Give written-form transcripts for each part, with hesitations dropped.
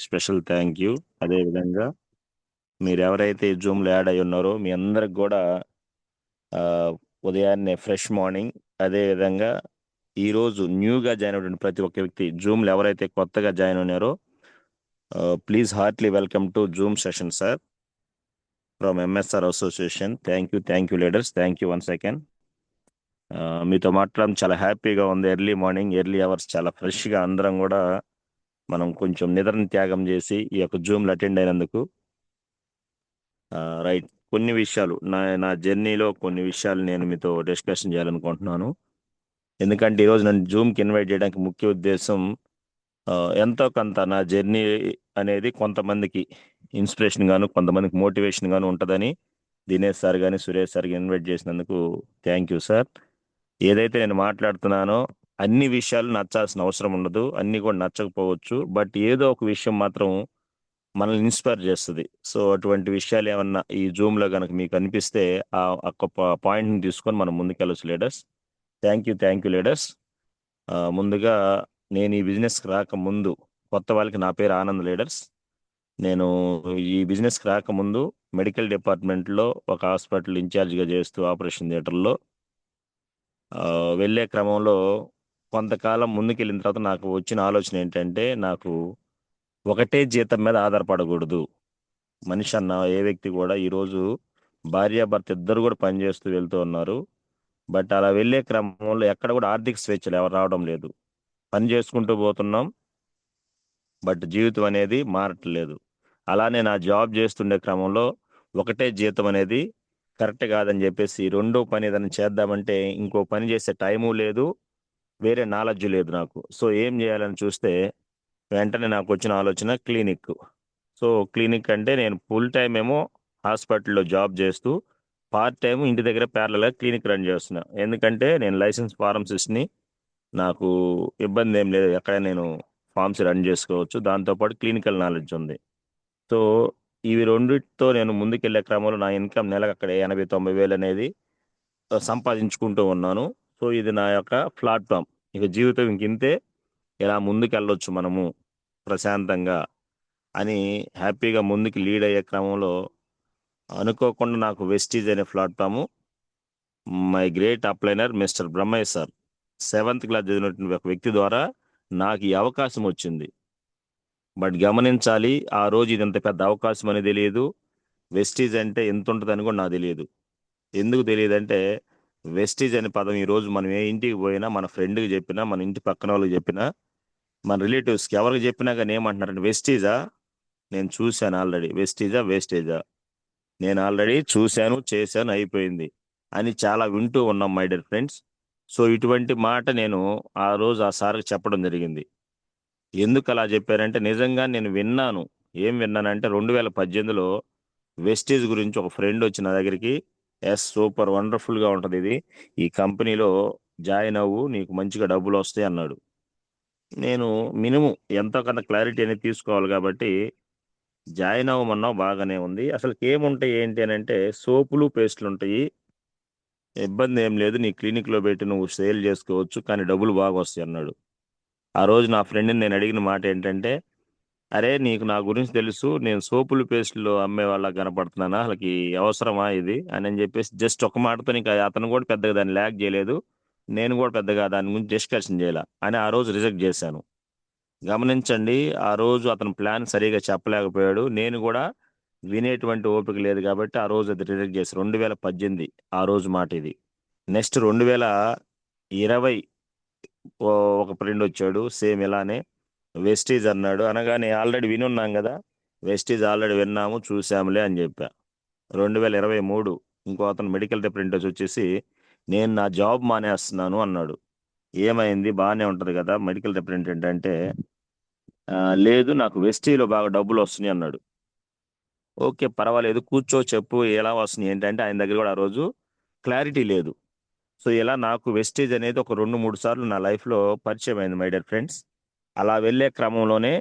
Special thank you. అదేవిధంగా మీరు ఎవరైతే ఈ జూమ్లో యాడ్ అయి ఉన్నారో మీ అందరికి కూడా ఆ, ఉదయాన్నే ఫ్రెష్ మార్నింగ్. అదేవిధంగా ఈరోజు న్యూగా జాయిన్ అయిన ప్రతి ఒక్క వ్యక్తి జూమ్లో ఎవరైతే కొత్తగా జాయిన్ అయినారో please heartly welcome to Zoom session sir from MSR association. Thank you leaders, thank you one second. మీతో మాట్లాడడం చాలా హ్యాపీగా ఉంది. ఎర్లీ మార్నింగ్ ఎర్లీ అవర్స్ చాలా ఫ్రెష్గా అందరం కూడా మనం కొంచెం నిద్రని త్యాగం చేసి ఈ యొక్క జూమ్లో అటెండ్ అయినందుకు. రైట్, కొన్ని విషయాలు నా నా జర్నీలో కొన్ని విషయాలు నేను మీతో డిస్కషన్ చేయాలనుకుంటున్నాను. ఎందుకంటే ఈరోజు నన్ను జూమ్కి ఇన్వైట్ చేయడానికి ముఖ్య ఉద్దేశం ఆ, ఎంతో కొంత నా జర్నీ అనేది కొంతమందికి ఇన్స్పిరేషన్ గాను కొంతమందికి మోటివేషన్ గాను ఉంటుందని దినేష్ సార్ కానీ సురేష్ సార్ ఇన్వైట్ చేసినందుకు థ్యాంక్ యూ సార్. ఏదైతే నేను మాట్లాడుతున్నానో అన్ని విషయాలు నచ్చాల్సిన అవసరం ఉండదు, అన్ని కూడా నచ్చకపోవచ్చు, బట్ ఏదో ఒక విషయం మాత్రం మనల్ని ఇన్స్పైర్ చేస్తుంది. సో అటువంటి విషయాలు ఏమన్నా ఈ జూమ్లో కనుక మీకు అనిపిస్తే ఆ ఒక్క పాయింట్ని తీసుకొని మనం ముందుకెళ్ళొచ్చు లీడర్స్. Thank you leaders. ముందుగా నేను ఈ బిజినెస్కి రాకముందు కొత్త వాళ్ళకి నా పేరు ఆనంద్ లీడర్స్. నేను ఈ బిజినెస్కి రాకముందు మెడికల్ డిపార్ట్మెంట్లో ఒక హాస్పిటల్ ఇన్ఛార్జ్గా చేస్తూ ఆపరేషన్ థియేటర్లో వెళ్ళే క్రమంలో కొంతకాలం ముందుకెళ్ళిన తర్వాత నాకు వచ్చిన ఆలోచన ఏంటంటే నాకు ఒకటే జీతం మీద ఆధారపడకూడదు. మనిషి అన్న ఏ వ్యక్తి కూడా ఈరోజు భార్యాభర్త ఇద్దరు కూడా పనిచేస్తూ వెళ్తూ ఉన్నారు. బట్ అలా వెళ్ళే క్రమంలో ఎక్కడ కూడా ఆర్థిక స్వేచ్ఛలు ఎవరు రావడం లేదు. పని చేసుకుంటూ పోతున్నాం, బట్ జీవితం అనేది మారట్లేదు. అలానే నా జాబ్ చేస్తుండే క్రమంలో ఒకటే జీతం అనేది కరెక్ట్ కాదని చెప్పేసి రెండో పని ఏదైనా చేద్దామంటే ఇంకో పని చేసే టైము లేదు, వేరే నాలెడ్జ్ లేదు నాకు. సో ఏం చేయాలని చూస్తే వెంటనే నాకు వచ్చిన ఆలోచన క్లినిక్. సో క్లినిక్ అంటే నేను ఫుల్ టైం ఏమో హాస్పిటల్లో జాబ్ చేస్తూ పార్ట్ టైం ఇంటి దగ్గర ప్యారలల్గా క్లినిక్ రన్ చేస్తున్నా. ఎందుకంటే నేను లైసెన్స్ ఫార్మసిస్ట్ని, నాకు ఇబ్బంది ఏం లేదు, ఎక్కడ నేను ఫార్మసీ రన్ చేసుకోవచ్చు, దాంతోపాటు క్లినికల్ నాలెడ్జ్ ఉంది. సో ఇవి రెండిటితో నేను ముందుకెళ్లే క్రమంలో నా ఇన్కమ్ నెలకు అక్కడ 80-90 వేలు అనేది సంపాదించుకుంటూ ఉన్నాను. సో ఇది నా యొక్క ప్లాట్ఫామ్. ఇక జీవితం ఇంకింతే, ఇలా ముందుకెళ్ళొచ్చు మనము ప్రశాంతంగా అని హ్యాపీగా ముందుకు లీడ్ అయ్యే క్రమంలో అనుకోకుండా నాకు వెస్టీజ్ అనే platform my great upliner mister Brahmayya sir, 7th class చదివినటువంటి ఒక వ్యక్తి ద్వారా నాకు ఈ అవకాశం వచ్చింది. బట్ గమనించాలి, ఆ రోజు ఇది ఇంత పెద్ద అవకాశం అని తెలియదు, వెస్టీజ్ అంటే ఎంత ఉంటుందని కూడా నాకు తెలియదు. ఎందుకు తెలియదు అంటే వెస్టీజ్ అనే పదం ఈ రోజు మనం ఏ ఇంటికి పోయినా, మన ఫ్రెండ్కి చెప్పినా, మన ఇంటి పక్కన వాళ్ళకి చెప్పినా, మన రిలేటివ్స్కి ఎవరికి చెప్పినా కానీ ఏమంటున్నారంటే వెస్టీజా, నేను చూశాను ఆల్రెడీ, వెస్టీజా వేస్టేజా, నేను ఆల్రెడీ చూశాను చేశాను అయిపోయింది అని చాలా వింటూ ఉన్నాం మై డియర్ ఫ్రెండ్స్. సో ఇటువంటి మాట నేను ఆ రోజు ఆ సార్కి చెప్పడం జరిగింది. ఎందుకు అలా చెప్పారంటే నిజంగా నేను విన్నాను. ఏం విన్నానంటే 2018లో వెస్టేజ్ గురించి ఒక ఫ్రెండ్ వచ్చి నా దగ్గరికి, ఎస్ సూపర్ వండర్ఫుల్గా ఉంటుంది ఇది, ఈ కంపెనీలో జాయిన్ అవ్వు నీకు మంచిగా డబ్బులు వస్తాయి అన్నాడు. నేను మినిమం ఎంతో కొంత క్లారిటీ అనేది తీసుకోవాలి కాబట్టి జాయిన్ అవ్వమన్నావు, బాగానే ఉంది, అసలు ఏముంటాయి ఏంటి అని అంటే సోపులు పేస్టులు ఉంటాయి, ఇబ్బంది ఏం లేదు, నీ క్లినిక్లో పెట్టి నువ్వు సేల్ చేసుకోవచ్చు కానీ డబ్బులు బాగా వస్తాయి అన్నాడు. ఆ రోజు నా ఫ్రెండ్ని నేను అడిగిన మాట ఏంటంటే, అరే నీకు నా గురించి తెలుసు, నేను సోపులు పేస్టులు అమ్మే వాళ్ళకి కనపడుతున్నానా, వాళ్ళకి అవసరమా ఇది అని చెప్పేసి జస్ట్ ఒక మాటతో నీకు అతను కూడా పెద్దగా దాన్ని ల్యాక్ చేయలేదు, నేను కూడా పెద్దగా దాని గురించి డిస్కషన్ చేయాల అని ఆ రోజు రిజెక్ట్ చేశాను. గమనించండి, ఆ రోజు అతను ప్లాన్ సరిగా చెప్పలేకపోయాడు, నేను కూడా వినేటువంటి ఓపిక లేదు కాబట్టి ఆ రోజు అది రిజెక్ట్ చేసి 2018 ఆ రోజు మాట ఇది. నెక్స్ట్ 2020 ఒక ఫ్రెండ్ వచ్చాడు సేమ్ ఇలానే వెస్టీజ్ అన్నాడు. అనగానే ఆల్రెడీ వినున్నాం కదా, వెస్టీజ్ ఆల్రెడీ విన్నాము చూసాములే అని చెప్పా. 2023 ఇంకో అతను మెడికల్ రిప్రజెంటేటివ్ వచ్చేసి నేను నా జాబ్ మానేస్తున్నాను అన్నాడు. ఏమైంది, బాగానే ఉంటది కదా మెడికల్ రిప్రజెంటేటివ్ అంటే, లేదు నాకు వెస్టీలో బాగా డబ్బులు వస్తున్నాయి అన్నాడు. ఓకే పర్వాలేదు కూర్చో చెప్పు ఎలా వస్తున్నాయి ఏంటంటే ఆయన దగ్గర కూడా ఆ రోజు క్లారిటీ లేదు. సో ఇలా నాకు వెస్టేజ్ అనేది ఒక 2-3 సార్లు నా లైఫ్లో పరిచయం అయింది మై డియర్ ఫ్రెండ్స్. అలా వెళ్ళే క్రమంలోనే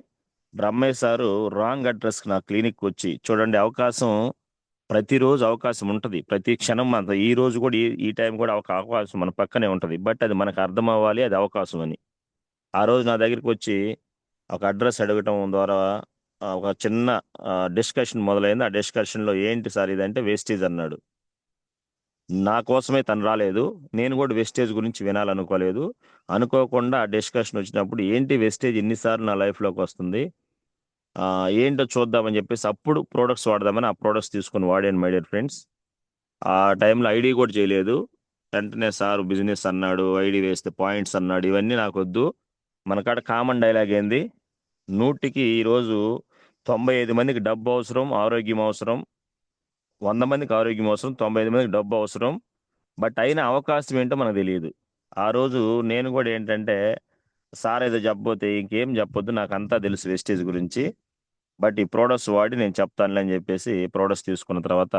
బ్రహ్మయ్య సారు రాంగ్ అడ్రస్కి నా క్లినిక్ వచ్చి చూడండి, అవకాశం ప్రతిరోజు అవకాశం ఉంటుంది, ప్రతి క్షణం అంత ఈ రోజు కూడా ఈ టైం కూడా ఒక అవకాశం మన పక్కనే ఉంటుంది, బట్ అది మనకు అర్థం అవ్వాలి అది అవకాశం అని. ఆ రోజు నా దగ్గరికి వచ్చి ఒక అడ్రస్ అడగటం ద్వారా ఒక చిన్న డిస్కషన్ మొదలైంది. ఆ డిస్కషన్‌లో ఏంటి సార్ ఇదంటే వేస్టేజ్ అన్నాడు. నా కోసమే తను రాలేదు. నేను కూడా వెస్టేజ్ గురించి వినాలనుకోలేదు. అనుకోకుండా ఆ డిస్కషన్ వచ్చినప్పుడు ఏంటి వెస్టేజ్ ఇన్ని సార్లు నా లైఫ్‌లోకి వస్తుంది. ఏంటో చూద్దామని చెప్పేసి అప్పుడు ప్రొడక్ట్స్ వాడదామని ఆ ప్రొడక్ట్స్ తీసుకొని వాడాను మై డియర్ ఫ్రెండ్స్. ఆ టైంలో ఐడీ కూడా చేయలేదు. వెంటనే సార్ బిజినెస్ అన్నాడు, ఐడీ వేస్తే పాయింట్స్ అన్నాడు. ఇవన్నీ నాకొద్దు. మన కాడ కామన్ డైలాగ్ ఏంది? నూటికి ఈరోజు 95 మందికి డబ్బు అవసరం, ఆరోగ్యం అవసరం. 100 మందికి ఆరోగ్యం అవసరం, 95 మందికి డబ్బు అవసరం. బట్ అయిన అవకాశం ఏంటో మనకు తెలియదు. ఆ రోజు నేను కూడా ఏంటంటే సార్ ఏదో చెప్పబోతే ఇంకేం చెప్పొద్దు, నాకు అంతా తెలుసు వెస్టేజ్ గురించి. బట్ ఈ ప్రోడక్ట్స్ వాడి నేను చెప్తానులే అని చెప్పేసి ప్రోడక్ట్స్ తీసుకున్న తర్వాత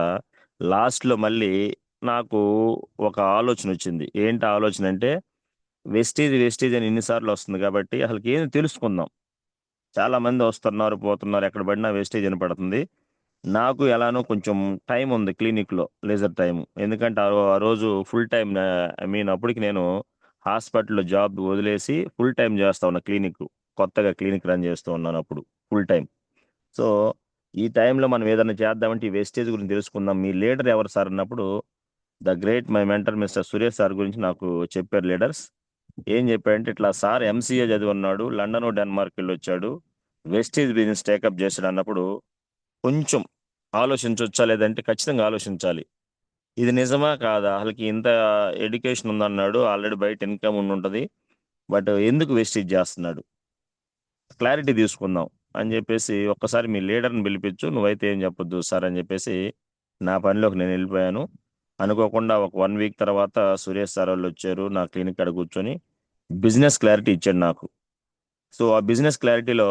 లాస్ట్లో మళ్ళీ నాకు ఒక ఆలోచన వచ్చింది. ఏంటి ఆ ఆలోచన అంటే వెస్టేజ్ వెస్టేజ్ అని ఇన్నిసార్లు వస్తుంది కాబట్టి అసలు ఏం తెలుసుకుందాం. చాలా మంది వస్తున్నారు పోతున్నారు, ఎక్కడ పడినా వేస్టేజ్ అని పడుతుంది. నాకు ఎలానో కొంచెం టైం ఉంది క్లినిక్లో, లేజర్ టైం. ఎందుకంటే ఆ రోజు ఫుల్ టైం, ఐ మీన్ అప్పటికి నేను హాస్పిటల్లో జాబ్ వదిలేసి ఫుల్ టైం చేస్తా ఉన్నా క్లినిక్. కొత్తగా క్లినిక్ రన్ చేస్తూ ఉన్నాను అప్పుడు ఫుల్ టైం. సో ఈ టైంలో మనం ఏదైనా చేద్దామంటే ఈ వేస్టేజ్ గురించి తెలుసుకుందాం. మీ లీడర్ ఎవరు సార్ అన్నప్పుడు the great my mentor mister Suresh sir గురించి నాకు చెప్పారు లీడర్స్. ఏం చెప్పాడంటే ఇట్లా సార్ ఎంసీఏ చదివి ఉన్నాడు, లండన్ డెన్మార్క్ వెళ్ళి వచ్చాడు, వెస్టేజ్ బిజినెస్ టేకప్ చేశాడు అన్నప్పుడు కొంచెం ఆలోచించవచ్చా లేదంటే ఖచ్చితంగా ఆలోచించాలి. ఇది నిజమా కాదా, అసలుకి ఇంత ఎడ్యుకేషన్ ఉందన్నాడు, ఆల్రెడీ బయట ఇన్కమ్ ఉండి ఉంటుంది, బట్ ఎందుకు వేస్టేజ్ చేస్తున్నాడు, క్లారిటీ తీసుకుందాం అని చెప్పేసి ఒక్కసారి మీ లీడర్ని పిలిపించు, నువ్వైతే ఏం చెప్పొద్దు సార్ అని చెప్పేసి నా పనిలోకి నేను వెళ్ళిపోయాను. అనుకోకుండా ఒక 1 వీక్ తర్వాత సురేష్ సార్ వాళ్ళు వచ్చారు నా క్లినిక్ కాడ కూర్చొని బిజినెస్ క్లారిటీ ఇచ్చాడు నాకు. సో ఆ బిజినెస్ క్లారిటీలో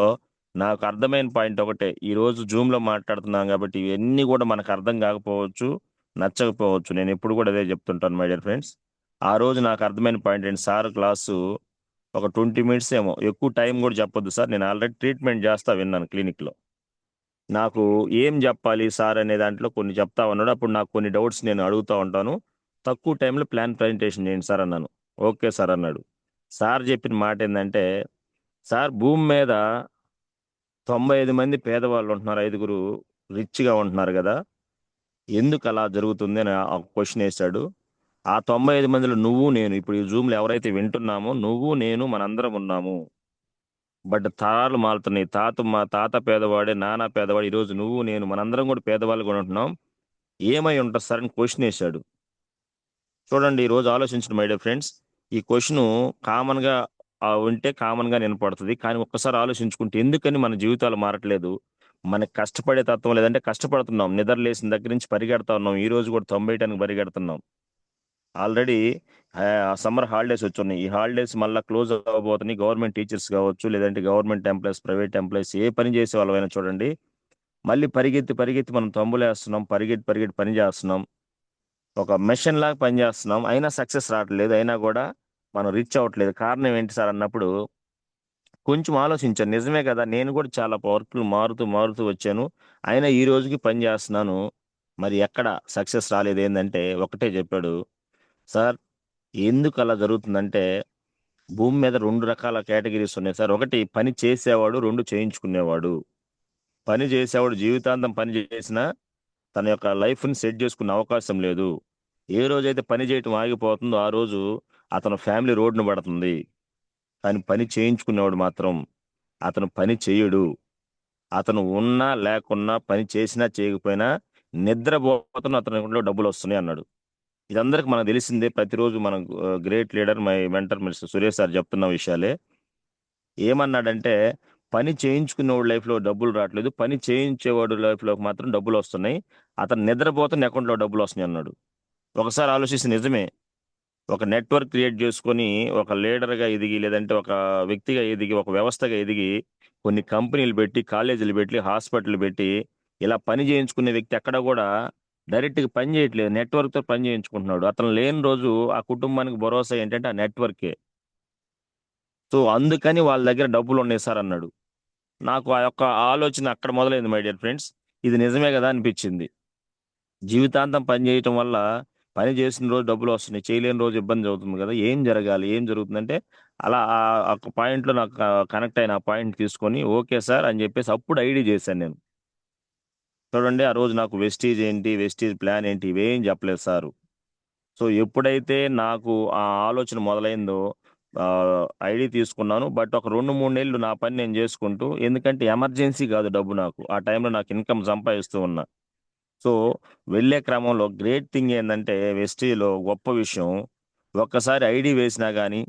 నాకు అర్థమైన పాయింట్ ఒకటే. ఈ రోజు జూమ్ లో మాట్లాడుతున్నాం కాబట్టి ఇవన్నీ కూడా మనకు అర్థం కాకపోవచ్చు, నచ్చకపోవచ్చు. నేను ఎప్పుడు కూడా అదే చెప్తుంటాను మై డియర్ ఫ్రెండ్స్. ఆ రోజు నాకు అర్థమైన పాయింట్ ఏంటి, సార్ క్లాసు ఒక 20 మినిట్స్ ఏమో, ఎక్కువ టైం కూడా చెప్పొద్దు సార్, నేను ఆల్రెడీ ట్రీట్మెంట్ చేస్తా విన్నాను క్లినిక్ లో. నాకు ఏం చెప్పాలి సార్ అనే దాంట్లో కొన్ని చెప్తా ఉన్నాడు. అప్పుడు నాకు కొన్ని డౌట్స్ నేను అడుగుతా ఉంటాను. తక్కువ టైంలో ప్లాన్ ప్రజెంటేషన్ చేయండి సార్ అన్నాను. ఓకే సార్ అన్నాడు. సార్ చెప్పిన మాట ఏంటంటే, సార్ భూమి మీద 95 మంది పేదవాళ్ళు ఉంటున్నారు, 5గురు రిచ్గా ఉంటున్నారు కదా, ఎందుకు అలా జరుగుతుంది అని ఆ క్వశ్చన్ వేశాడు. ఆ 95 మందిలో నువ్వు నేను, ఇప్పుడు ఈ జూమ్లో ఎవరైతే వింటున్నామో నువ్వు నేను మనందరం ఉన్నాము. బట్ తరాలు మారుతున్నాయి. మా తాత పేదవాడే, నాన్న పేదవాడు, ఈరోజు నువ్వు నేను మనందరం కూడా పేదవాళ్ళు కూడా ఉంటున్నాం. ఏమై ఉంటుంది సార్ అని క్వశ్చన్ వేశాడు. చూడండి ఈ రోజు ఆలోచించండి మై డియర్ ఫ్రెండ్స్. ఈ క్వశ్చన్ కామన్ గా ఉంటే కామన్ గా వినపడుతుంది, కానీ ఒక్కసారి ఆలోచించుకుంటే ఎందుకని మన జీవితాలు మారట్లేదు. మనకి కష్టపడే తత్వం లేదంటే కష్టపడుతున్నాం, నిద్ర లేసిన దగ్గర నుంచి పరిగెడతా ఉన్నాం, ఈ రోజు కూడా 90 టన్నుకి పరిగెడుతున్నాం. ఆల్రెడీ సమ్మర్ హాలిడేస్ వచ్చున్నాయి. ఈ హాలిడేస్ మళ్ళీ క్లోజ్ అవ్వబోతున్నాయి. గవర్నమెంట్ టీచర్స్ కావచ్చు, లేదంటే గవర్నమెంట్ ఎంప్లాయీస్, ప్రైవేట్ ఎంప్లాయీస్, ఏ పని చేసే వాళ్ళమైనా చూడండి, మళ్ళీ పరిగెత్తి పరిగెత్తి మనం తంబులేస్తున్నాం, పరిగెత్తి పరిగెత్తి పని చేస్తున్నాం, ఒక మెషిన్ లాగా పని చేస్తున్నాం, అయినా సక్సెస్ రావట్లేదు, అయినా కూడా మనం రీచ్ అవ్వట్లేదు. కారణం ఏంటి సార్ అన్నప్పుడు కొంచెం ఆలోచించాను. నిజమే కదా, నేను కూడా చాలా వర్క్లు మారుతూ మారుతూ వచ్చాను, అయినా ఈ రోజుకి పని చేస్తున్నాను, మరి ఎక్కడ సక్సెస్ రాలేదు. ఏంటంటే ఒకటే చెప్పాడు సార్, ఎందుకు అలా జరుగుతుందంటే భూమి మీద 2 రకాల కేటగిరీస్ ఉన్నాయి సార్. ఒకటి పని చేసేవాడు, రెండు చేయించుకునేవాడు. పని చేసేవాడు జీవితాంతం పని చేసినా తన యొక్క లైఫ్ని సెట్ చేసుకునే అవకాశం లేదు. ఏ రోజైతే పని చేయటం ఆగిపోతుందో ఆ రోజు అతను ఫ్యామిలీ రోడ్డున పడుతుంది. కానీ పని చేయించుకునేవాడు మాత్రం అతను పని చేయడు. అతను ఉన్నా లేకున్నా, పని చేసినా చేయకపోయినా నిద్రపోతున్న అతని డబ్బులు వస్తున్నాయి అన్నాడు. ఇదందరికి మనకు తెలిసిందే. ప్రతిరోజు మన great leader my mentor mister Suresh sir చెప్తున్న విషయాలే. ఏమన్నాడంటే పని చేయించుకునేవాడు లైఫ్లో డబ్బులు రావట్లేదు, పని చేయించేవాడు లైఫ్లోకి మాత్రం డబ్బులు వస్తున్నాయి, అతను నిద్రపోతున్న అకౌంట్లో డబ్బులు వస్తున్నాయి అన్నాడు. ఒకసారి ఆలోచిస్తే నిజమే. ఒక నెట్వర్క్ క్రియేట్ చేసుకొని ఒక లీడర్గా ఎదిగి, లేదంటే ఒక వ్యక్తిగా ఎదిగి, ఒక వ్యవస్థగా ఎదిగి, కొన్ని కంపెనీలు పెట్టి, కాలేజీలు పెట్టి, హాస్పిటల్ పెట్టి ఇలా పని చేయించుకునే వ్యక్తి ఎక్కడ కూడా డైరెక్ట్గా పని చేయట్లేదు, నెట్వర్క్తో పని చేయించుకుంటున్నాడు. అతను లేని రోజు ఆ కుటుంబానికి భరోసా ఏంటంటే ఆ నెట్వర్కే. సో అందుకని వాళ్ళ దగ్గర డబ్బులు ఉన్నాయి సార్ అన్నాడు. నాకు ఆ యొక్క ఆలోచన అక్కడ మొదలైంది మై డియర్ ఫ్రెండ్స్. ఇది నిజమే కదా అనిపించింది. జీవితాంతం పని చేయటం వల్ల పని చేసిన రోజు డబ్బులు వస్తున్నాయి, చేయలేని రోజు ఇబ్బంది అవుతుంది కదా, ఏం జరగాలి, ఏం జరుగుతుందంటే అలా ఒక పాయింట్‌లో నాకు కనెక్ట్ అయిన ఆ పాయింట్ తీసుకొని ఓకే సార్ అని చెప్పేసి అప్పుడు ఐడీ చేశాను నేను. చూడండి ఆ రోజు నాకు వెస్టీజ్ ఏంటి, వెస్టీజ్ ప్లాన్ ఏంటి ఇవేం చెప్పలేదు సారు. సో ఎప్పుడైతే నాకు ఆ ఆలోచన మొదలైందో ఐడీ తీసుకున్నాను. బట్ ఒక 2, 3 నెలలు నా పని నేను చేసుకుంటూ ఎందుకంటే ఎమర్జెన్సీ కాదు డబ్బు నాకు. ఆ టైంలో నాకు ఇన్‌కమ్ సంపాదిస్తూ ఉన్నా. సో వెళ్ళే క్రమంలో గ్రేట్ థింగ్ ఏందంటే వెస్టీజ్‌లో గొప్ప విషయం ఒక్కసారి ఐడీ వేసినా గాని,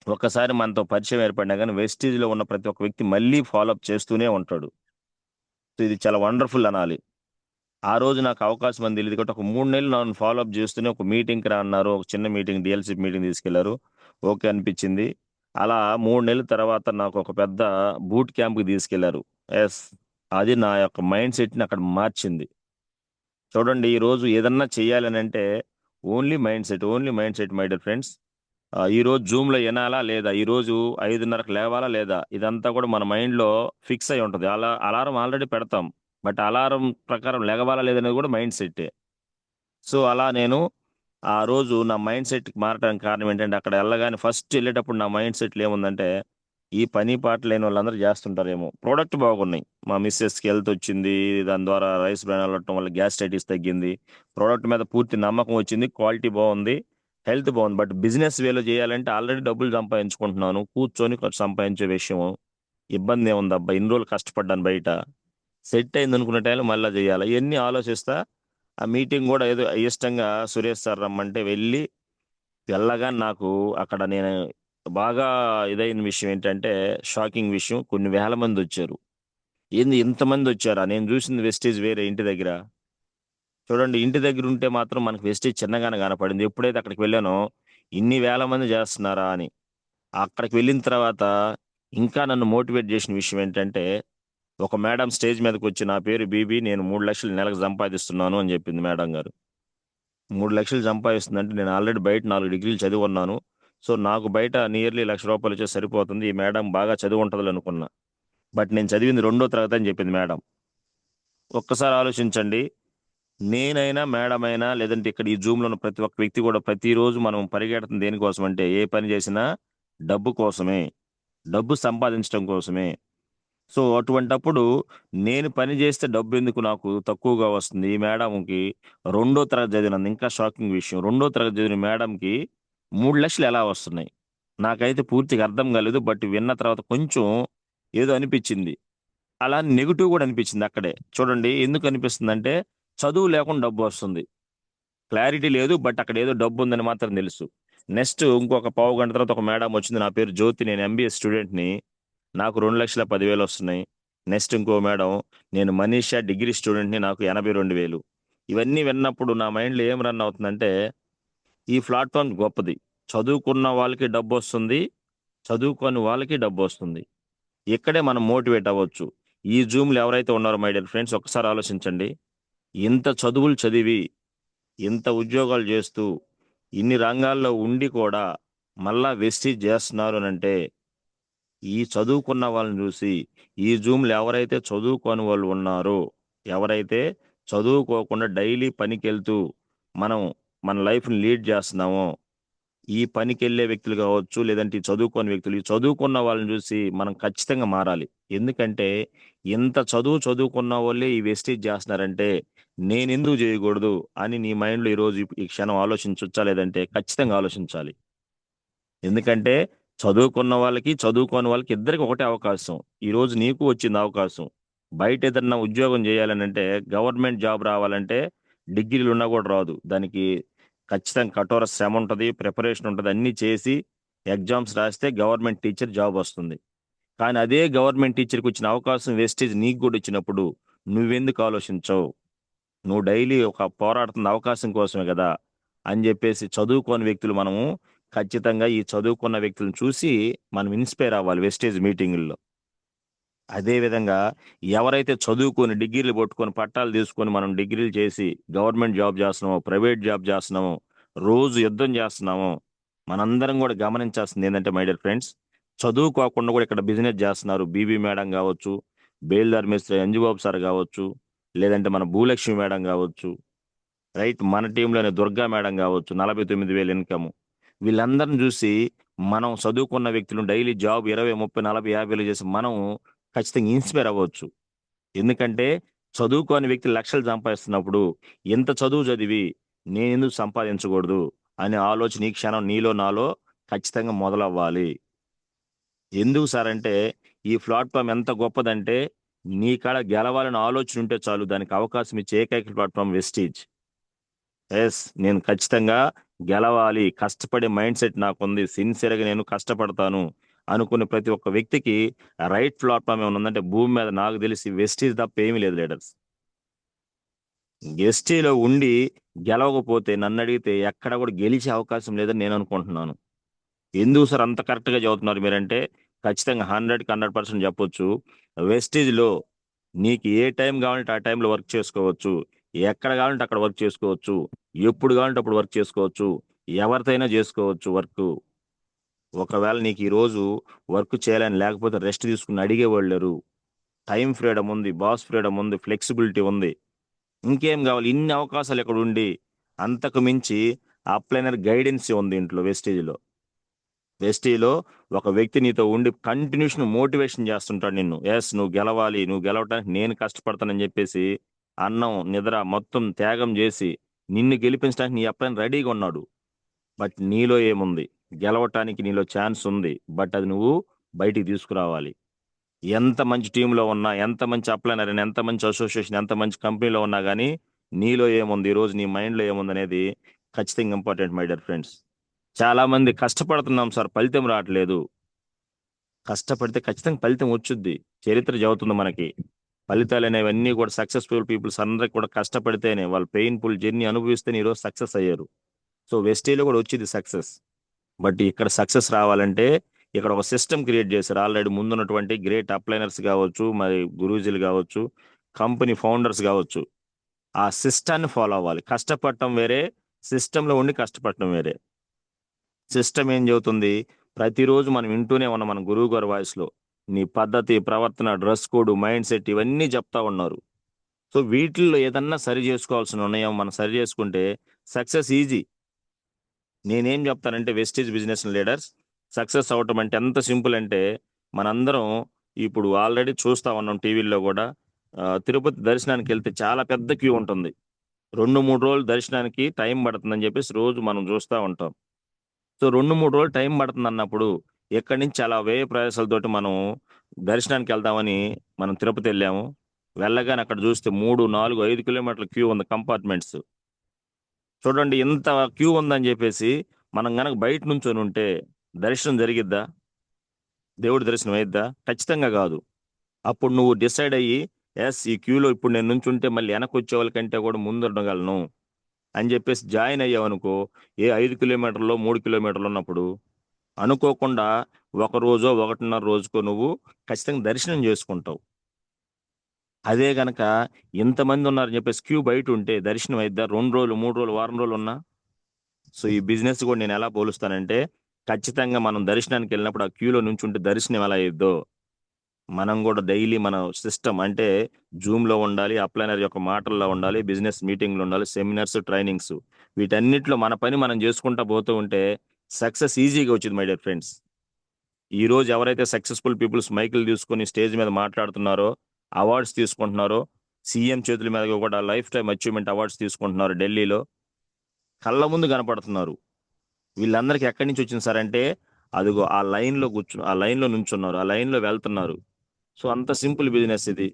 ఒక్కసారి మనతో పరిచయం ఏర్పడినా గాని వెస్టీజ్‌లో ఉన్న ప్రతి ఒక్క వ్యక్తి మళ్ళీ ఫాలో అప్ చేస్తూనే ఉంటాడు. సో ఇది చాలా వండర్‌ఫుల్ అనాలి. ఆ రోజు నాకు అవకాశం అని తెలీదు కాబట్టి ఒక 3 నెలలు నన్ను ఫాలో అప్ చేస్తూనే ఒక మీటింగ్‌కి రా అన్నారు. ఒక చిన్న మీటింగ్ డీఎల్‌సీ మీటింగ్ తీసుకెళ్లారు. ఓకే అనిపించింది. అలా 3 నెలల తర్వాత నాకు ఒక పెద్ద బూట్ క్యాంప్‌కి తీసుకెళ్లారు. యెస్. అది నా యొక్క మైండ్ సెట్‌ని అక్కడ మార్చింది. చూడండి ఈరోజు ఏదన్నా చేయాలనంటే only mindset my dear friends. ఈరోజు జూమ్‌లో ఇనాలా లేదా? ఈరోజు 5:30కి లేవాలా లేదా? ఇదంతా కూడా మన మైండ్‌లో ఫిక్స్ అయ్యి ఉంటది. అలారం ఆల్రెడీ పెడతాం. బట్ అలారం ప్రకారం లెగవాలా లేదనేది కూడా మైండ్ సెట్టే. సో, అలా నేను ఆ రోజు నా మైండ్ సెట్‌కి మారటానికి కారణం ఏంటంటే, అక్కడ ఎళ్ళగానే ఫస్ట్ ఎళ్ళేటప్పుడు నా మైండ్ సెట్‌లో ఏముందంటే, ఈ పని పాట లేని వాళ్ళందరూ జేస్తుంటారేమో. ప్రొడక్ట్ బాగున్నాయి. మా మిసెస్‌కి హెల్తొచ్చింది. దాని ద్వారా రైస్ బ్రాన్ ఎళ్ళటం వల్ల గ్యాస్ట్రైటిస్ తగ్గింది. ప్రొడక్ట్ మీద పూర్తి నమ్మకం వచ్చింది. క్వాలిటీ బావుంది. హెల్త్ బావుంది. బట్ బిజినెస్ వేలో జేయాలంటే ఆల్రెడీ డబ్బులు సంపాదించుకుంటున్నాను. కూర్చొని సంపాదించే విషయం. ఇబ్బందేముందబ్బా! ఇన్ని రోజులు కష్టపడ్డాను బయట. సెట్ అయిందనుకున్న టైంలో మళ్ళా జేయాల. ఇయన్నీ ఆలోచిస్తా ఆ మీటింగ్ గూడా ఏదో అయిష్టంగా సురేష్ సార్ రమ్మంటే వెళ్ళి, వెళ్ళగానే నాకు అక్కడ నేను బాగా ఇదైన విషయం ఏంటంటే, షాకింగ్ విషయం కొన్ని వేల మందొచ్చారు. ఏంది ఇంతమందొచ్చారా? నేను జూసింది వెస్టేజ్ వేరే ఇంటి దగ్గర. చూడండి ఇంటి దగ్గరుంటే మాత్రం మనకు వెస్టేజ్ చిన్నగానే కనపడింది. ఎప్పుడైతే అక్కడికి వెళ్ళానో, ఇన్ని వేల మంది జేస్తున్నారా అని. అక్కడికి వెళ్ళిన తర్వాత ఇంకా నన్ను మోటివేట్ జేసిన విషయం ఏంటంటే, ఒక మేడమ్ స్టేజ్ మీదకొచ్చి, "నా పేరు బీబీ. నేను 3,00,000 నెలకు సంపాదిస్తున్నాను" అని జెప్పింది మేడమ్ గారు. 3,00,000 సంపాదిస్తుందంటే నేను ఆల్రెడీ బయట 4 డిగ్రీలు చదివున్నాను. సో, నాకు బయట నియర్లీ రూ. 1,00,000 వచ్చేసి సరిపోతుంది. ఈ మేడమ్ బాగా చదివుంటదిలే అనుకున్నా. బట్ నేను చదివింది రెండో తరగతి అని చెప్పింది మేడమ్. ఒక్కసారి ఆలోచించండి. నేనైనా, మేడమ్ అయినా లేదంటే ఇక్కడ ఈ జూమ్‌లో ఉన్న ప్రతి ఒక్క వ్యక్తి కూడా ప్రతిరోజు మనం పరిగెడుతుంది దేనికోసం అంటే ఏ పని చేసినా డబ్బు కోసమే. డబ్బు సంపాదించడం కోసమే. సో, అటువంటప్పుడు నేను పని జేస్తే డబ్బెందుకు నాకు తక్కువగా వస్తుంది. ఈ మేడమ్‌కి రెండో తరగతి చదివినందు ఇంకా షాకింగ్ విషయం. రెండో తరగతి చదివిన మేడమ్‌కి 3,00,000 ఎలా వస్తున్నాయి? నాకైతే పూర్తిగా అర్థం కాలేదు. బట్ విన్న తర్వాత కొంచెం ఏదో అనిపిచ్చింది. అలా నెగెటివ్ గూడా అనిపిచ్చింది అక్కడే. చూడండి ఎందుకు అనిపిస్తుందంటే, చదువు లేకుండా డబ్బొస్తుంది. క్లారిటీ లేదు. బట్ అక్కడేదో డబ్బుందని మాత్రం తెలుసు. నెక్స్ట్ ఇంకొక పావుగంట తర్వాత ఒక మేడమ్ వచ్చింది. నా పేరు జ్యోతి. నేను ఎంబీఏ స్టూడెంట్‌ని. నాకు 2,10,000 వస్తున్నాయి. నెక్స్ట్ ఇంకో మేడమ్ నేను మనీషా డిగ్రీ స్టూడెంట్‌ని. నాకు 82,000. ఇవన్నీ విన్నప్పుడు నా మైండ్‌లో ఏం రన్ అవుతుందంటే, ఈ ప్లాట్‌ఫార్మ్ గొప్పది. చదువుకున్న వాళ్ళకి డబ్బొస్తుంది. చదువుకోని వాళ్ళకి డబ్బొస్తుంది. ఇక్కడే మనం మోటివేట్ అవ్వచ్చు. ఈ జూమ్‌లో ఎవరైతే ఉన్నారో మై డియర్ ఫ్రెండ్స్ ఒక్కసారి ఆలోచించండి. ఇంత చదువులు చదివి ఇంత ఉద్యోగాలు చేస్తూ, ఇన్ని రంగాల్లో ఉండి కూడా మళ్ళా వెస్టీజ్ చేస్తున్నారు అనంటే, ఈ చదువుకున్న వాళ్ళని చూసి, ఈ జూమ్‌లో ఎవరైతే చదువుకోని వాళ్ళు ఉన్నారో, ఎవరైతే చదువుకోకుండా డైలీ పనికెళ్తూ, మనం మన లైఫ్‌ని లీడ్ చేస్తున్నామో, ఈ పనికెళ్ళే వ్యక్తులు కావచ్చు, లేదంటే ఈ చదువుకోని వ్యక్తులు, ఈ చదువుకున్న వాళ్ళని చూసి మనం ఖచ్చితంగా మారాలి. ఎందుకంటే, ఇంత చదువుకున్న వోళ్ళే ఈ వెస్టేజ్ చేస్తున్నారంటే, నేనెందుకు చేయకూడదు అని నీ మైండ్‌లో ఈరోజు ఈ క్షణం ఆలోచించొచ్చా? లేదంటే ఖచ్చితంగా ఆలోచించాలి. ఎందుకంటే, చదువుకున్న వాళ్ళకి, చదువుకోని వాళ్ళకి ఇద్దరికి ఒకటే అవకాశం. ఈరోజు నీకు వచ్చింది అవకాశం. బయటేదన్నా ఉద్యోగం జేయాలనంటే, గవర్నమెంట్ జాబ్ రావాలంటే డిగ్రీలున్నా గూడా రాదు. దానికి ఖచ్చితంగా కఠోర శ్రముంటది, ప్రిపరేషనుంటది. అన్నీ చేసి ఎగ్జామ్స్ రాస్తే గవర్నమెంట్ టీచర్ జాబొస్తుంది. కానీ అదే గవర్నమెంట్ టీచర్‌కొచ్చిన అవకాశం వేస్టేజ్ నీకు గూడా ఇచ్చినప్పుడు నువ్వెందుకు ఆలోచించవు? నువ్వు డైలీ ఒక పోరాడుతున్న అవకాశం కోసమే గదా! అని జెప్పేసి చదువుకోని వ్యక్తులు మనము ఖచ్చితంగా ఈ చదువుకున్న వ్యక్తులను చూసి మనం ఇన్‌స్పైర్ అవ్వాలి వెస్టేజ్ మీటింగుల్లో. అదే విధంగా ఎవరైతే చదువుకొని డిగ్రీలు పట్టుకొని పట్టాలు తీసుకొని మనం డిగ్రీలు చేసి గవర్నమెంట్ జాబ్ చేస్తున్నామో, ప్రైవేట్ జాబ్ చేస్తున్నామో, రోజు యుద్ధం చేస్తున్నామో, మనందరం గూడా గమనించాల్సింది ఏందంటే మై డియర్ ఫ్రెండ్స్, చదువుకోకుండా గూడా ఇక్కడ బిజినెస్ జేస్తున్నారు. బీబీ మేడం గావచ్చు, బేల్దార్ మేస్త్రి అంజుబాబు సార్ గావచ్చు, లేదంటే మన భూలక్ష్మి మేడం గావచ్చు, రైట్ మన టీమ్‌లోనే దుర్గా మేడం గావచ్చు, 49,000 ఇన్‌కము. వీళ్ళందరిని జూసి మనం చదువుకున్న వ్యక్తులు డైలీ జాబ్ 20, 30, 40, 50 చేసి మనం ఖచ్చితంగా ఇన్స్పైర్ అవ్వచ్చు. ఎందుకంటే చదువుకోని వ్యక్తి లక్షలు సంపాదిస్తున్నప్పుడు ఇంత చదువు చదివి నేను ఎందుకు సంపాదించకూడదు అనే ఆలోచన ఈ క్షణం నీలో నాలో ఖచ్చితంగా మొదలవ్వాలి. ఎందుకు సార్ అంటే ఈ ప్లాట్ఫామ్ ఎంత గొప్పదంటే నీ కాడ గెలవాలని ఆలోచన ఉంటే చాలు, దానికి అవకాశం ఇచ్చే ఏకైక ప్లాట్ఫామ్ వెస్టీజ్. ఎస్, నేను ఖచ్చితంగా గెలవాలి, కష్టపడే మైండ్ సెట్ నాకుంది, సిన్సియర్గా నేను కష్టపడతాను అనుకునే ప్రతి ఒక్క వ్యక్తికి రైట్ ప్లాట్ఫామ్ ఏమైనా ఉందంటే భూమి మీద నాకు తెలిసి వెస్టీజ్ తప్ప ఏమీ లేదు లీడర్స్. ఎస్టీలో ఉండి గెలవకపోతే నన్ను అడిగితే ఎక్కడ కూడా గెలిచే అవకాశం లేదని నేను అనుకుంటున్నాను. ఎందుకు సార్ అంత కరెక్ట్ గా చదువుతున్నారు మీరంటే ఖచ్చితంగా 100% చెప్పొచ్చు. వెస్టీజ్ లో నీకు ఏ టైం కావాలంటే ఆ టైంలో వర్క్ చేసుకోవచ్చు, ఎక్కడ కావాలంటే అక్కడ వర్క్ చేసుకోవచ్చు, ఎప్పుడు కావాలంటే అప్పుడు వర్క్ చేసుకోవచ్చు, ఎవరితోనైనా చేసుకోవచ్చు వర్క్. ఒకవేళ నీకు ఈ రోజు వర్క్ చేయాలని లేకపోతే రెస్ట్ తీసుకుని అడిగేవాళ్ళు లేరు. టైం ఫ్రీడమ్ ఉంది, బాస్ ఫ్రీడమ్ ఉంది, ఫ్లెక్సిబిలిటీ ఉంది. ఇంకేం కావాలి, ఇన్ని అవకాశాలు ఇక్కడ ఉండి అంతకు మించి అప్లైనర్ గైడెన్స్ ఉంది ఇంట్లో వెస్టీజ్లో. వెస్టీలో ఒక వ్యక్తి నీతో ఉండి కంటిన్యూషన్ మోటివేషన్ చేస్తుంటాడు నిన్ను. ఎస్, నువ్వు గెలవాలి, నువ్వు గెలవటానికి నేను కష్టపడతానని చెప్పేసి అన్నం నిద్ర మొత్తం త్యాగం చేసి నిన్ను గెలిపించడానికి నీ అప్లైన్ రెడీగా ఉన్నాడు. బట్ నీలో ఏముంది, గెలవటానికి నీలో ఛాన్స్ ఉంది, బట్ అది నువ్వు బయటికి తీసుకురావాలి. ఎంత మంచి టీంలో ఉన్నా, ఎంత మంచి అప్లైనర్ అయినా, ఎంత మంచి అసోసియేషన్, ఎంత మంచి కంపెనీలో ఉన్నా కానీ నీలో ఏముంది, ఈ రోజు నీ మైండ్లో ఏముంది అనేది ఖచ్చితంగా ఇంపార్టెంట్ మై డియర్ ఫ్రెండ్స్. చాలా మంది కష్టపడుతున్నాం సార్ ఫలితం రావట్లేదు. కష్టపడితే ఖచ్చితంగా ఫలితం వచ్చుద్ది. చరిత్ర చెబుతుంది మనకి. ఫలితాలు అనేవన్నీ కూడా సక్సెస్ఫుల్ పీపుల్స్ అందరికి కూడా కష్టపడితేనే, వాళ్ళు పెయిన్ఫుల్ జర్నీ అనుభవిస్తేనే ఈరోజు సక్సెస్ అయ్యారు. సో వెస్టీలో కూడా వచ్చింది సక్సెస్. బట్ ఇక్కడ సక్సెస్ రావాలంటే ఇక్కడ ఒక సిస్టమ్ క్రియేట్ చేశారు ఆల్రెడీ. ముందున్నటువంటి గ్రేట్ అప్లైనర్స్ కావచ్చు, మరి గురూజీలు కావచ్చు, కంపెనీ ఫౌండర్స్ కావచ్చు, ఆ సిస్టాన్ని ఫాలో అవ్వాలి. కష్టపడటం వేరే, సిస్టంలో ఉండి కష్టపడటం వేరే. సిస్టమ్ ఏం చెబుతుంది, ప్రతిరోజు మనం వింటూనే ఉన్నాం మన గురువు గారి వాయిస్ లో. నీ పద్ధతి, ప్రవర్తన, డ్రెస్ కోడ్, మైండ్ సెట్ ఇవన్నీ చెప్తా ఉన్నారు. సో వీటిల్లో ఏదన్నా సరి చేసుకోవాల్సిన ఉన్నాయో మనం సరి చేసుకుంటే సక్సెస్ ఈజీ. నేనేం చెప్తానంటే వెస్టీజ్ బిజినెస్ లీడర్స్ సక్సెస్ అవటం అంటే ఎంత సింపుల్ అంటే మనందరం ఇప్పుడు ఆల్రెడీ చూస్తా ఉన్నాం టీవీల్లో కూడా. తిరుపతి దర్శనానికి వెళ్తే చాలా పెద్ద క్యూ ఉంటుంది. 2-3 రోజులు దర్శనానికి టైం పడుతుందని చెప్పేసి రోజు మనం చూస్తూ ఉంటాం. సో 2-3 రోజులు టైం పడుతుంది అన్నప్పుడు ఎక్కడి నుంచి చాలా వ్యయ ప్రయాసాలతోటి మనం దర్శనానికి వెళ్దామని మనం తిరుపతి వెళ్ళాము. వెళ్ళగానే అక్కడ చూస్తే 3, 4, 5 కిలోమీటర్ల క్యూ ఉంది, కంపార్ట్మెంట్స్. చూడండి ఎంత క్యూ ఉందని చెప్పేసి మనం గనక బయట నుంచొని ఉంటే దర్శనం జరిగిద్దా? దేవుడి దర్శనం అయిద్దా? ఖచ్చితంగా కాదు. అప్పుడు నువ్వు డిసైడ్ అయ్యి ఎస్, ఈ క్యూలో ఇప్పుడు నేను నుంచుంటే మళ్ళీ వెనక్కి వచ్చే వాళ్ళకంటే కూడా ముందు ఉండగలను అని చెప్పేసి జాయిన్ అయ్యావనుకో, ఏ 5 కిలోమీటర్లో 3 కిలోమీటర్లు ఉన్నప్పుడు అనుకోకుండా ఒక రోజో 1.5 రోజుకో నువ్వు ఖచ్చితంగా దర్శనం చేసుకుంటావు. అదే గనక ఇంతమంది ఉన్నారని చెప్పేసి క్యూ బయట ఉంటే దర్శనం అయిద్దా? 2 రోజులు, 3 రోజులు, వారం రోజులు ఉన్నా. సో ఈ బిజినెస్ కూడా నేను ఎలా పోలుస్తానంటే ఖచ్చితంగా మనం దర్శనానికి వెళ్ళినప్పుడు ఆ క్యూలో నుంచి ఉంటే దర్శనం ఎలా అయ్యిద్దో మనం కూడా డైలీ మన సిస్టమ్ అంటే జూమ్ లో ఉండాలి, అప్లైనర్ యొక్క మాటల్లో ఉండాలి, బిజినెస్ మీటింగ్లు ఉండాలి, సెమినార్స్, ట్రైనింగ్స్, వీటన్నిటిలో మన పని మనం చేసుకుంటా పోతూ ఉంటే సక్సెస్ ఈజీగా వచ్చింది మై డియర్ ఫ్రెండ్స్. ఈ రోజు ఎవరైతే సక్సెస్ఫుల్ పీపుల్స్ మైకులు తీసుకొని స్టేజ్ మీద మాట్లాడుతున్నారో, అవార్డ్స్ తీసుకుంటున్నారో, సీఎం చేతుల మీద కూడా లైఫ్ టైం అచీవ్మెంట్ అవార్డ్స్ తీసుకుంటున్నారు ఢిల్లీలో, కళ్ళ ముందు కనపడుతున్నారు. వీళ్ళందరికీ ఎక్కడి నుంచి వచ్చింది సార్ అంటే అదిగో ఆ లైన్ లో కూర్చుని ఆ లైన్ లో నుంచున్నారు, ఆ లైన్ లో వెళ్తున్నారు. సో అంత సింపుల్ బిజినెస్ ఇది.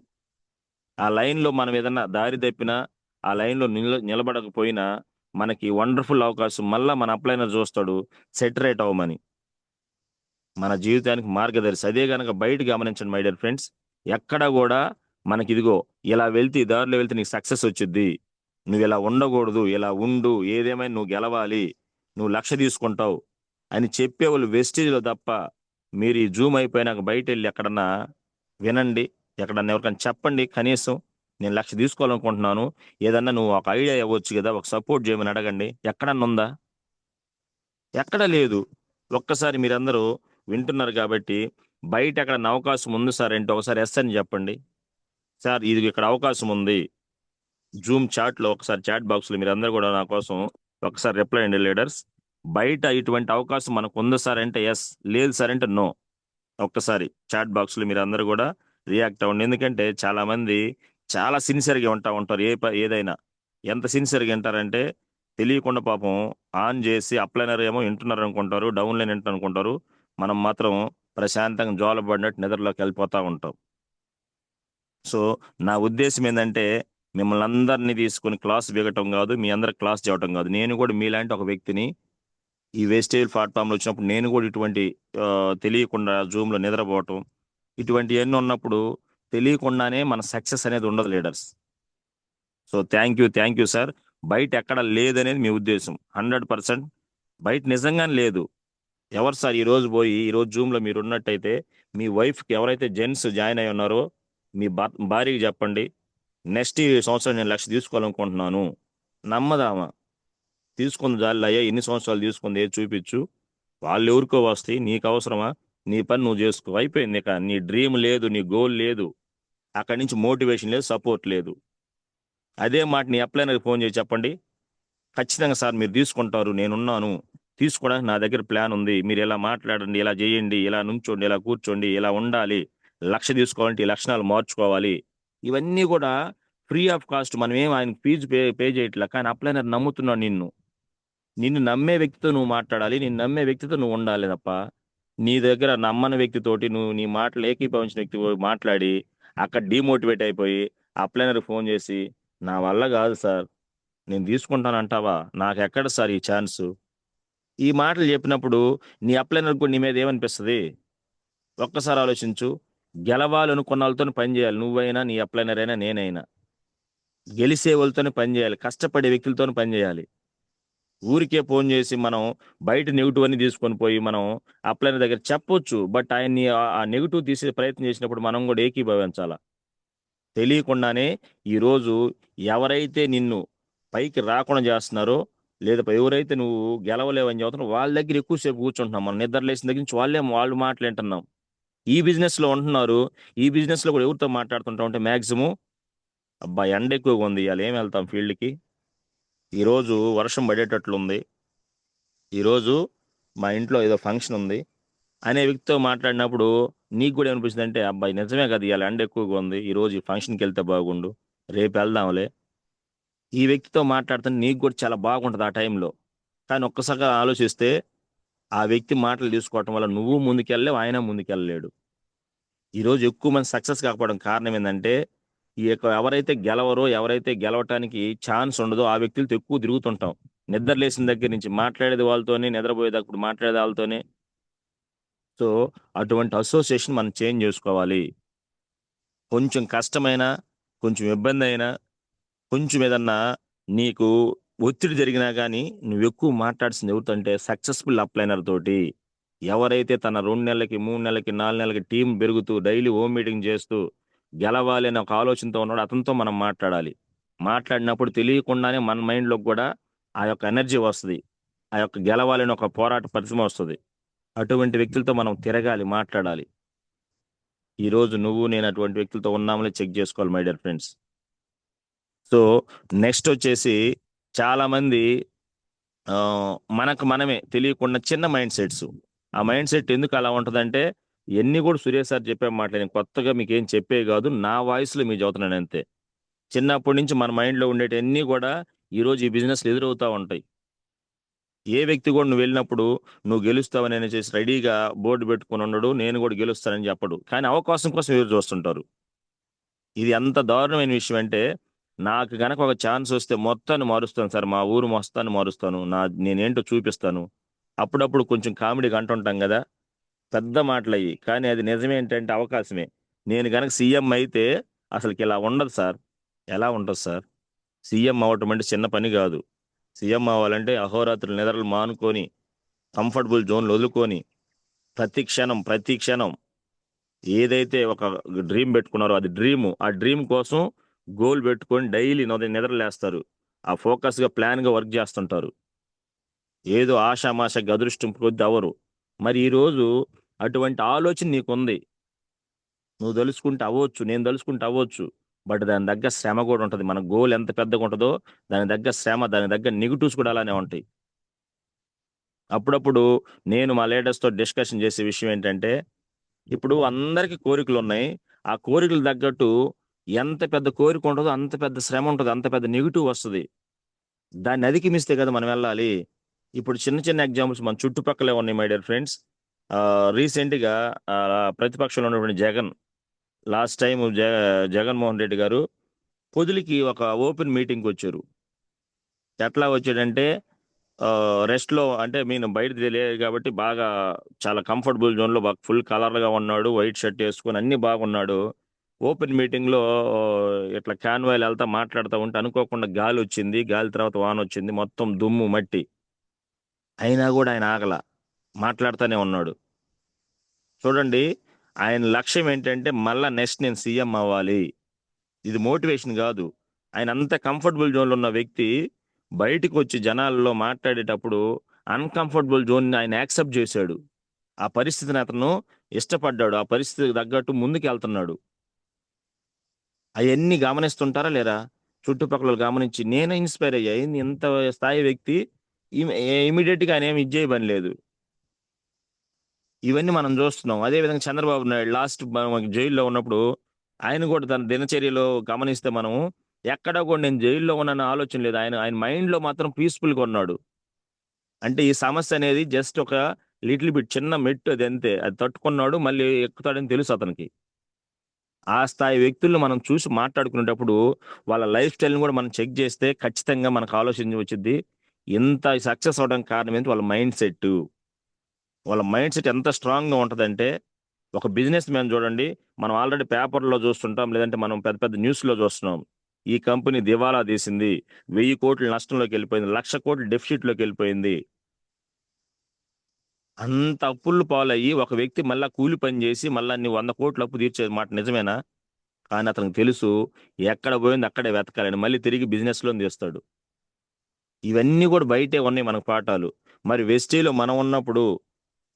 ఆ లైన్ లో మనం ఏదన్నా దారి తప్పినా, ఆ లైన్ లో నిలబడకపోయినా మనకి వండర్ఫుల్ అవకాశం మళ్ళా మన అప్లైనర్ చూస్తాడు, సెట్ రేట్ అవ్వమని. మన జీవితానికి మార్గదర్శి అదే గనక బయట గమనించండి మై డియర్ ఫ్రెండ్స్. ఎక్కడ కూడా మనకి ఇదిగో ఇలా వెళ్తే, ఈ దారిలో వెళ్తే నీకు సక్సెస్ వచ్చింది, నువ్వు ఇలా ఉండకూడదు, ఇలా ఉండు, ఏదేమైనా నువ్వు గెలవాలి, నువ్వు లక్ష్య తీసుకుంటావు అని చెప్పేవాళ్ళు వెస్టీజ్లో తప్ప. మీరు ఈ జూమ్ అయిపోయినాక బయట వెళ్ళి ఎక్కడన్నా వినండి, ఎక్కడన్నా ఎవరికైనా చెప్పండి కనీసం, నేను లక్ష్య తీసుకోవాలనుకుంటున్నాను, ఏదన్నా నువ్వు ఒక ఐడియా ఇవ్వచ్చు కదా, ఒక సపోర్ట్ చేయమని అడగండి. ఎక్కడన్నా ఉందా? ఎక్కడా లేదు. ఒక్కసారి మీరందరూ వింటున్నారు కాబట్టి బయట ఎక్కడన్నా అవకాశం ఉంది సార్ అంటే ఒకసారి ఎస్ అని చెప్పండి. సార్ ఇది ఇక్కడ అవకాశం ఉంది, జూమ్ చాట్ లో ఒకసారి చాట్ బాక్స్ లో మీరందరూ కూడా నా కోసం ఒకసారి రిప్లై అండి లీడర్స్. బయట ఇటువంటి అవకాశం మనకు ఉందా సార్ అంటే ఎస్, లేదు సార్ అంటే నో. ఒక్కసారి చాట్ బాక్స్లో మీరు అందరూ కూడా రియాక్ట్ అవ్వండి. ఎందుకంటే చాలా మంది చాలా సిన్సియర్గా ఉంటారు. ఏదైనా ఎంత సిన్సియర్గా వింటారంటే తెలియకుండా పాపం ఆన్ చేసి అప్లైనర్ ఏమో వింటున్నారు అనుకుంటారు, డౌన్ లైన్ వింటున్నారు అనుకుంటారు. మనం మాత్రం ప్రశాంతంగా జోలబడినట్టు నిద్రలోకి వెళ్ళిపోతా ఉంటాం. సో నా ఉద్దేశం ఏంటంటే మిమ్మల్ని అందరినీ తీసుకొని క్లాస్ బిగటం కాదు, మీ అందరి క్లాస్ చేయటం కాదు. నేను కూడా మీలాంటి ఒక వ్యక్తిని. ఈ వేస్టేజ్ ప్లాట్ఫామ్లో వచ్చినప్పుడు నేను కూడా ఇటువంటి ఆ, తెలియకుండా జూమ్లో నిద్రపోవటం ఇటువంటివన్నీ ఉన్నప్పుడు తెలియకుండానే మన సక్సెస్ అనేది ఉండదు leaders. So thank you sir. బయట ఎక్కడ లేదనేది మీ ఉద్దేశం. 100% బయట నిజంగానే లేదు. ఎవరు సార్ ఈ రోజు పోయి ఈ రోజు జూమ్లో మీరు ఉన్నట్టయితే మీ వైఫ్కి ఎవరైతే జెంట్స్ జాయిన్ అయి ఉన్నారో మీ భార్యకి చెప్పండి, నెక్స్ట్ ఈ సంవత్సరం నేను 1,00,000 తీసుకోవాలనుకుంటున్నాను. నమ్మదామా? తీసుకుంది జాలి అయ్యా, ఎన్ని సంవత్సరాలు తీసుకుంది ఏది చూపించు. వాళ్ళు ఎవరికో వస్తాయి, నీకు అవసరమా? నీ పని నువ్వు చేసుకో, అయిపోయింది. ఇక నీ డ్రీమ్ లేదు, నీ గోల్ లేదు, అక్కడి నుంచి మోటివేషన్ లేదు, సపోర్ట్ లేదు. అదే మాట నీ అప్లైనర్కి ఫోన్ చేసి చెప్పండి, ఖచ్చితంగా సార్ మీరు తీసుకుంటారు, నేనున్నాను, తీసుకోవడానికి నా దగ్గర ప్లాన్ ఉంది, మీరు ఇలా మాట్లాడండి, ఇలా చేయండి, ఇలా నుంచోండి, ఇలా కూర్చోండి, ఇలా ఉండాలి, 1,00,000 తీసుకోవాలంటే ఈ లక్షణాలు మార్చుకోవాలి. ఇవన్నీ కూడా ఫ్రీ ఆఫ్ కాస్ట్. మనం ఏం ఆయన ఫీజు పే చేయట్లా, కానీ అప్లైనర్ నమ్ముతున్నాడు నిన్ను. నిన్ను నమ్మే వ్యక్తితో నువ్వు మాట్లాడాలి, నిన్ను నమ్మే వ్యక్తితో నువ్వు ఉండాలి తప్ప నీ దగ్గర నమ్మని వ్యక్తితోటి నువ్వు నీ మాటలు ఏకీభవించిన వ్యక్తి మాట్లాడి అక్కడ డిమోటివేట్ అయిపోయి అప్లైనర్ ఫోన్ చేసి నా వల్ల కాదు సార్, నేను తీసుకుంటాను అంటావా? నాకు ఎక్కడ సార్ ఈ ఛాన్స్? ఈ మాటలు చెప్పినప్పుడు నీ అప్లైనర్ కూడా నీ మీద ఏమనిపిస్తుంది? ఒక్కసారి ఆలోచించు. గెలవాలనుకున్న వాళ్ళతో పని చేయాలి, నువ్వైనా నీ అప్లైనర్ అయినా నేనైనా. గెలిసే వాళ్ళతోనే పని చేయాలి, కష్టపడే వ్యక్తులతో పని చేయాలి. ఊరికే ఫోన్ చేసి మనం బయట నెగిటివ్ అని తీసుకొని పోయి మనం అప్లైనర్ దగ్గర చెప్పొచ్చు, బట్ ఆయన్ని ఆ నెగిటివ్ తీసే ప్రయత్నం చేసినప్పుడు మనం కూడా ఏకీభవించాల. తెలియకుండానే ఈరోజు ఎవరైతే నిన్ను పైకి రాకుండా చేస్తున్నారో, లేదా ఎవరైతే నువ్వు గెలవలేవని చెబుతున్నారో వాళ్ళ దగ్గర ఎక్కువసేపు కూర్చుంటున్నాం. మనం నిద్ర లేచిన దగ్గర నుంచి వాళ్ళు మాట్లాడుతున్నాం. ఈ బిజినెస్ లో ఉంటున్నారు. ఈ బిజినెస్ లో కూడా ఎవరితో మాట్లాడుతుంటాం అంటే మాక్సిమం అబ్బా ఎండ ఎక్కువగా ఉంది, ఇవాళ ఏం వెళ్తాం ఫీల్డ్కి, ఈరోజు వర్షం పడేటట్లుంది, ఈరోజు మా ఇంట్లో ఏదో ఫంక్షన్ ఉంది అనే వ్యక్తితో మాట్లాడినప్పుడు నీకు కూడా ఏమనిపిస్తుంది అంటే అబ్బాయి నిజమే కదా, ఇవాళ ఎండ ఎక్కువగా ఉంది, ఈ రోజు ఈ ఫంక్షన్కి వెళ్తే బాగుండు, రేపు వెళ్దాంలే. ఈ వ్యక్తితో మాట్లాడుతుంటే నీకు కూడా చాలా బాగుంటుంది ఆ టైంలో. కానీ ఒక్కసారిగా ఆలోచిస్తే ఆ వ్యక్తి మాటలు తీసుకోవటం వల్ల నువ్వు ముందుకెళ్ళలేవు, ఆయన ముందుకెళ్ళలేడు. ఈరోజు ఎక్కువ మంది సక్సెస్ కాకపోవడం కారణం ఏంటంటే ఈ యొక్క ఎవరైతే గెలవరో, ఎవరైతే గెలవటానికి ఛాన్స్ ఉండదో ఆ వ్యక్తులతో ఎక్కువ తిరుగుతుంటాం. నిద్ర లేచిన దగ్గర నుంచి మాట్లాడేది వాళ్ళతోనే, నిద్రపోయేటప్పుడు మాట్లాడేది వాళ్ళతోనే. సో అటువంటి అసోసియేషన్ మనం చేంజ్ చేసుకోవాలి. కొంచెం కష్టమైన, కొంచెం ఇబ్బంది అయినా, కొంచెం ఏదన్నా నీకు ఒత్తిడి జరిగినా కానీ నువ్వు ఎక్కువ మాట్లాడాల్సింది ఎవరితో అంటే సక్సెస్ఫుల్ అప్లైనర్ తోటి. ఎవరైతే తన 2 నెలలకి, 3 నెలలకి, 4 నెలలకి టీం పెరుగుతూ డైలీ హోమ్ మీటింగ్ చేస్తూ గెలవాలి అనే ఒక ఆలోచనతో ఉన్నాడు, అతనితో మనం మాట్లాడాలి. మాట్లాడినప్పుడు తెలియకుండానే మన మైండ్లోకి కూడా ఆ యొక్క ఎనర్జీ వస్తుంది, ఆ యొక్క గెలవాలని ఒక పోరాట పరిశ్రమ వస్తుంది. అటువంటి వ్యక్తులతో మనం తిరగాలి, మాట్లాడాలి. ఈ రోజు నువ్వు నేను అటువంటి వ్యక్తులతో ఉన్నామని చెక్ చేసుకోవాలి my dear friends. So next వచ్చేసి చాలా మంది ఆ, మనకు మనమే తెలియకుండా చిన్న మైండ్ సెట్స్. ఆ మైండ్ సెట్ ఎందుకు అలా ఉంటుందంటే ఎన్ని కూడా సురేష్ సార్ చెప్పే మాటలు నేను కొత్తగా మీకు ఏం చెప్పే కాదు, నా వాయిస్లో మీకు చదువుతున్నాను అంతే. చిన్నప్పటి నుంచి మన మైండ్లో ఉండేటన్నీ కూడా ఈ రోజు ఈ బిజినెస్లు ఎదురవుతా ఉంటాయి. ఏ వ్యక్తి కూడా నువ్వు వెళ్ళినప్పుడు నువ్వు గెలుస్తావని నేను చేసి రెడీగా బోర్డు పెట్టుకుని ఉండడు, నేను కూడా గెలుస్తానని చెప్పడు, కానీ అవకాశం కోసం ఎదురు చూస్తుంటారు. ఇది ఎంత దారుణమైన విషయం అంటే నాకు గనక ఒక ఛాన్స్ వస్తే మొత్తాన్ని మారుస్తాను సార్, మా ఊరు మొత్తాన్ని మారుస్తాను, నేనేంటో చూపిస్తాను. అప్పుడప్పుడు కొంచెం కామెడీగా అంటుంటాం కదా, పెద్ద మాటలు అయ్యి, కానీ అది నిజమేంటంటే అవకాశమే. నేను గనక సీఎం అయితే అసలుకి ఇలా ఉండదు సార్. ఎలా ఉంటుంది సార్? సీఎం అవ్వటం అంటే చిన్న పని కాదు. సీఎం అవ్వాలంటే అహోరాత్రులు నిద్రలు మానుకొని కంఫర్టబుల్ జోన్లు వదులుకొని ప్రతి క్షణం ఏదైతే ఒక డ్రీమ్ పెట్టుకున్నారో అది ఆ డ్రీమ్ కోసం గోల్ పెట్టుకొని డైలీ నిద్రలేస్తారు. ఆ ఫోకస్గా ప్లాన్గా వర్క్ చేస్తుంటారు. ఏదో ఆషామాషగా అదృష్టం కొద్ది అవరు. మరి ఈరోజు అటువంటి ఆలోచన నీకుంది, నువ్వు తలుచుకుంటే అవ్వచ్చు, నేను తలుచుకుంటే అవ్వచ్చు. బట్ దాని దగ్గర శ్రమ కూడా ఉంటుంది. మన గోల్ ఎంత పెద్దగా ఉంటుందో దాని దగ్గర శ్రమ, దాని దగ్గర నెగిటివ్స్ కూడా అలానే ఉంటాయి. అప్పుడప్పుడు నేను మా లీడర్స్తో డిస్కషన్ చేసే విషయం ఏంటంటే, ఇప్పుడు అందరికీ కోరికలు ఉన్నాయి. ఆ కోరికలు తగ్గట్టు ఎంత పెద్ద కోరిక ఉంటుందో అంత పెద్ద శ్రమ ఉంటుంది, అంత పెద్ద నెగిటివ్ వస్తుంది. దాన్ని అధిగమిస్తే కదా మనం వెళ్ళాలి. ఇప్పుడు చిన్న చిన్న ఎగ్జాంపుల్స్ మన చుట్టుపక్కలే ఉన్నాయి మై డియర్ ఫ్రెండ్స్. రీసెంట్గా ప్రతిపక్షంలో ఉన్నటువంటి జగన్, లాస్ట్ టైం జగన్మోహన్ రెడ్డి గారు పొదిలికి ఒక ఓపెన్ మీటింగ్కి వచ్చారు. ఎట్లా వచ్చాడంటే, రెస్ట్ లో అంటే నేను బయట తెలియదు కాబట్టి బాగా చాలా కంఫర్టబుల్ జోన్ లో బాగా ఫుల్ కలర్ గా ఉన్నాడు, వైట్ షర్ట్ వేసుకొని అన్ని బాగున్నాడు. ఓపెన్ మీటింగ్ లో ఇట్లా క్యాన్వాయ్ వెళ్తా మాట్లాడుతూ ఉంటే అనుకోకుండా గాలి వచ్చింది, గాలి తర్వాత వాన వచ్చింది, మొత్తం దుమ్ము మట్టి. అయినా కూడా ఆయన ఆగల, మాట్లాడుతూనే ఉన్నాడు. చూడండి, ఆయన లక్ష్యం ఏంటంటే మళ్ళా నెక్స్ట్ నేను సీఎం అవ్వాలి. ఇది మోటివేషన్ కాదు. ఆయన అంత కంఫర్టబుల్ జోన్లో ఉన్న వ్యక్తి బయటికి వచ్చి జనాల్లో మాట్లాడేటప్పుడు అన్కంఫర్టబుల్ జోన్ ఆయన యాక్సెప్ట్ చేశాడు. ఆ పరిస్థితిని అతను ఇష్టపడ్డాడు, ఆ పరిస్థితికి తగ్గట్టు ముందుకు వెళ్తున్నాడు. అవన్నీ గమనిస్తుంటారా లేరా? చుట్టుపక్కల గమనించి నేను ఇన్స్పైర్ అయ్యా, ఏంది ఇంత స్థాయి వ్యక్తి ఇమీడియట్ గా ఆయన ఏమి ఇచ్చేయ పని లేదు. ఇవన్నీ మనం చూస్తున్నాం. అదే విధంగా చంద్రబాబు నాయుడు లాస్ట్ జైల్లో ఉన్నప్పుడు ఆయన కూడా తన దినచర్యలో గమనిస్తే మనం ఎక్కడా కూడా నేను జైల్లో ఉన్నాను ఆలోచన లేదు. ఆయన ఆయన మైండ్ లో మాత్రం పీస్ఫుల్ గా ఉన్నాడు. అంటే ఈ సమస్య అనేది జస్ట్ ఒక లిటిల్ బిట్ చిన్న మెట్టు, అది అంతే. అది తట్టుకున్నాడు, మళ్ళీ ఎక్కుతాడని తెలుసు అతనికి. ఆ స్థాయి వ్యక్తులను మనం చూసి మాట్లాడుకునేటప్పుడు వాళ్ళ లైఫ్ స్టైల్ని కూడా మనం చెక్ చేస్తే ఖచ్చితంగా మనకు ఆలోచన వచ్చింది. ఇంత సక్సెస్ అవడానికి కారణం ఏంటి? వాళ్ళ మైండ్ సెట్. వాళ్ళ మైండ్ సెట్ ఎంత స్ట్రాంగ్ గా ఉంటదంటే, ఒక బిజినెస్ మ్యాన్ చూడండి, మనం ఆల్రెడీ పేపర్లో చూస్తుంటాం, లేదంటే మనం పెద్ద పెద్ద న్యూస్ లో చూస్తున్నాం. ఈ కంపెనీ దివాలా తీసింది, 1000 కోట్లు నష్టంలోకి వెళ్ళిపోయింది, 1,00,000 కోట్లు డెఫిసిట్ లోకి వెళ్ళిపోయింది. అంత అప్పులు పాలయ్యి ఒక వ్యక్తి మళ్ళా కూలి పని చేసి మళ్ళా నీ 100 కోట్లు అప్పు తీర్చే మాట నిజమేనా? కానీ అతనికి తెలుసు ఎక్కడ పోయింది అక్కడే వెతకాలని, మళ్ళీ తిరిగి బిజినెస్ లోని తీస్తాడు. ఇవన్నీ కూడా బయటే ఉన్నాయి మనకు పాఠాలు. మరి వెస్టీలో మనం ఉన్నప్పుడు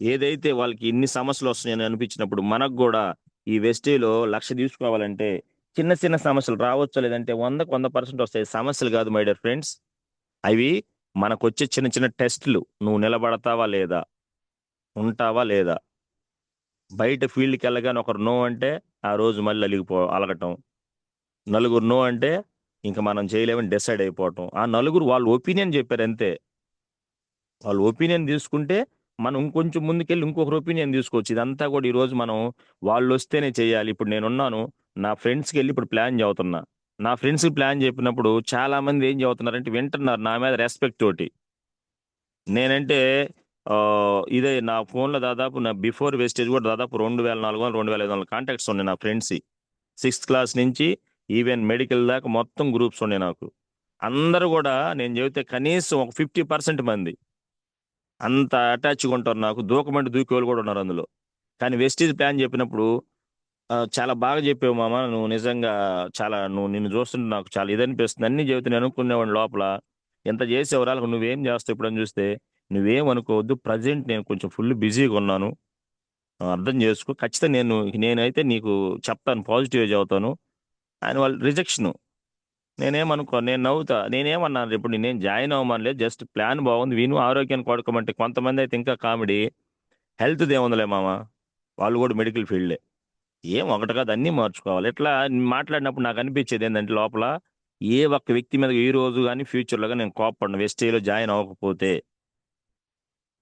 ఏదైతే వాళ్ళకి ఇన్ని సమస్యలు వస్తున్నాయని అనిపించినప్పుడు మనకు కూడా ఈ వెస్టీలో 1,00,000 తీసుకోవాలంటే చిన్న చిన్న సమస్యలు రావచ్చు, లేదంటే 100% వస్తాయి. సమస్యలు కాదు మై డియర్ ఫ్రెండ్స్, అవి మనకొచ్చే చిన్న చిన్న టెస్టులు. నువ్వు నిలబడతావా లేదా, ఉంటావా లేదా. బయట ఫీల్డ్కి వెళ్ళగానే ఒకరు నో అంటే ఆ రోజు మళ్ళీ అలగటం, నలుగురు నో అంటే ఇంకా మనం చేయలేమని డిసైడ్ అయిపోవటం. ఆ నలుగురు వాళ్ళు ఒపీనియన్ చెప్పారు అంతే. వాళ్ళు ఒపీనియన్ తీసుకుంటే మనం ఇంకొంచెం ముందుకెళ్ళి ఇంకొకరు ఒపీనియన్ తీసుకోవచ్చు. ఇదంతా కూడా ఈ రోజు మనం వాళ్ళు వస్తేనే చేయాలి. ఇప్పుడు నేనున్నాను, నా ఫ్రెండ్స్కి వెళ్ళి ఇప్పుడు ప్లాన్ చెబుతున్నా. నా ఫ్రెండ్స్కి ప్లాన్ చెప్పినప్పుడు చాలా మంది ఏం చెబుతున్నారంటే వింటున్నారు నా మీద రెస్పెక్ట్ తోటి. నేనంటే ఆ, ఇదే నా ఫోన్లో దాదాపు నా బిఫోర్ వేస్టేజ్ కూడా దాదాపు 2,400 2,500 కాంటాక్ట్స్ ఉన్నాయి నా ఫ్రెండ్స్. 6th క్లాస్ నుంచి ఈవెన్ మెడికల్ దాకా మొత్తం గ్రూప్స్ ఉన్నాయి నాకు. అందరూ కూడా నేను చెబితే కనీసం ఒక 50% మంది అంత అటాచ్గా ఉంటారు నాకు. దూకమంటే దూకే వాళ్ళు కూడా ఉన్నారు అందులో. కానీ వెస్టీజ్ ప్లాన్ చెప్పినప్పుడు చాలా బాగా చెప్పావు మామ, నువ్వు నిజంగా చాలా, నువ్వు నిన్ను చూస్తుంటే నాకు చాలా ఇదనిపిస్తుంది. అన్ని చెబితే నేను అనుకునేవాడిని లోపల ఎంత చేసేవారు, వాళ్ళకి నువ్వేం చేస్తావు ఇప్పుడు అని చూస్తే నువ్వేం అనుకోవద్దు, ప్రజెంట్ నేను కొంచెం ఫుల్ బిజీగా ఉన్నాను, అర్థం చేసుకో, ఖచ్చితంగా నేనైతే నీకు చెప్తాను, పాజిటివ్ చదువుతాను అని. వాళ్ళు రిజెక్షన్. నేనేమనుకో, నేను నవ్వుతా. నేనేమన్నాను, ఇప్పుడు నేనేం జాయిన్ అవ్వమని లేదు, జస్ట్ ప్లాన్ బాగుంది విను, ఆరోగ్యాన్ని కొడుకోమంటే. కొంతమంది అయితే ఇంకా కామెడీ, హెల్త్ దేముందిలే మామ, వాళ్ళు కూడా మెడికల్ ఫీల్డే, ఏం ఒకటి కాదు అన్నీ మార్చుకోవాలి. ఇట్లా మాట్లాడినప్పుడు నాకు అనిపించేది ఏంటంటే లోపల, ఏ ఒక్క వ్యక్తి మీద ఈ రోజు కానీ ఫ్యూచర్లో కానీ నేను కోప్పడను. వెస్టీలో జాయిన్ అవ్వకపోతే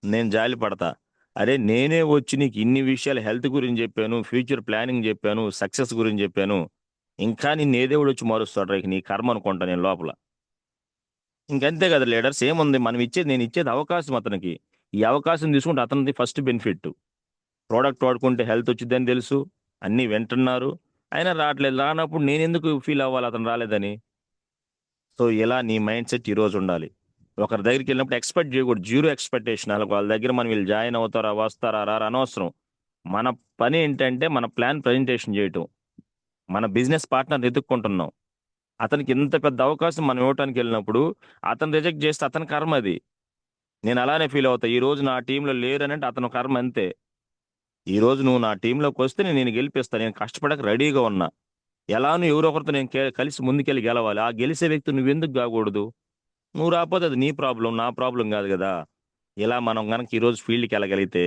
నేను జాలి పడతా. అరే నేనే వచ్చి నీకు ఇన్ని విషయాలు హెల్త్ గురించి చెప్పాను, ఫ్యూచర్ ప్లానింగ్ చెప్పాను, సక్సెస్ గురించి చెప్పాను, ఇంకా నిన్ను ఏ దేవుడు వచ్చి మారుస్తాడు రా, ఇక నీ కర్మ అనుకుంటా నేను లోపల. ఇంకంతే కదా లీడర్స్, ఏముంది, మనం ఇచ్చేది, నేను ఇచ్చేది అవకాశం అతనికి. ఈ అవకాశం తీసుకుంటే అతనిది ఫస్ట్ బెనిఫిట్. ప్రోడక్ట్ వాడుకుంటే హెల్త్ వచ్చిందని తెలుసు, అన్నీ వింటున్నారు, అయినా రావట్లేదు. రానప్పుడు నేను ఎందుకు ఫీల్ అవ్వాలి అతను రాలేదని? సో ఇలా నీ మైండ్ సెట్ ఈ రోజు ఉండాలి. ఒకరి దగ్గరికి వెళ్ళినప్పుడు ఎక్స్పెక్ట్ చేయకూడదు, జీరో ఎక్స్పెక్టేషన్. వాళ్ళ దగ్గర మనం వీళ్ళు జాయిన్ అవుతారా, వస్తారా, రారా అనవసరం. మన పని ఏంటంటే మన ప్లాన్ ప్రజెంటేషన్ చేయటం. మన బిజినెస్ పార్ట్నర్ వెతుక్కుంటున్నాం, అతనికి ఇంత పెద్ద అవకాశం మనం ఇవ్వడానికి వెళ్ళినప్పుడు అతను రిజెక్ట్ చేస్తే అతని కర్మ అది. నేను అలానే ఫీల్ అవుతా, ఈ రోజు నా టీంలో లేరని అంటే అతను కర్మ అంతే. ఈ రోజు నువ్వు నా టీంలోకి వస్తే నేను గెలిపిస్తాను, నేను కష్టపడక రెడీగా ఉన్నా. ఎలానో ఎవరో ఒకరితో నేను కలిసి ముందుకెళ్ళి గెలవాలి. ఆ గెలిచే వ్యక్తి నువ్వెందుకు కాకూడదు? నువ్వు రాకపోతే అది నీ ప్రాబ్లం, నా ప్రాబ్లం కాదు కదా. ఇలా మనం కనుక ఈరోజు ఫీల్డ్కి వెళ్ళగలిగితే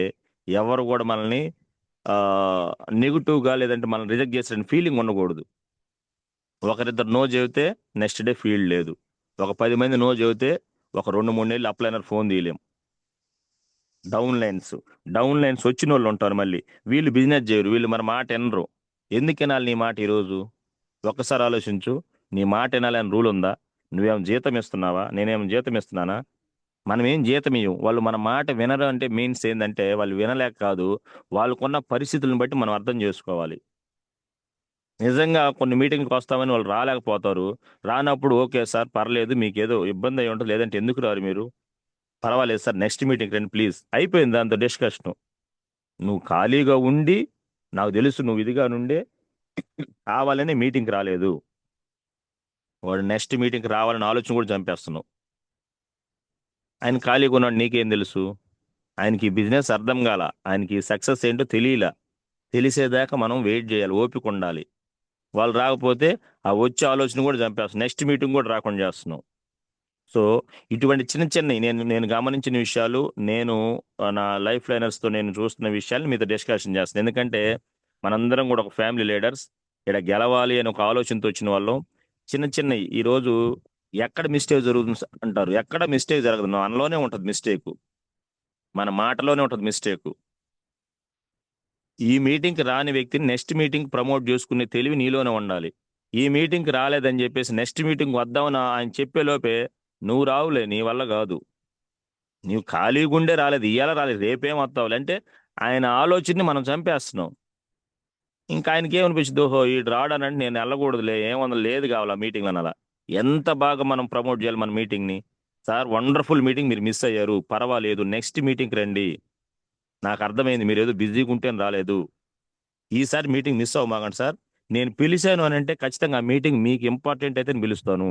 ఎవరు కూడా మనల్ని నెగిటివ్గా లేదంటే మనం రిజెక్ట్ చేసిన ఫీలింగ్ ఉండకూడదు. ఒకరిద్దరు నో చెబితే నెక్స్ట్ డే ఫీల్డ్ లేదు. ఒక 10 మంది నో చెబితే ఒక 2-3 నెలలు అప్లైనర్ ఫోన్ తీయలేం. డౌన్ లైన్స్ వచ్చిన వాళ్ళు ఉంటారు మళ్ళీ. వీళ్ళు బిజినెస్ చేయరు, వీళ్ళు మన మాట వినరు. ఎందుకు వినాలి నీ మాట ఈరోజు? ఒక్కసారి ఆలోచించు. నీ మాట వినాలని రూల్ ఉందా? నువ్వేం జీతం ఇస్తున్నావా? నేనేం జీతం ఇస్తున్నానా? మనం ఏం జీతం ఇయ్యం. వాళ్ళు మన మాట వినరు అంటే మీన్స్ ఏంటంటే వాళ్ళు వినలేక కాదు, వాళ్ళకున్న పరిస్థితులను బట్టి మనం అర్థం చేసుకోవాలి. నిజంగా కొన్ని మీటింగ్కి వస్తామని వాళ్ళు రాలేకపోతారు. రానప్పుడు ఓకే సార్ పర్లేదు, మీకు ఏదో ఇబ్బంది అయి ఉంటుంది, లేదంటే ఎందుకు రారు మీరు? పర్వాలేదు సార్, నెక్స్ట్ మీటింగ్ రండి ప్లీజ్, అయిపోయింది దాంతో డిస్కషన్. నువ్వు ఖాళీగా ఉండి, నాకు తెలుసు నువ్వు ఇదిగా నుండే కావాలని మీటింగ్కి రాలేదు. వాడు నెక్స్ట్ మీటింగ్కి రావాలని ఆలోచన కూడా చంపేస్తున్నావు. ఆయన ఖాళీగా ఉన్నాడు, నీకేం తెలుసు? ఆయనకి బిజినెస్ అర్థం కాల, ఆయనకి సక్సెస్ ఏంటో తెలియలా. తెలిసేదాకా మనం వెయిట్ చేయాలి, ఓపిక ఉండాలి. వాళ్ళు రాకపోతే ఆ వచ్చే ఆలోచన కూడా చంపేస్తున్నాం, నెక్స్ట్ మీటింగ్ కూడా రాకుండా చేస్తున్నాం. సో ఇటువంటి చిన్న చిన్న నేను నేను గమనించిన విషయాలు, నేను నా లైఫ్ లైనర్స్తో నేను చూస్తున్న విషయాలు మీతో డిస్కషన్ చేస్తాను. ఎందుకంటే మనందరం కూడా ఒక ఫ్యామిలీ లీడర్స్, ఇక్కడ గెలవాలి అని ఒక ఆలోచనతో వచ్చిన వాళ్ళం. చిన్న చిన్న ఈరోజు ఎక్కడ మిస్టేక్ జరుగుతుంది అంటారు, ఎక్కడ మిస్టేక్ జరగదు, మనలోనే ఉంటుంది మిస్టేక్, మన మాటలోనే ఉంటుంది మిస్టేక్. ఈ మీటింగ్కి రాని వ్యక్తిని నెక్స్ట్ మీటింగ్ ప్రమోట్ చేసుకునే తెలివి నీలోనే ఉండాలి. ఈ మీటింగ్కి రాలేదని చెప్పేసి నెక్స్ట్ మీటింగ్ వద్దామని ఆయన చెప్పే లోపే నువ్వు రావులే, నీ వల్ల కాదు, నీవు ఖాళీ గుండే రాలేదు, ఇయ్యాల రాలేదు, రేపేం వస్తావులే అంటే ఆయన ఆలోచనని మనం చంపేస్తున్నాం. ఇంకా ఆయనకి ఏమనిపించింది, ఓహో ఈ రావడానంటే నేను వెళ్ళకూడదులే, ఏమన్నా లేదు కావాలా మీటింగ్ అలా. ఎంత బాగా మనం ప్రమోట్ చేయాలి మన మీటింగ్ని. సార్ వండర్ఫుల్ మీటింగ్, మీరు మిస్ అయ్యారు, పర్వాలేదు నెక్స్ట్ మీటింగ్కి రండి, నాకు అర్థమైంది మీరు ఏదో బిజీగా ఉంటే రాలేదు, ఈసారి మీటింగ్ మిస్ అవ్వమాకండి సార్, నేను పిలిచాను అని అంటే ఖచ్చితంగా ఆ మీటింగ్ మీకు ఇంపార్టెంట్ అయితే నేను పిలుస్తాను.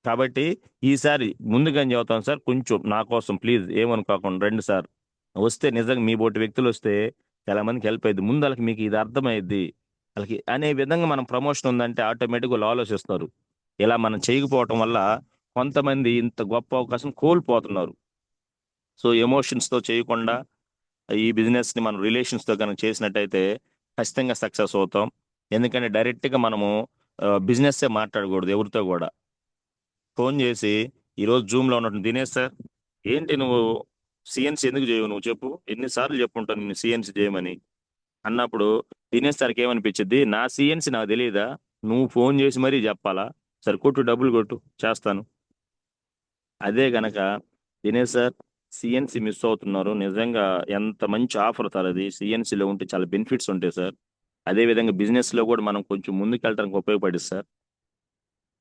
కాబట్టి ఈసారి ముందుగా చెబుతాను సార్, కొంచెం నా కోసం ప్లీజ్ ఏమనుకోకుండా రండి సార్. వస్తే నిజంగా మీ బోటి వ్యక్తులు వస్తే చాలా మందికి హెల్ప్ అయ్యింది, ముందు వాళ్ళకి మీకు ఇది అర్థమైద్ది వాళ్ళకి అనే విధంగా మనం ప్రమోషన్ ఉందంటే ఆటోమేటిక్గా వాళ్ళు ఆలోచిస్తారు. ఇలా మనం చేయకపోవటం వల్ల కొంతమంది ఇంత గొప్ప అవకాశం కోల్పోతున్నారు. సో ఎమోషన్స్తో చేయకుండా ఈ బిజినెస్ని మనం రిలేషన్స్తో కనుక చేసినట్టయితే ఖచ్చితంగా సక్సెస్ అవుతాం. ఎందుకంటే డైరెక్ట్గా మనము బిజినెస్సే మాట్లాడకూడదు ఎవరితో కూడా. ఫోన్ చేసి ఈరోజు జూమ్లో ఉన్నట్టు, దినేష్ సార్ ఏంటి నువ్వు సిఎన్సి ఎందుకు చేయవు, నువ్వు చెప్పు, ఎన్నిసార్లు చెప్పుంటాను నేను సిఎన్సి చేయమని అన్నప్పుడు దినేష్ సార్కి ఏమనిపించింది, నా సిఎన్సి నాకు తెలియదా, నువ్వు ఫోన్ చేసి మరీ చెప్పాలా, సరే కొట్టు, డబ్బులు కొట్టు, చేస్తాను. అదే గనక దినేష్ సార్ సిఎన్సి మిస్ అవుతున్నారు, నిజంగా ఎంత మంచి ఆఫర్ సార్ అది, సిఎన్సిలో ఉంటే చాలా బెనిఫిట్స్ ఉంటాయి సార్, అదే విధంగా బిజినెస్లో కూడా మనం కొంచెం ముందుకు వెళ్ళడానికి ఉపయోగపడుతుంది సార్,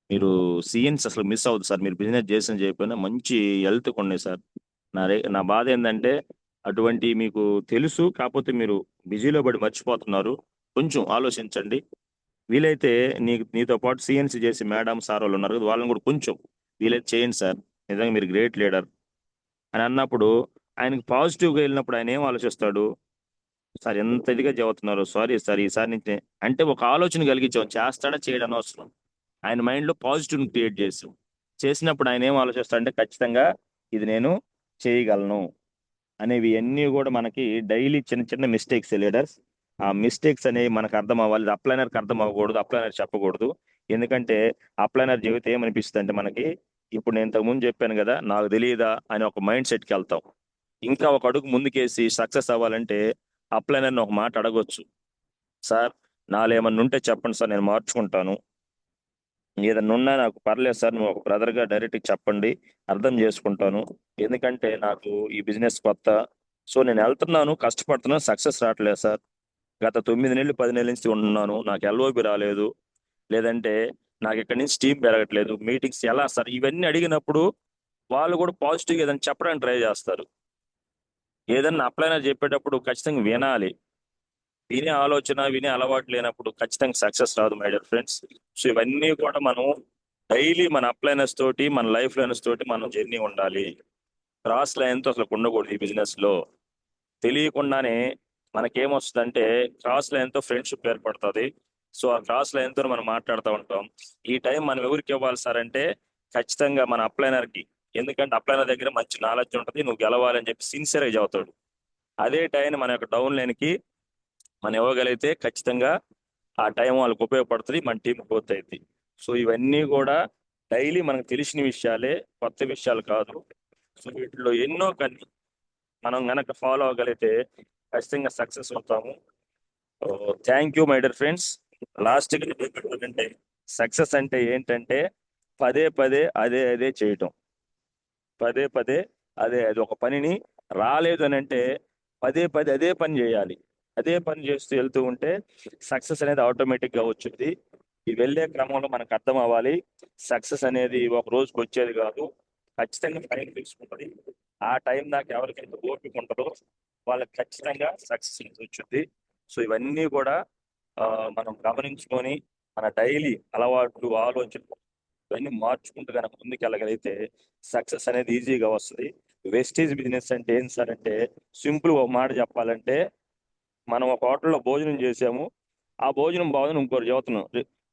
మీరు సిఎన్స్ అసలు మిస్ అవ్వదు సార్, మీరు బిజినెస్ చేసిన చేయకపోయినా మంచి హెల్త్ ఉన్నాయి సార్. నా బాధ ఏంటంటే అటువంటి మీకు తెలుసు, కాకపోతే మీరు బిజీలో పడి మర్చిపోతున్నారు. కొంచెం ఆలోచించండి. వీలైతే నీతో పాటు సిఎన్సి చేసి మేడం సార్ వాళ్ళు ఉన్నారు కదా, వాళ్ళని కూడా కొంచెం వీలైతే చేయండి సార్. నిజంగా మీరు గ్రేట్ లీడర్ అని అన్నప్పుడు ఆయనకి పాజిటివ్గా వెళ్ళినప్పుడు ఆయన ఏం ఆలోచిస్తాడు, సార్ ఎంత ఇదిగా చదువుతున్నారు, సారీ సార్ ఈసారి నుంచి అంటే ఒక ఆలోచన కలిగించాం, చేస్తాడా చేయడం అవసరం, ఆయన మైండ్లో పాజిటివ్ క్రియేట్ చేసాం. చేసినప్పుడు ఆయన ఏం ఆలోచిస్తాడంటే ఖచ్చితంగా ఇది నేను చేయగలను అనేవి అన్నీ కూడా మనకి డైలీ చిన్న చిన్న మిస్టేక్స్ లీడర్స్. ఆ మిస్టేక్స్ అనేవి మనకు అర్థం అవ్వాలి, అప్లైనర్కి అర్థం అవ్వకూడదు, అప్లైనర్ చెప్పకూడదు. ఎందుకంటే అప్లైనర్ జీవితం ఏమనిపిస్తుంది అంటే మనకి, ఇప్పుడు నేను ఇంతకుముందు చెప్పాను కదా నాకు తెలియదా అని ఒక మైండ్ సెట్కి వెళ్తాం. ఇంకా ఒక అడుగు ముందుకేసి సక్సెస్ అవ్వాలంటే అప్లైనర్ని ఒక మాట అడగొచ్చు, సార్ నాలో ఏమన్నా ఉంటే చెప్పండి సార్, నేను మార్చుకుంటాను, ఏదన్నా ఉన్నా నాకు పర్లేదు సార్, నువ్వు ఒక బ్రదర్గా డైరెక్ట్ చెప్పండి, అర్థం చేసుకుంటాను, ఎందుకంటే నాకు ఈ బిజినెస్ కొత్త, సో నేను వెళ్తున్నాను కష్టపడుతున్నాను, సక్సెస్ రావట్లేదు సార్, గత 9 నెలలు 10 నెలల నుంచి ఉంటున్నాను, నాకు ఎల్ఓపి రాలేదు, లేదంటే నాకు ఇక్కడి నుంచి టీం పెరగట్లేదు, మీటింగ్స్ ఎలా సార్, ఇవన్నీ అడిగినప్పుడు వాళ్ళు కూడా పాజిటివ్గా ఏదైనా చెప్పడానికి ట్రై చేస్తారు. ఏదన్నా అప్లైనర్ చెప్పేటప్పుడు ఖచ్చితంగా వినాలి, వినే ఆలోచన వినే అలవాటు లేనప్పుడు ఖచ్చితంగా సక్సెస్ రాదు మై డియర్ ఫ్రెండ్స్. సో ఇవన్నీ కూడా మనం డైలీ మన అప్లైనర్స్ తోటి మన లైఫ్ లైనర్స్ తోటి మనం జర్నీ ఉండాలి. క్రాస్ లైన్తో అసలు ఉండకూడదు ఈ బిజినెస్ లో. తెలియకుండానే మనకేమొస్తుందంటే క్రాస్ లైన్తో ఫ్రెండ్షిప్ ఏర్పడుతుంది. సో ఆ క్రాస్ లైన్తో మనం మాట్లాడుతూ ఉంటాం. ఈ టైం మనం ఎవరికి ఇవ్వాలి సార్ అంటే ఖచ్చితంగా మన అప్లైనర్కి, ఎందుకంటే అప్లైనర్ దగ్గర మంచి నాలెడ్జ్ ఉంటుంది, నువ్వు గెలవాలని చెప్పి సిన్సియర్గా చదువుతాడు. అదే టైం మన యొక్క డౌన్ లైన్కి మనం ఇవ్వగలిగితే ఖచ్చితంగా ఆ టైం వాళ్ళకి ఉపయోగపడుతుంది, మన టీం గ్రోత్ అయింది. సో ఇవన్నీ కూడా డైలీ మనకు తెలిసిన విషయాలే, కొత్త విషయాలు కాదు. సో వీటిలో ఎన్నో కానీ మనం గనక ఫాలో అవ్వగలిగితే ఖచ్చితంగా సక్సెస్ అవుతాము. Thank you my dear friends. లాస్ట్కి ఏంటంటే సక్సెస్ అంటే ఏంటంటే పదే పదే అదే అదే చేయటం. పదే పదే అదే అది ఒక పనిని రాలేదు అని అంటే పదే పదే అదే పని చేయాలి. అదే పని చేస్తూ వెళ్తూ ఉంటే సక్సెస్ అనేది ఆటోమేటిక్గా వచ్చింది. ఈ వెళ్ళే క్రమంలో మనకు అర్థం అవ్వాలి, సక్సెస్ అనేది ఒక రోజుకి వచ్చేది కాదు, ఖచ్చితంగా టైం తీసుకుంటుంది. ఆ టైం దాకా ఎవరికైతే ఓపిక ఉంటుందో వాళ్ళకి ఖచ్చితంగా సక్సెస్ అనేది వచ్చింది. సో ఇవన్నీ కూడా మనం గమనించుకొని మన డైలీ అలవాట్లు, ఆలోచనలు ఇవన్నీ మార్చుకుంటూ కనుక ముందుకు వెళ్ళగలిగితే సక్సెస్ అనేది ఈజీగా వస్తుంది. వెస్టేజ్ బిజినెస్ అంటే ఏం సార్ అంటే సింపుల్ ఒక మాట చెప్పాలంటే, మనం ఒక హోటల్లో భోజనం చేసాము, ఆ భోజనం బాగుంది ఇంకోటి చదువుతున్నాం,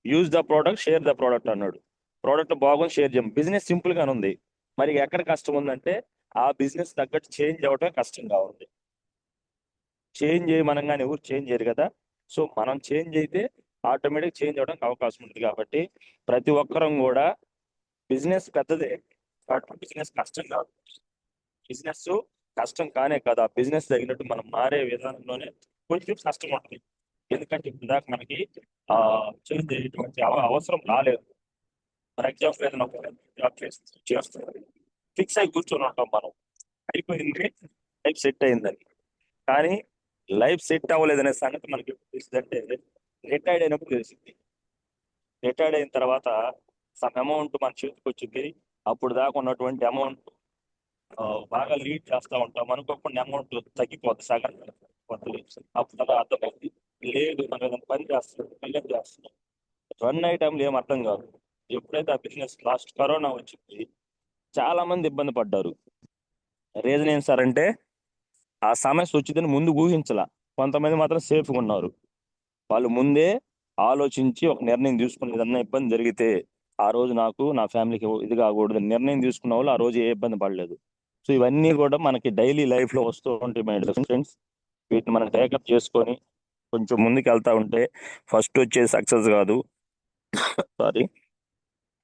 use the product share the product అన్నాడు. ప్రోడక్ట్ బాగుంది షేర్ చేయం. బిజినెస్ సింపుల్ గానే ఉంది, మరి ఎక్కడ కష్టం ఉందంటే ఆ బిజినెస్ తగ్గట్టు చేంజ్ అవ్వటం కష్టంగా ఉంది. చేంజ్ చేయమనగానే ఎవరు చేంజ్ చేయరు కదా. సో మనం చేంజ్ అయితే ఆటోమేటిక్ చేంజ్ అవ్వడానికి అవకాశం ఉంటుంది. కాబట్టి ప్రతి ఒక్కరం కూడా బిజినెస్ పెద్దదే, బట్ బిజినెస్ కష్టం కాదు. బిజినెస్ కష్టం కానే కాదు, ఆ బిజినెస్ తగినట్టు మనం మారే విధానంలోనే కొంచెం కష్టం ఉంటుంది. ఎందుకంటే ఇప్పుడు దాకా మనకి ఆ చేంజ్ అయ్యేటువంటి అవసరం రాలేదు. ఫర్ ఎగ్జాంపుల్ ఏదైనా ఒక జాబ్ చేస్తున్నాం, ఫిక్స్ అయి కూర్చొని ఉంటాం మనం, అయిపోయింది, లైఫ్ సెట్ అయిందని. కానీ లైఫ్ సెట్ అవ్వలేదనే సంగతి మనకి ఎప్పుడు తెలిసింది అంటే రిటైర్డ్ అయినప్పుడు తెలిసింది. రిటైర్డ్ అయిన తర్వాత సమ్ అమౌంట్ మన చేతికి వచ్చింది, అప్పుడు దాకా ఉన్నటువంటి అమౌంట్ బాగా లీడ్ చేస్తూ ఉంటాం, అనుకోకుండా అమౌంట్ తగ్గిపోద్ది, సగం తగ్గిపోద్ది. అప్పుడు అలా అర్థమైంది, లేదు మనం ఏదైనా పని చేస్తున్నాం, బిజినెస్ చేస్తున్నాం, రన్ ఐటమ్లు ఏం అర్థం కాదు. ఎప్పుడైతే ఆ బిజినెస్ లాస్ట్ కరోనా వచ్చింది, చాలా మంది ఇబ్బంది పడ్డారు. రీజన్ ఏం సార్ అంటే ఆ సమస్య వచ్చిందని ముందు ఊహించలా. కొంతమంది మాత్రం సేఫ్గా ఉన్నారు. వాళ్ళు ముందే ఆలోచించి ఒక నిర్ణయం తీసుకుని ఏదన్నా ఇబ్బంది జరిగితే ఆ రోజు నాకు నా ఫ్యామిలీకి ఇది కాకూడదు నిర్ణయం తీసుకున్న వాళ్ళు ఆ రోజు ఏ ఇబ్బంది పడలేదు. సో ఇవన్నీ కూడా మనకి డైలీ లైఫ్ లో వస్తూ ఉంటాయి మై ఫ్రెండ్స్. వీటిని మనం టేకప్ చేసుకొని కొంచెం ముందుకు వెళ్తా ఉంటే ఫస్ట్ వచ్చేది సక్సెస్ కాదు, సారీ,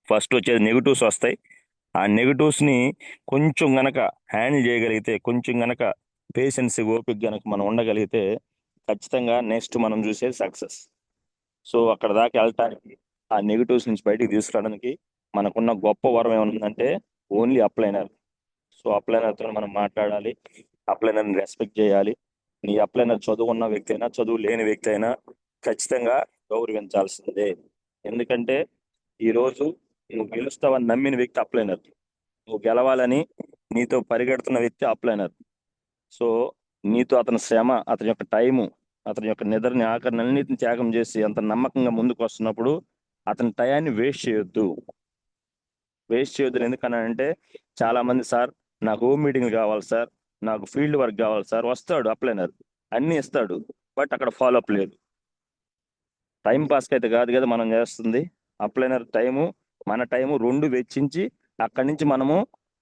ఫస్ట్ వచ్చేది నెగిటివ్స్ వస్తాయి. ఆ నెగిటివ్స్ ని కొంచెం గనక హ్యాండిల్ చేయగలిగితే, కొంచెం గనక పేషెన్స్ ఓపిక గనక మనం ఉండగలిగితే ఖచ్చితంగా నెక్స్ట్ మనం చూసేది సక్సెస్. సో అక్కడ దాకా వెళ్ళటానికి, ఆ నెగిటివ్స్ నుంచి బయటికి తీసుకురావడానికి మనకున్న గొప్ప వరం ఏమనుందంటే ఓన్లీ అప్లైనర్. సో అప్లైనర్తో మనం మాట్లాడాలి, అప్లైనర్ని రెస్పెక్ట్ చేయాలి. నీ అప్లైనర్ చదువున్న వ్యక్తి అయినా చదువు లేని వ్యక్తి అయినా ఖచ్చితంగా గౌరవించాల్సిందే. ఎందుకంటే ఈరోజు నువ్వు గెలుస్తావని నమ్మిన వ్యక్తి అప్లైనర్, నువ్వు గెలవాలని నీతో పరిగెడుతున్న వ్యక్తి అప్లైనర్. సో నీతో అతని శ్రమ, అతని యొక్క టైము, అతని యొక్క నిద్రని ఆఖరిని అన్నిటిని త్యాగం చేసి అంత నమ్మకంగా ముందుకు వస్తున్నప్పుడు అతని టయాన్ని వేస్ట్ చేయొద్దు. వేస్ట్ చేయొద్దు ఎందుకనంటే చాలా మంది సార్ నాకు హోమ్ మీటింగ్ కావాలి సార్, నాకు ఫీల్డ్ వర్క్ కావాలి సార్, వస్తాడు అప్లైనర్, అన్ని ఇస్తాడు, బట్ అక్కడ ఫాలో అప్ లేదు. టైం పాస్కి అయితే కాదు కదా మనం చేస్తుంది. అప్లైనర్ టైము, మన టైము రెండు వెచ్చించి అక్కడి నుంచి మనము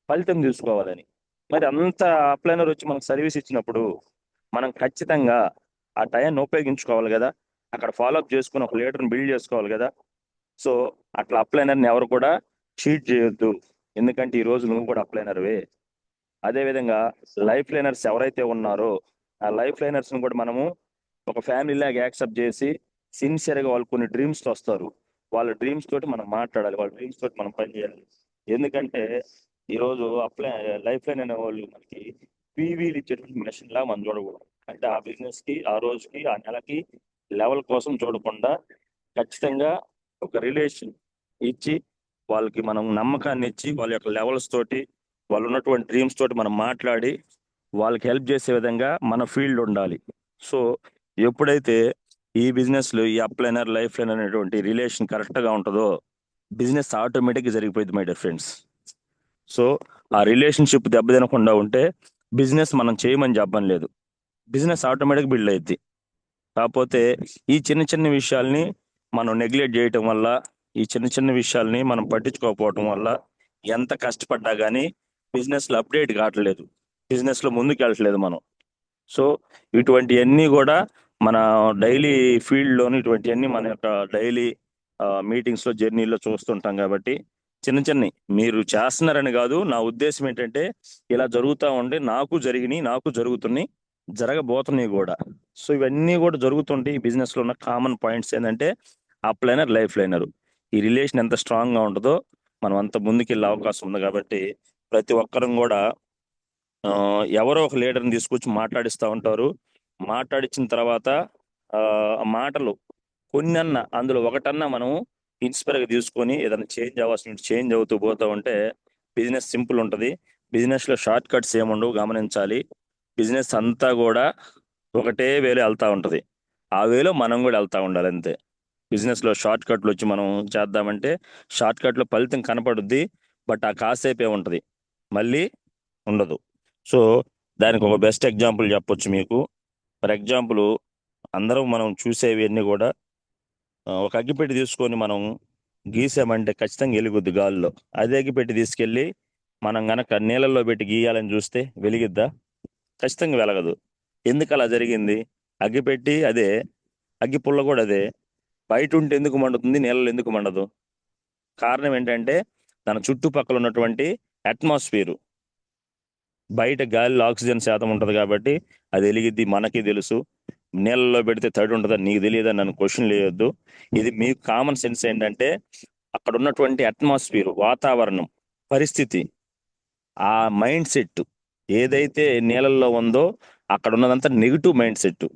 ఫలితం తీసుకోవాలని. మరి అంత అప్లైనర్ వచ్చి మనకు సర్వీస్ ఇచ్చినప్పుడు మనం ఖచ్చితంగా ఆ టైంని ఉపయోగించుకోవాలి కదా, అక్కడ ఫాలోఅప్ చేసుకుని ఒక లీడర్ని బిల్డ్ చేసుకోవాలి కదా. సో అట్లా అప్లైనర్ని ఎవరు కూడా చీట్ చేయొద్దు, ఎందుకంటే ఈ రోజు నువ్వు కూడా అప్లైనర్వే. అదేవిధంగా లైఫ్ లైనర్స్ ఎవరైతే ఉన్నారో ఆ లైఫ్ లైనర్స్ ని కూడా మనము ఒక ఫ్యామిలీ లాగా యాక్సెప్ట్ చేసి సిన్సియర్గా వాళ్ళు కొన్ని డ్రీమ్స్ తో వస్తారు, వాళ్ళ డ్రీమ్స్ తోటి మనం మాట్లాడాలి, వాళ్ళ డ్రీమ్స్ తోటి మనం పనిచేయాలి. ఎందుకంటే ఈరోజు లైఫ్ లైన్ అనే వాళ్ళు మనకి పీవీలు ఇచ్చేటువంటి మెషిన్ లాగా మనం చూడకూడదు. అంటే ఆ బిజినెస్ కి, ఆ రోజుకి, ఆ నెలకి లెవెల్ కోసం చూడకుండా ఖచ్చితంగా ఒక రిలేషన్ ఇచ్చి వాళ్ళకి మనం నమ్మకాన్ని ఇచ్చి వాళ్ళ యొక్క లెవెల్స్ తోటి, వాళ్ళు ఉన్నటువంటి డ్రీమ్స్ తోటి మనం మాట్లాడి వాళ్ళకి హెల్ప్ చేసే విధంగా మన ఫీల్డ్ ఉండాలి. సో ఎప్పుడైతే ఈ బిజినెస్ లో ఈ అప్లైనర్ లైఫ్ లైనర్ అనేటువంటి రిలేషన్ కరెక్ట్ గా ఉంటుందో బిజినెస్ ఆటోమేటిక్ గా జరిగిపోయింది మై డియర్ ఫ్రెండ్స్. సో ఆ రిలేషన్షిప్ దెబ్బతినకుండా ఉంటే బిజినెస్ మనం చేయమని చెప్పడం లేదు, బిజినెస్ ఆటోమేటిక్ బిల్డ్ అయింది. కాకపోతే ఈ చిన్న చిన్న విషయాల్ని మనం నెగ్లెక్ట్ చేయటం వల్ల, ఈ చిన్న చిన్న విషయాల్ని మనం పట్టించుకోకపోవటం వల్ల ఎంత కష్టపడ్డా కానీ బిజినెస్లో అప్డేట్ కావట్లేదు, బిజినెస్లో ముందుకు వెళ్ళట్లేదు మనం. సో ఇటువంటివన్నీ కూడా మన డైలీ ఫీల్డ్లోని ఇటువంటివన్నీ మన యొక్క డైలీ మీటింగ్స్లో జర్నీలో చూస్తుంటాం. కాబట్టి చిన్న చిన్న మీరు చేస్తున్నారని కాదు, నా ఉద్దేశం ఏంటంటే ఇలా జరుగుతూ ఉండి నాకు జరిగినాయి, నాకు జరుగుతున్నాయి, జరగబోతున్నాయి కూడా. సో ఇవన్నీ కూడా జరుగుతుంటే ఈ బిజినెస్లో ఉన్న కామన్ పాయింట్స్ ఏంటంటే అప్ లైనర్, లైఫ్ లైనర్, ఈ రిలేషన్ ఎంత స్ట్రాంగ్గా ఉంటుందో మనం అంత ముందుకెళ్ళే అవకాశం ఉంది. కాబట్టి ప్రతి ఒక్కరం కూడా ఎవరో ఒక లీడర్ని తీసుకొచ్చి మాట్లాడిస్తూ ఉంటారు. మాట్లాడించిన తర్వాత ఆ మాటలు కొన్నన్నా అందులో ఒకటన్నా మనం ఇన్స్పైర్గా తీసుకొని ఏదైనా చేంజ్ అవ్వాల్సిన చేంజ్ అవుతూ పోతూ ఉంటే బిజినెస్ సింపుల్ ఉంటుంది. బిజినెస్లో షార్ట్ కట్స్ ఏముండవు, గమనించాలి. బిజినెస్ అంతా కూడా ఒకటే వేలో వెళ్తూ ఉంటుంది, ఆ వేలో మనం కూడా వెళ్తూ ఉండాలి అంతే. బిజినెస్లో షార్ట్ కట్లు వచ్చి మనం చేద్దామంటే షార్ట్ కట్లో ఫలితం కనపడుద్ది, బట్ ఆ కాసేపే ఉంటుంది, మళ్ళీ ఉండదు. సో దానికి ఒక బెస్ట్ ఎగ్జాంపుల్ చెప్పొచ్చు మీకు. ఫర్ ఎగ్జాంపుల్ అందరం మనం చూసేవి అన్నీ కూడా ఒక అగ్గిపెట్టి తీసుకొని మనం గీసామంటే ఖచ్చితంగా వెలుగుద్ది గాల్లో. అదే అగ్గిపెట్టి తీసుకెళ్ళి మనం గనక నీళ్ళల్లో పెట్టి గీయాలని చూస్తే వెలిగిద్దా? ఖచ్చితంగా వెలగదు. ఎందుకు అలా జరిగింది? అగ్గిపెట్టి అదే, అగ్గి పుల్ల కూడా అదే, బయట ఉంటే ఎందుకు మండుతుంది, నీళ్ళలో ఎందుకు మండదు? కారణం ఏంటంటే తన చుట్టుపక్కల ఉన్నటువంటి అట్మాస్ఫియర్, బయట గాలిలో ఆక్సిజన్ శాతం ఉంటుంది కాబట్టి అది వెలిగిద్ది, మనకి తెలుసు. నీళ్ళలో పెడితే తడి ఉంటుందని నీకు తెలియదని నన్ను క్వశ్చన్ లేయొద్దు. ఇది మీకు కామన్ సెన్స్ ఏంటంటే అక్కడ ఉన్నటువంటి అట్మాస్ఫియర్, వాతావరణం, పరిస్థితి, ఆ మైండ్ సెట్ ఏదైతే నీళ్ళల్లో ఉందో అక్కడ ఉన్నదంతా నెగిటివ్ మైండ్ సెట్,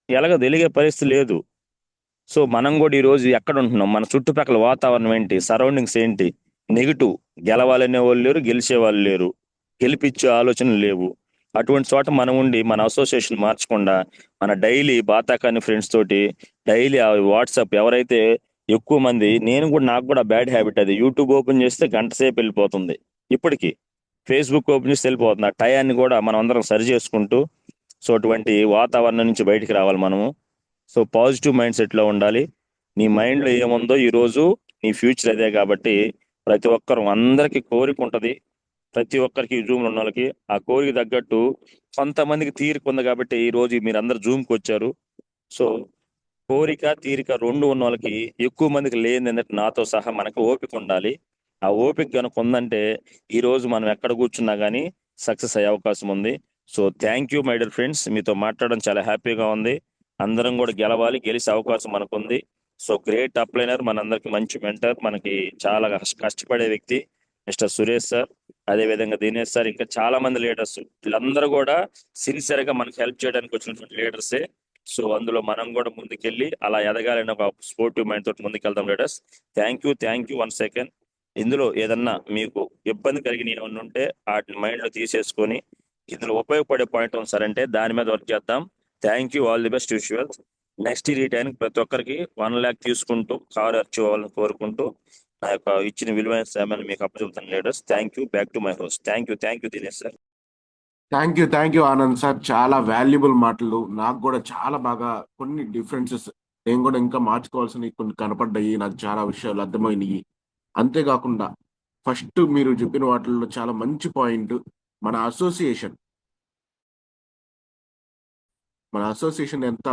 ఎలాగ తెలిగే పరిస్థితి లేదు. సో మనం కూడా ఈరోజు ఎక్కడ ఉంటున్నాం, మన చుట్టుపక్కల వాతావరణం ఏంటి, సరౌండింగ్స్ ఏంటి, నెగిటివ్. గెలవాలనే వాళ్ళు లేరు, గెలిచే వాళ్ళు లేరు, గెలిపించే ఆలోచనలు లేవు. అటువంటి చోట మనం ఉండి మన అసోసియేషన్ మార్చకుండా మన డైలీ బాతాకాని ఫ్రెండ్స్ తోటి డైలీ వాట్సాప్ ఎవరైతే ఎక్కువ మంది, నేను కూడా, నాకు కూడా బ్యాడ్ హ్యాబిట్ అది, యూట్యూబ్ ఓపెన్ చేస్తే గంట సేపు వెళ్ళిపోతుంది ఇప్పటికి, ఫేస్బుక్ ఓపెన్ చేస్తే వెళ్ళిపోతుంది. ఆ టయాన్ని కూడా మనం అందరం సరి చేసుకుంటూ సో అటువంటి వాతావరణం నుంచి బయటికి రావాలి మనము. సో పాజిటివ్ మైండ్ సెట్లో ఉండాలి. నీ మైండ్లో ఏముందో ఈరోజు నీ ఫ్యూచర్ అదే. కాబట్టి ప్రతి ఒక్కరు, అందరికీ కోరిక ఉంటుంది, ప్రతి ఒక్కరికి జూమ్లో ఉన్న వాళ్ళకి ఆ కోరిక తగ్గట్టు కొంతమందికి తీరిక ఉంది కాబట్టి ఈ రోజు మీరు అందరు జూమ్కి వచ్చారు. సో కోరిక తీరిక రెండు ఉన్న వాళ్ళకి ఎక్కువ మందికి లేని ఏంటంటే నాతో సహా మనకు ఓపిక ఉండాలి. ఆ ఓపిక కనుక ఉందంటే ఈ రోజు మనం ఎక్కడ కూర్చున్నా కానీ సక్సెస్ అయ్యే అవకాశం ఉంది. So thank you my dear friends, మీతో మాట్లాడడం చాలా హ్యాపీగా ఉంది. అందరం కూడా గెలవాలి, గెలిచే అవకాశం మనకు ఉంది. సో గ్రేట్ అప్లైనర్, మనందరికి మంచి మెంటర్, మనకి చాలా కష్టపడే వ్యక్తి మిస్టర్ సురేష్ సార్, అదే విధంగా దినేష్ సార్, ఇంకా చాలా మంది లీడర్స్, వీళ్ళందరూ కూడా సిన్సియర్ గా మనకి హెల్ప్ చేయడానికి వచ్చినటువంటి లీడర్సే. సో అందులో మనం కూడా ముందుకెళ్ళి అలా ఎదగాలని ఒక స్పోర్టివ్ మైండ్ తోటి ముందుకెళ్దాం లీడర్స్. Thank you 1 second. ఇందులో ఏదన్నా మీకు ఇబ్బంది కలిగిన ఏమన్నా ఉంటే వాటిని మైండ్ లో తీసేసుకొని ఇందులో ఉపయోగపడే పాయింట్ ఉంది సార్ అంటే దాని మీద వర్క్ చేద్దాం. Thank you, all the best usual. Next ఈ టైంకి ప్రతి ఒక్కరికి 1 lakh తీసుకుంటూ కారు అచీవ్ అవ్వాలని కోరుకుంటూ నా యొక్క ఇచ్చిన విలువైన సమయాన్ని మీకు అప్పచెబుతాను leaders. Thank you. Back to my host. Thank you Dinesh sir. Thank you Anand sir. చాలా వాల్యుబుల్ మాటలు. నాకు కూడా చాలా బాగా కొన్ని డిఫరెన్సెస్ నేను కూడా ఇంకా మార్చుకోవాల్సినవి కొన్ని కనపడ్డాయి. నాకు చాలా విషయాలు అర్థమైనవి. అంతేకాకుండా ఫస్ట్ మీరు చెప్పిన వాటిల్లో చాలా మంచి పాయింట్, మన అసోసియేషన్ మన అసోసియేషన్ ఎంత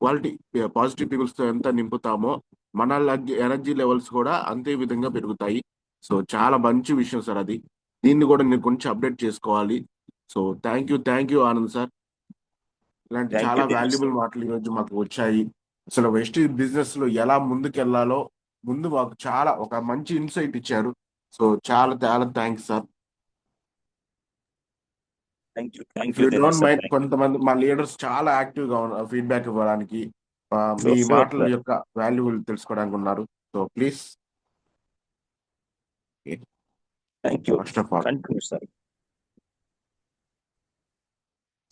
క్వాలిటీ పాజిటివ్ పీపుల్స్ తో ఎంత నింపుతామో మన ఎనర్జీ లెవెల్స్ కూడా అంతే విధంగా పెరుగుతాయి. సో చాలా మంచి విషయం సార్ అది. దీన్ని కూడా నేను కొంచెం అప్డేట్ చేసుకోవాలి. So thank you Anand sir. ఇలాంటి థ్యాంక్ చాలా యూ దినేష్ వాల్యుబుల్ సార్. మాటలు ఈరోజు మాకు వచ్చాయి. అసలు వెస్ట్ బిజినెస్ లో ఎలా ముందుకెళ్లాలో ముందు మాకు చాలా ఒక మంచి ఇన్సైట్ ఇచ్చారు. సో చాలా చాలా thanks sir. Thank if you you Dinesh don't sir. Mind, కొంతమంది మా లీడర్స్ చాలా యాక్టివ్ గా ఉన్నారు ఫీడ్బ్యాక్ ఇవ్వడానికి, మీ షూర్ షూర్ మాటల సార్. యొక్క వాల్యూబుల్ తెలుసుకోవడానికి ఉన్నారు. So please, thank you. First of all continue sir.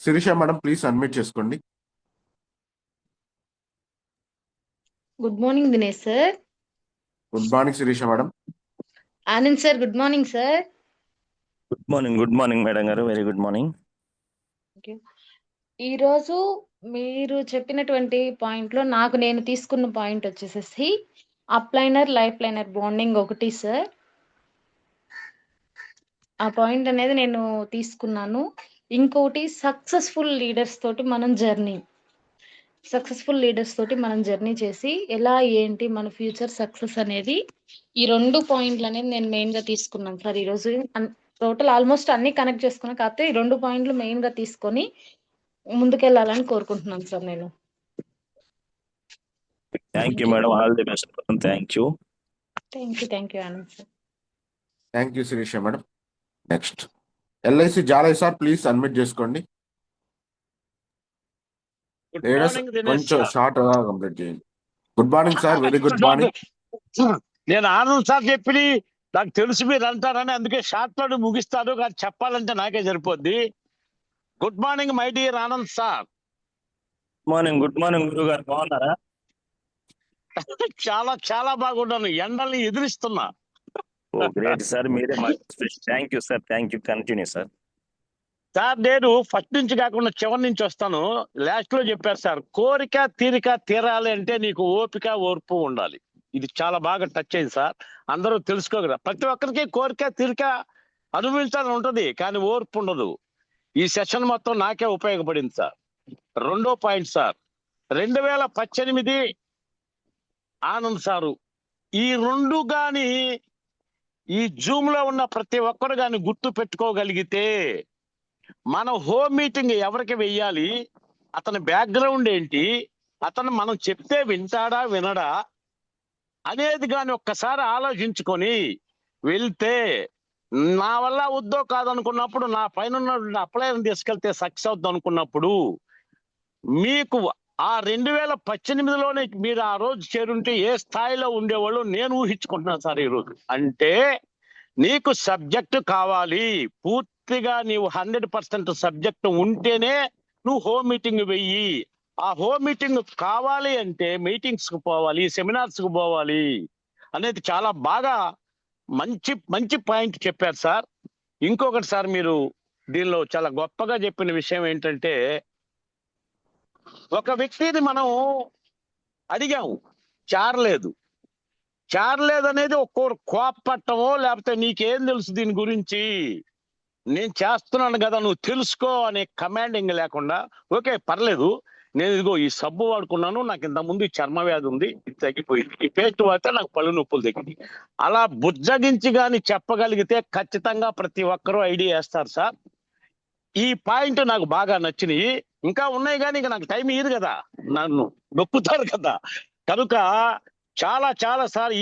Sirisha madam please unmute చేసుకోండి. Good morning Dinesh sir. Good morning Sirisha madam. Anand sir, good morning sir. Good morning madam గారు, వెరీ గుడ్ మార్నింగ్. ఈరోజు మీరు చెప్పినటువంటి పాయింట్లో నాకు నేను తీసుకున్న పాయింట్ వచ్చేసేసి అప్లైనర్ లైఫ్ లైనర్ బాండింగ్ ఒకటి సార్. ఆ పాయింట్ అనేది నేను తీసుకున్నాను. ఇంకోటి సక్సెస్‌ఫుల్ లీడర్స్ తోటి మనం జర్నీ చేసి ఎలా ఏంటి మన ఫ్యూచర్ సక్సెస్ అనేది ఈ 2 పాయింట్లనేది నేను మెయిన్‌గా తీసుకున్నాను సార్ ఈరోజు. టోటల్ ఆల్మోస్ట్ అన్నీ కనెక్ట్ చేసుకున్నా. కాకపోతే ఈ 2 పాయింట్లు మెయిన్‌గా తీసుకొని ముందుకెళ్ళాలని కోరుకుంటున్నాను సార్ నేను. Thank you madam. All the best. Thank you. Thank you Anand sir. Thank you Sirisha madam. Next LIC Jalayya sir, please admit చేసుకోండి. గుడ్ లీడర్స్ మార్నింగ్ దినేష్ కొంచెం సార్. షార్ట్ గా కంప్లీట్ చేయండి. Good morning sir, very good morning. నేను Anand sir చెప్పి నాకు తెలుసు మీరు అంటారని అందుకే షార్ట్ లో ముగిస్తాను, కానీ చెప్పాలంటే నాకే సరిపోద్ది. Good morning my dear Anand sir. Good morning గురువు గారు, బాగున్నారా? చాలా చాలా బాగున్నాను, ఎండల్ని ఎదిరిస్తున్నా. ఓ గ్రేట్ సార్, మీరే thank you sir. Thank you. Continue sir. Sir నేను ఫస్ట్ నుంచి కాకుండా చివరి నుంచి వస్తాను. లాస్ట్ లో చెప్పారు సార్, కోరిక తీరిక తీరాలి అంటే నీకు ఓపిక ఓర్పు ఉండాలి. ఇది చాలా బాగా టచ్ అయింది సార్. అందరూ తెలుసుకోగలరు. ప్రతి ఒక్కరికి కోరిక తీరిక అనుభవించాలని ఉంటది, కానీ ఓర్పు ఉండదు. ఈ సెషన్ మొత్తం నాకే ఉపయోగపడింది సార్. రెండో పాయింట్ సార్, 2018 ఆనంద్ సారు ఈ రెండు గాని ఈ జూమ్ లో ఉన్న ప్రతి ఒక్కరు గాని గుర్తు పెట్టుకోగలిగితే, మన హోమ్ మీటింగ్ ఎవరికి వెయ్యాలి, అతని బ్యాక్గ్రౌండ్ ఏంటి, అతను మనం చెప్తే వింటాడా వినడా అనేది కానీ ఒక్కసారి ఆలోచించుకొని వెళ్తే, నా వల్ల వద్దో కాదనుకున్నప్పుడు నా పైన అప్లైని తీసుకెళ్తే సక్సెస్ అవుద్ది అనుకున్నప్పుడు, మీకు ఆ 2018లోనే మీరు ఆ రోజు చేరుంటే ఏ స్థాయిలో ఉండేవాళ్ళు నేను ఊహించుకుంటున్నాను సార్ ఈరోజు. అంటే నీకు సబ్జెక్టు కావాలి, పూర్తిగా నీవు 100% సబ్జెక్టు ఉంటేనే నువ్వు హోమ్ మీటింగ్ వెయ్యి. ఆ హోమ్ మీటింగ్ కావాలి అంటే మీటింగ్స్ కు పోవాలి, సెమినార్స్ కు పోవాలి అనేది చాలా బాగా మంచి మంచి పాయింట్ చెప్పారు సార్. ఇంకొకటి సార్, మీరు దీనిలో చాలా గొప్పగా చెప్పిన విషయం ఏంటంటే, ఒక వ్యక్తిని మనం అడిగాము, చారలేదు అనేది ఒక్కొరు కోపట్టమో, లేకపోతే నీకేం తెలుసు దీని గురించి, నేను చేస్తున్నాను కదా నువ్వు తెలుసుకో అనే కమాండింగ్ లేకుండా, ఓకే పర్లేదు నేను ఇదిగో ఈ సబ్బు వాడుకున్నాను, నాకు ఇంత ముందు ఈ చర్మ వ్యాధి ఉంది, ఇది తగ్గిపోయింది, ఈ పేస్ట్ వాడితే నాకు పళ్ళు నొప్పులు తగ్గింది, అలా బుజ్జగించి గాని చెప్పగలిగితే ఖచ్చితంగా ప్రతి ఒక్కరూ ఐడియా వేస్తారు సార్. ఈ పాయింట్ నాకు బాగా నచ్చినాయి. ఇంకా ఉన్నాయి కానీ ఇక నాకు టైం ఇయ్యదు కదా, నన్ను నొప్పుతారు కదా. కనుక చాలా చాలా సార్,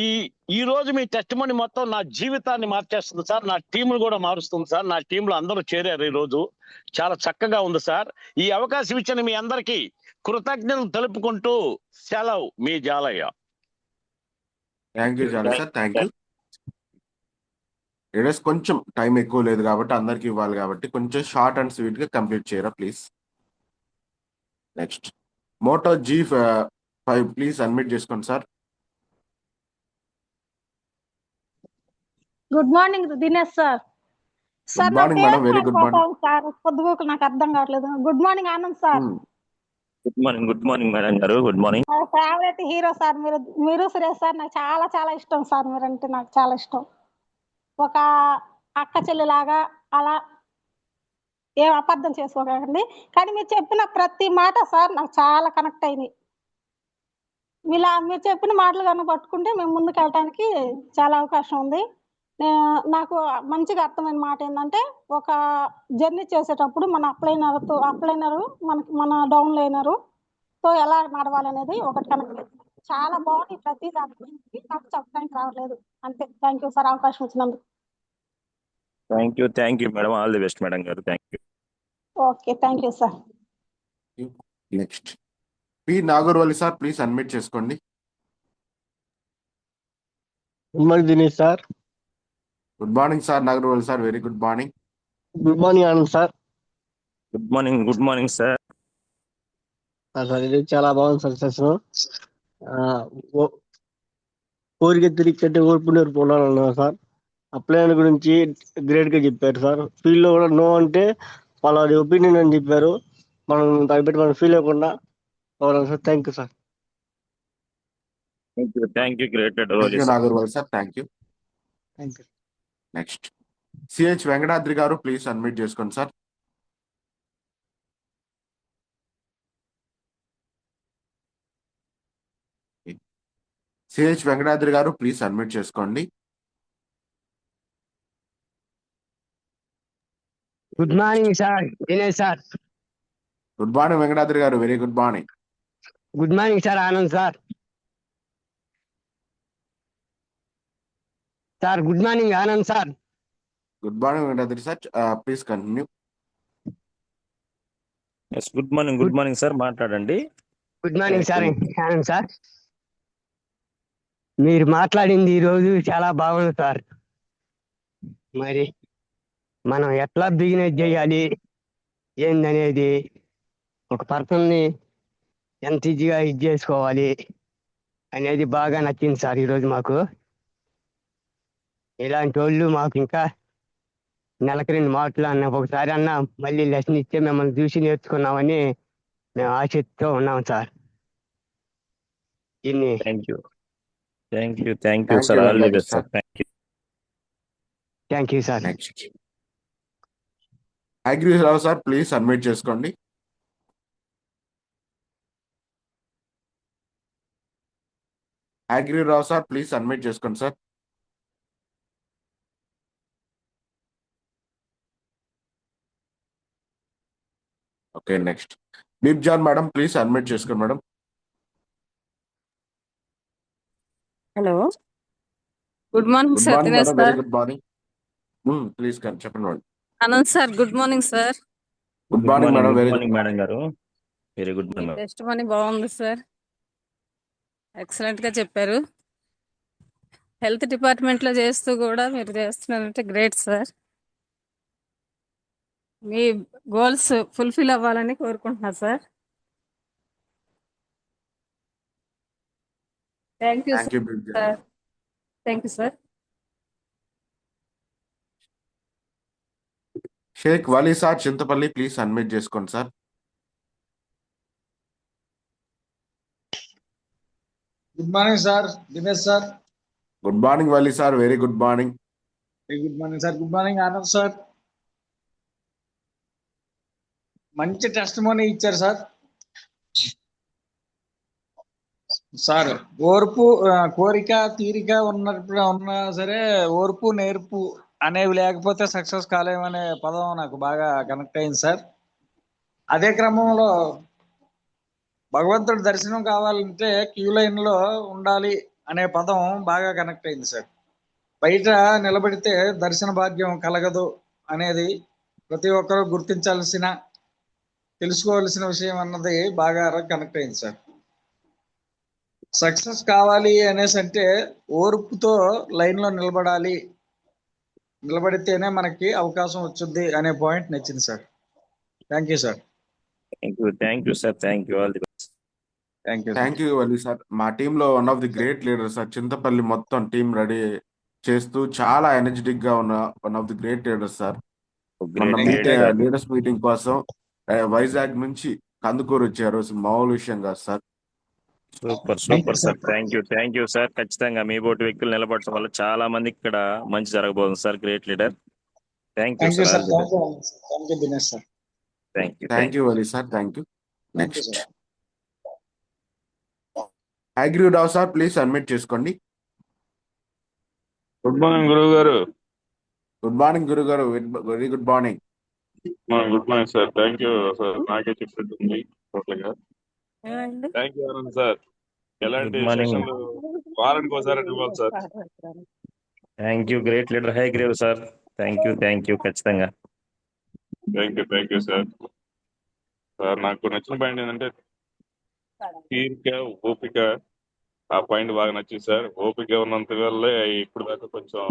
ఈ రోజు మీ టెస్టిమనీ మొత్తం నా జీవితాన్ని మార్చేస్తుంది సార్. నా టీంలు కూడా మారుస్తుంది సార్. నా టీంలో అందరూ చేరారు ఈ రోజు. చాలా చక్కగా ఉంది సార్. ఈ అవకాశం ఇచ్చిన మీ అందరికీ కృతజ్ఞతలు తెలుపుకుంటూ సెలవు, మీ Jalayya. Thank you Jalayya sir, thank you. Leaders కొంచెం టైం ఎక్కువ లేదు కాబట్టి అందరికి ఇవ్వాలి కాబట్టి కొంచెం షార్ట్ అండ్ స్వీట్ గా కంప్లీట్ చేయరా please. Next Moto G5 please admit చేసుకోండి sir. Good morning Dinesh sir. Sir good morning madam, very good morning sir. పొద్దుగోకు నాకు అర్థం కావట్లేదు. Good morning Anand sir. Good morning madam గారు. Good morning. నా ఫేవరెట్ హీరో సార్ మీరు సురేష్ సార్. నాకు చాలా చాలా ఇష్టం సార్, మీరంటే నాకు చాలా ఇష్టం. ఒక అక్క చెల్లిలాగా అలా ఏం అపార్థం చేసుకోకండి, కానీ మీరు చెప్పిన ప్రతి మాట సార్ నాకు చాలా కనెక్ట్ అయింది. మీరు చెప్పిన మాటలు కనుక పట్టుకుంటే మేము ముందుకు వెళ్ళడానికి చాలా అవకాశం ఉంది. నాకు మంచిగా అర్థమైన మాట ఏంటంటే, ఒక జర్నీ చేసేటప్పుడు మన అప్లైనరు మన డౌన్ లైనరుతో ఎలా నడవాలనేది ఒకటి కనెక్ట్. చాలా బాగుంది. ప్రతి దాని గురించి నాకు చెప్పడానికి రావట్లేదు. అంతే. థ్యాంక్ యూ సార్, అవకాశం ఇచ్చినందుకు. Thank you madam. All the best madam గారు. Thank you. Okay, thank you sir. Next P Nagarvalli sir, please admit చేసుకోండి. Good morning Dinesh sir. Good morning sir Nagarvalli sir, very good morning. Good morning Anand sir. Good morning sir. Sir ఇది చాలా బాగుంది sir session. కోరిక తిరిగి ఓర్పు నేర్పు ఉండాలన్నారు సార్. అప్లైన్ గురించి గ్రేట్ గా చెప్పారు సార్. ఫీల్డ్ లో కూడా నో అంటే వాళ్ళ ఒపీనియన్ అని చెప్పారు. మనం దాన్ని బట్టి మనం ఫీల్ అవ్వకుండా అవ్వాలి sir. Thank you sir. Thank you great Nagarvalli sir, thank you. Thank you. Next CH Venkatadri గారు ప్లీజ్ అన్మ్యూట్ చేసుకోండి సార్. సిహెచ్ వెంకటాద్రి గారు ప్లీజ్ అన్మ్యూట్ చేసుకోండి. Good morning sir Dinesh sir. Good morning Venkatadri గారు, very good morning. Good morning sir Anand sir. Sir good morning Anand sir. Good morning Venkatadri sir, please continue. Yes, good morning sir, మాట్లాడండి. Good morning sir Anand sir. మీరు మాట్లాడింది ఈరోజు చాలా బాగుంది sir. మరి మనం ఎట్లా బిజినెస్ చేయాలి ఏందనేది, ఒక పర్సన్ని ఎంత ఈజీగా ఇది చేసుకోవాలి అనేది బాగా నచ్చింది సార్ ఈరోజు మాకు. ఇలాంటి వాళ్ళు మాకు ఇంకా నెలకి 2 మాటలు అన్న ఒకసారి అన్న మళ్ళీ లెసన్ ఇస్తే మిమ్మల్ని చూసి నేర్చుకున్నామని మేము ఆశతో ఉన్నాం సార్. దీన్ని thank you Thank sir, you all the very much, best sir. Sir. Thank you. Thank you sir. Next Haigrirao sir please unmute చేసుకోండి. హైగ్రీరావు సార్ ప్లీజ్ అన్మ్యూట్ చేసుకోండి sir. Okay, next Bibjan madam please unmute చేసుకోండి madam. Hello, good morning good sir morning Dinesh madam, very sir. Good morning. Please చెప్పండి madam. Anand sir good morning sir. Good morning madam, very good morning madam గారు, very good మీ morning. Testimony బాగుంది sir, excellent గా చెప్పారు. Health department లో చేస్తూ కూడా మీరు చేస్తున్నారంటే గ్రేట్ సార్. మీ గోల్స్ ఫుల్ఫిల్ అవ్వాలని కోరుకుంటున్నా sir. Thank you thank you Bibjan. Sir. Thank you sir. Shaik Wali sir Chintapalli please unmute చేసుకోండి sir. Good morning sir Dinesh sir. Good morning Wali sir, very good morning. Very good morning sir. Good morning Anand sir. మంచి testimony ఇచ్చారు sir. Sir ఓర్పు, కోరిక, తీరిక ఉన్నప్పుడు ఉన్నా సరే ఓర్పు నేర్పు అనేవి లేకపోతే సక్సెస్ కాలేమనే పదం నాకు బాగా కనెక్ట్ అయింది సార్. అదే క్రమంలో భగవంతుడి దర్శనం కావాలంటే క్యూ లైన్ లో ఉండాలి అనే పదం బాగా కనెక్ట్ అయింది సార్. బయట నిలబడితే దర్శన భాగ్యం కలగదు అనేది ప్రతి ఒక్కరూ గుర్తించాల్సిన, తెలుసుకోవాల్సిన విషయం అన్నది బాగా కనెక్ట్ అయింది సార్. సక్సెస్ కావాలి అనేసి అంటే ఓర్పుతో లైన్ లో నిలబడాలి, నిలబడితేనే మనకి అవకాశం వచ్చింది అనే పాయింట్ నచ్చింది sir. Thank you sir. Thank you sir, thank you, all the best. Thank you. Thank you Vali sir. మా టీంలో one of the great leader sir. Chintapalli మొత్తం టీం రెడీ చేస్తూ చాలా ఎనర్జెటిక్ గా ఉన్న one of the great leaders sir. మొన్న leaders meeting కోసం వైజాగ్ నుంచి కందుకూరు వచ్చారు. మామూలు విషయం కాదు సార్. Super sir, thank you sir. ఖచ్చితంగా మీ బోటి వ్యక్తులు నిలబడటం వల్ల చాలా మందికి ఇక్కడ మంచి జరగబోతుంది sir. Great leader. Thank you thank you sir. Sir. Thank you Dinesh sir. Thank you Vali sir, thank you. Thank you next sir. Haigrirao sir please admit చేసుకోండి. గుడ్ మార్నింగ్ గురువు గారు. గుడ్ మార్నింగ్ గురువు గారు, very good morning. Good morning sir. Thank you sir. నాకే చెప్పేది total గా. Thank you Anand sir. ఎలాంటి Good morning. సెషన్లు వారానికి ఒకసారి ఇవ్వాలి sir. Thank you great leader Hayagreev sir. Thank you ఖచ్చితంగా. Thank you sir. సార్ నాకు నచ్చిన పాయింట్ ఏంటంటే తీరిక, ఓపిక. ఆ పాయింట్ బాగా నచ్చింది సార్. ఓపిక ఉన్నంత వల్లే ఇప్పుడు దాకా కొంచెం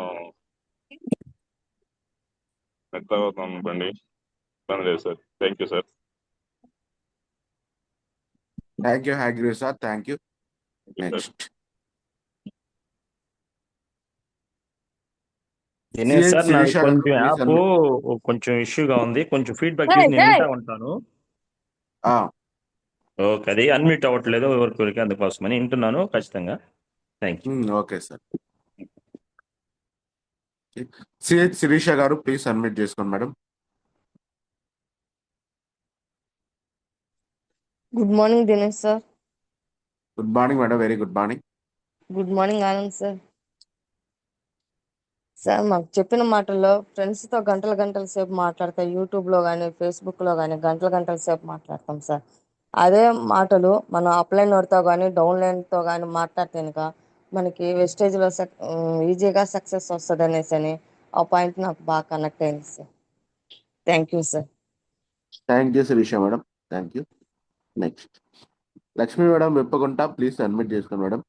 మెత్తగా అవుతాం బండి. ఇబ్బంది లేదు sir. Thank you sir. Thank you Hayagreev sir, thank you. Next Dinesh sir, నాది శిరీష గారు, కొంచెం please యాప్ unmute. కొంచెం ఇష్యూగా ఉంది. కొంచెం ఫీడ్బ్యాక్ తీసి నేను వింటా ఉంటాను. ఓకే, అది అన్మ్యూట్ అవ్వట్లేదు ఎవరికి, అందుకోసమని వింటున్నాను ఖచ్చితంగా. Thank you. Okay sir. CH Sirisha గారు ప్లీజ్ అన్మ్యూట్ చేసుకోండి madam. Good morning Dinesh sir. Good morning madam, very good morning. Good morning Anand sir. Sir మాకు చెప్పిన మాటల్లో ఫ్రెండ్స్తో గంటల గంటల సేపు మాట్లాడతాం, యూట్యూబ్లో కానీ ఫేస్బుక్లో కానీ గంటల గంటల సేపు మాట్లాడతాం సార్. అదే మాటలు మనం అప్లైన్ వాడితో కానీ డౌన్లైన్తో కానీ మాట్లాడితే కనుక మనకి వెస్టేజ్లో ఈజీగా సక్సెస్ వస్తుంది అనేసి అని ఆ పాయింట్ నాకు బాగా కనెక్ట్ అయింది sir. Thank you sir. Thank you Sirisha madam, thank you. Next Lakshmi madam Vippakunta please admit చేసుకోండి madam.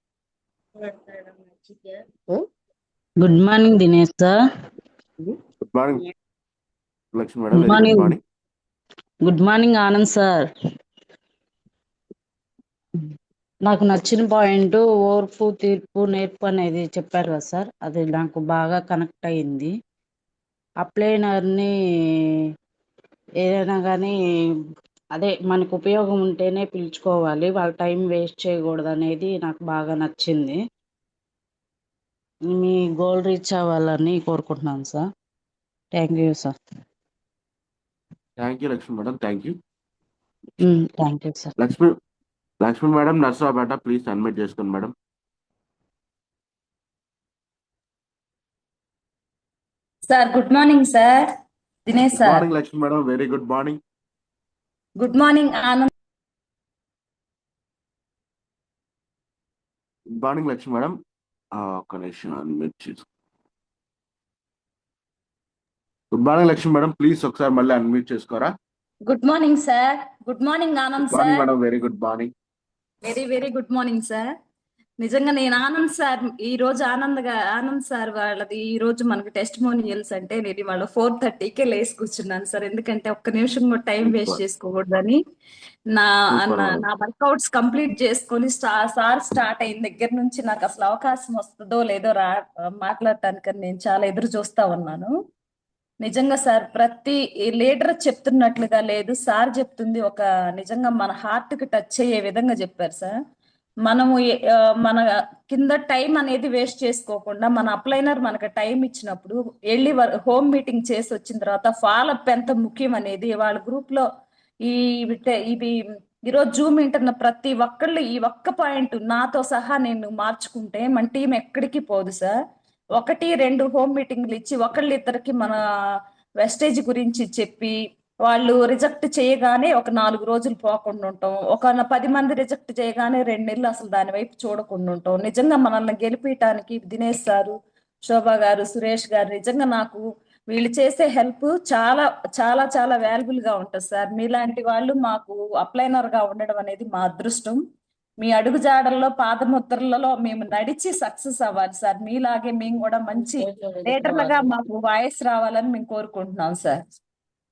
Good morning Dinesh sir. Good morning Lakshmi madam, good very good morning. Morning. Good morning Anand sir. నాకు నచ్చిన పాయింట్ ఓర్పు తీర్పు నేర్పు అనేది చెప్పారు కదా సార్, అది నాకు బాగా కనెక్ట్ అయ్యింది. అప్లైనర్ని ఏదైనా కానీ అదే మనకు ఉపయోగం ఉంటేనే పిలుచుకోవాలి, వాళ్ళ టైం వేస్ట్ చేయకూడదు అనేది నాకు బాగా నచ్చింది. మీ గోల్ రీచ్ అవ్వాలని కోరుకుంటున్నాను sir. Thank you sir. Thank you Lakshmi madam, thank you. Thank you sir. Lakshmi madam Narasaraopet please admit చేసుకోండి madam. Sir good morning sir. Dinesh good sir. Morning Lakshmi madam, very good morning. Good morning Anand. Good morning Lakshmi madam, ఒక్క నిమిషం admit చేసుకో. Good morning Lakshmi madam, please ఒకసారి మళ్ళీ unmute చేసుకోరా. Good morning sir. Good morning Anand good morning sir. Madam, very good morning. Very good morning sir. నిజంగా నేను Anand sir ఈ రోజు ఆనంద్ సార్ వాళ్ళది ఈ రోజు మనకి టెస్టిమోనియల్స్ అంటే నేను వాళ్ళ 4:30కే లేసి కూర్చున్నాను సార్, ఎందుకంటే ఒక్క నిమిషం కూడా టైం వేస్ట్ చేసుకోకూడదని. నా Super, నా madam. నా వర్కౌట్స్ కంప్లీట్ చేసుకొని సార్ స్టార్ట్ అయిన దగ్గర నుంచి నాకు అసలు అవకాశం వస్తుందో లేదో మాట్లాడటానికి నేను చాలా ఎదురు చూస్తా ఉన్నాను. నిజంగా సార్ ప్రతి లీడర్ చెప్తున్నట్లుగా లేదు, సార్ చెప్తుంది ఒక నిజంగా మన హార్ట్ కి టచ్ అయ్యే విధంగా చెప్పారు సార్. మనము మన కింద టైం అనేది వేస్ట్ చేసుకోకుండా మన అప్లైనర్ మనకు టైం ఇచ్చినప్పుడు వెళ్ళి హోమ్ మీటింగ్ చేసి వచ్చిన తర్వాత ఫాలోఅప్ ఎంత ముఖ్యం అనేది వాళ్ళ గ్రూప్ లో ఇవి ఈరోజు జూమ్ వింటున్న ప్రతి ఒక్కళ్ళు ఈ ఒక్క పాయింట్ నాతో సహా నేను మార్చుకుంటే మన టీం ఎక్కడికి పోదు సార్. 1-2 హోమ్ మీటింగ్లు ఇచ్చి ఒకళ్ళిద్దరికి మన వెస్టేజ్ గురించి చెప్పి వాళ్ళు రిజెక్ట్ చేయగానే ఒక 4 రోజులు పోకుండా ఉంటాం, ఒక 10 మంది రిజెక్ట్ చేయగానే 2 నెలలు అసలు దాని వైపు చూడకుండా ఉంటాం. నిజంగా మనల్ని గెలిపించడానికి దినేష్ సారు, శోభా గారు, సురేష్ గారు నిజంగా నాకు వీళ్ళు చేసే హెల్ప్ చాలా చాలా చాలా వాల్యుబుల్ గా ఉంటుంది సార్. మీలాంటి వాళ్ళు మాకు అప్లైనర్ గా ఉండడం అనేది మా అదృష్టం. మీ అడుగుజాడల్లో పాదముద్రలలో మేము నడిచి సక్సెస్ అవ్వాలి సార్. మీలాగే మేము కూడా మంచి లీడర్లుగా మాకు వాయిస్ రావాలని మేము కోరుకుంటున్నాం సార్.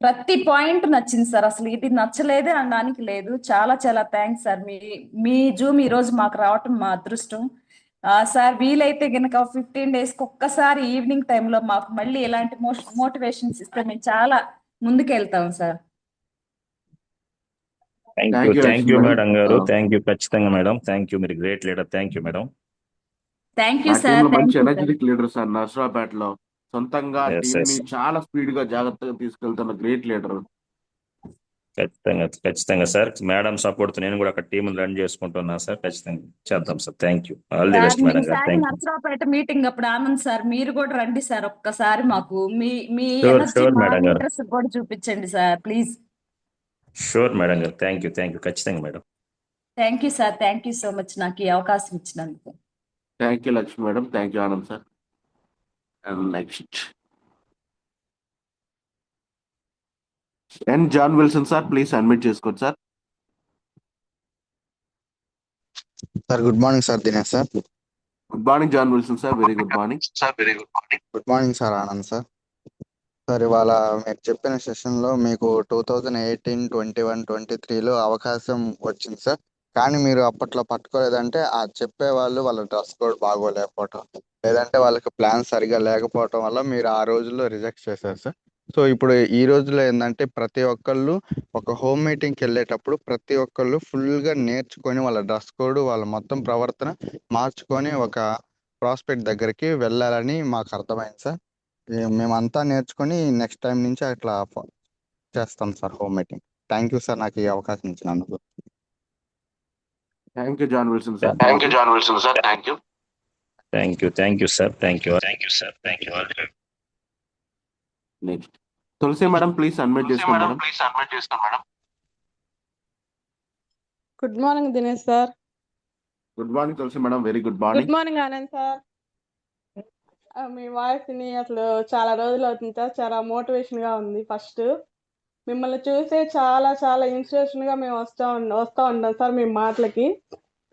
ప్రతి పాయింట్ నచ్చింది సార్, అసలు ఇది నచ్చలేదే అనడానికి లేదు. చాలా చాలా థ్యాంక్స్ సార్. మీ జూమ్ ఈ రోజు మాకు రావటం మా అదృష్టం సార్. వీలైతే గనక 15 days ఒక్కసారి ఈవినింగ్ టైంలో మాకు మళ్ళీ ఇలాంటి మోటివేషన్స్ ఇస్తే మేము చాలా ముందుకెళ్తాం సార్. థ్యాంక్ యూ మేడం గారు, థ్యాంక్ యూ ఖచ్చితంగా మేడం, థ్యాంక్ యూ, మీరు great leader, thank you madam. Thank you నా సార్. టీంలో మంచి thank you sir. Energetic leader sir నర్సరావుపేటలో. సొంతంగా Yes, టీం ని yes. చాలా స్పీడ్ గా జాగ్రత్తగా తీసుకెళ్తున్న గ్రేట్ లీడర్. ఖచ్చితంగా సార్, మేడం సపోర్ట్ నేను కూడా ఒక టీం రన్ చేసుకుంటున్నా సార్, ఖచ్చితంగా చేద్దాం sir. Thank you, all the best madam గారు, థ్యాంక్ యూ. నర్సరావుపేట మీటింగ్ అప్పుడు ఆనంద్ సార్ మీరు కూడా రండి సార్, ఒక్కసారి మాకు మీ Sure, ఎనర్జీ sure, మా మేడం గారు. లీడర్స్ కూడా చూపించండి సార్ ప్లీజ్. షూర్ మేడం గారు, థ్యాంక్ యూ ఖచ్చితంగా madam. Thank you sir. Thank you so much నాకు ఈ అవకాశం ఇచ్చినందుకు. Thank you Lakshmi madam, thank you Anand sir. And next and John Wilson sir, please admit చేసుకోండి sir. Sir good morning sir Dinesh sir. Good morning John Wilson sir, very good morning. Good morning sir Anand sir. Sir ఇవాళ మీరు చెప్పిన సెషన్లో మీకు 2018, 21, 23లో అవకాశం వచ్చింది sir, కానీ మీరు అప్పట్లో పట్టుకోలేదంటే ఆ చెప్పేవాళ్ళు వాళ్ళ డ్రెస్ కోడ్ బాగోలేకపోవటం, లేదంటే వాళ్ళకి ప్లాన్ సరిగా లేకపోవటం వల్ల మీరు ఆ రోజుల్లో రిజెక్ట్ చేశారు సార్. సో ఇప్పుడు ఈ రోజులో ఏంటంటే ప్రతి ఒక్కళ్ళు ఒక హోమ్ మీటింగ్కి వెళ్ళేటప్పుడు ప్రతి ఒక్కళ్ళు ఫుల్గా నేర్చుకొని వాళ్ళ డ్రెస్ కోడ్ వాళ్ళ మొత్తం ప్రవర్తన మార్చుకొని ఒక ప్రాస్పెక్ట్ దగ్గరికి వెళ్ళాలని మాకు అర్థమైంది సార్. మేమంతా నేర్చుకొని నెక్స్ట్ టైం నుంచి అట్లా చేస్తాం sir home meeting. Thank you sir నాకు ఈ అవకాశం ఇచ్చినందుకు. Thank you John Wilson sir. Thank you sir. Thank you. Next Tulasi madam please unmute చేసుకోండి madam. Good morning Dinesh sir. Good morning Tulasi madam. Very good good morning. Morning Anand sir. మీ voice ని అసలు చాలా రోజులు అవుతుంది సార్. చాలా మోటివేషన్ గా ఉంది. ఫస్ట్ మిమ్మల్ని చూసే చాలా చాలా ఇన్స్పిరేషన్ గా మేము వస్తా ఉంటాం సార్ మీ మాటలకి.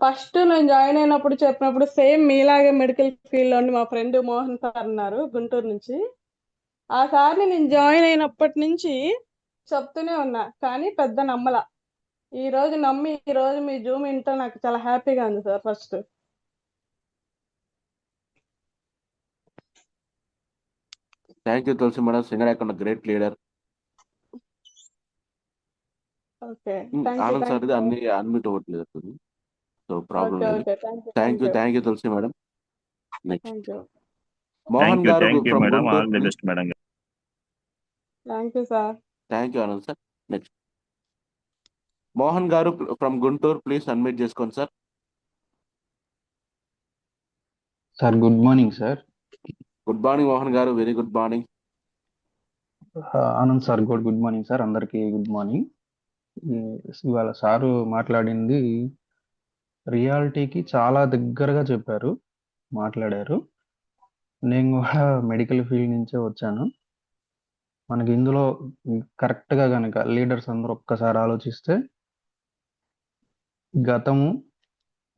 ఫస్ట్ నేను జాయిన్ అయినప్పుడు చెప్పినప్పుడు సేమ్ మీలాగే మెడికల్ ఫీల్డ్ లో మా ఫ్రెండ్ మోహన్ సార్ ఉన్నారు గుంటూరు నుంచి. ఆ సార్ని నేను జాయిన్ అయినప్పటి నుంచి చెప్తూనే ఉన్నా, కానీ పెద్ద నమ్మల. ఈ రోజు నమ్మి ఈ రోజు మీ జూమ్ ఇంట్లో నాకు చాలా హ్యాపీగా ఉంది sir. First thank you Tulasi madam. Singer great leader. Okay, Anand sir ఇది అన్ని అన్మ్యూట్ అవ్వట్లేదు. సో ప్రాబ్లం ఓకే లేదు. Okay thank you Tulasi madam. Next thank you Mohan గారు from madam. All the Guntur. Best madam. Thank you sir. Thank you Anand sir. Next Mohan గారు from Guntur please unmute చేసుకోండి sir. Sir good morning sir. Good morning Mohan గారు. Very good morning. Anand sir good morning sir. అందరికీ good morning. ఇవాళ sir మాట్లాడింది రియాలిటీకి చాలా దగ్గరగా చెప్పారు, మాట్లాడారు. నేను కూడా మెడికల్ ఫీల్డ్ నుంచే వచ్చాను. మనకి ఇందులో కరెక్ట్గా కనుక లీడర్స్ అందరూ ఒక్కసారి ఆలోచిస్తే గతము,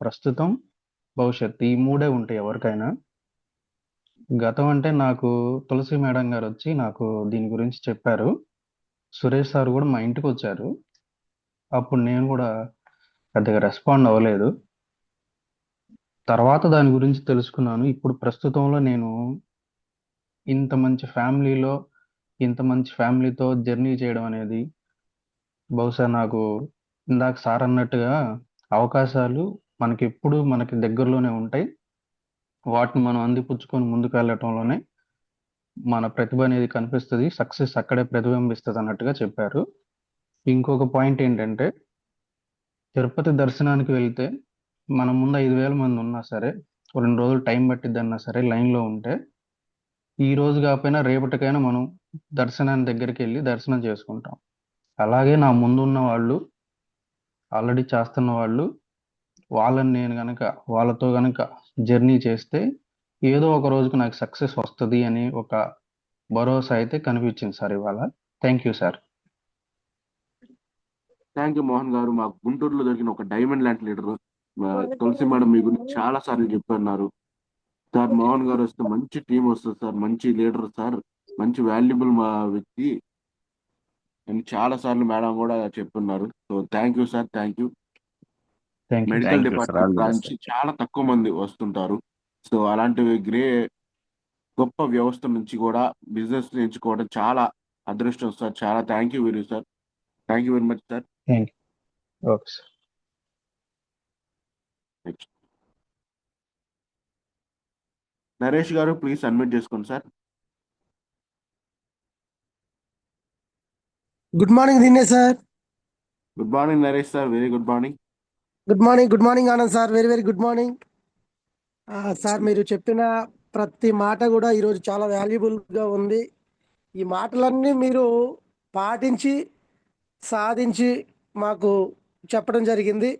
ప్రస్తుతం, భవిష్యత్తు ఈ మూడే ఉంటాయి ఎవరికైనా. గతం అంటే నాకు తులసి మేడం గారు వచ్చి నాకు దీని గురించి చెప్పారు. సురేష్ సార్ కూడా మా ఇంటికి వచ్చారు. అప్పుడు నేను కూడా పెద్దగా రెస్పాండ్ అవ్వలేదు. తర్వాత దాని గురించి తెలుసుకున్నాను. ఇప్పుడు ప్రస్తుతంలో నేను ఇంత మంచి ఫ్యామిలీతో జర్నీ చేయడం అనేది బహుశా నాకు ఇందాక సార్ అన్నట్టుగా అవకాశాలు మనకి దగ్గరలోనే ఉంటాయి. వాటిని మనం అందిపుచ్చుకొని ముందుకు వెళ్ళటంలోనే మన ప్రతిభ అనేది కనిపిస్తుంది. సక్సెస్ అక్కడే ప్రతిబింబిస్తుంది అన్నట్టుగా చెప్పారు. ఇంకొక పాయింట్ ఏంటంటే, తిరుపతి దర్శనానికి వెళ్తే మన ముందు 5,000 మంది ఉన్నా సరే, 2 రోజులు టైం పట్టిద్దన్నా సరే లైన్లో ఉంటే, ఈ రోజు కాకపోయినా రేపటికైనా మనం దర్శనాన్ని దగ్గరికి వెళ్ళి దర్శనం చేసుకుంటాం. అలాగే నా ముందున్న వాళ్ళు, ఆల్రెడీ చేస్తున్న వాళ్ళు, వాళ్ళతో గనక జర్నీ చేస్తే ఏదో ఒక రోజుకు నాకు సక్సెస్ వస్తుంది అని ఒక భరోసా అయితే కనిపించింది సార్ ఇవాళ. Thank you sir. Thank you Mohan గారు. మాకు గుంటూరులో దొరికిన ఒక డైమండ్ లాంటి లీడర్. తులసి మేడం మీ గురించి చాలా సార్లు చెప్పన్నారు సార్. మోహన్ గారు వస్తే మంచి టీం వస్తుంది సార్, మంచి లీడర్ సార్, మంచి వాల్యుబుల్ మా వ్యక్తి అని చాలా సార్లు మేడం కూడా చెప్తున్నారు. So thank you sir. Thank you. Medical department నుంచి చాలా తక్కువ మంది వస్తుంటారు. సో అలాంటివి గొప్ప వ్యవస్థ నుంచి కూడా బిజినెస్ ఎంచుకోవడం చాలా అదృష్టం సార్. చాలా thank you very sir. Thank you very much sir. Thank you. Okay sir. Next Naresh గారు ప్లీజ్ అన్మ్యూట్ చేసుకోండి sir. Good morning Dinesh sir. Good morning Naresh sir. Very good morning. Good morning Anand sir. Very very good morning sir. మీరు చెప్పిన ప్రతి మాట కూడా ఈరోజు చాలా వాల్యుబుల్గా ఉంది. ఈ మాటలన్నీ మీరు పాటించి సాధించి మాకు చెప్పడం జరిగింది.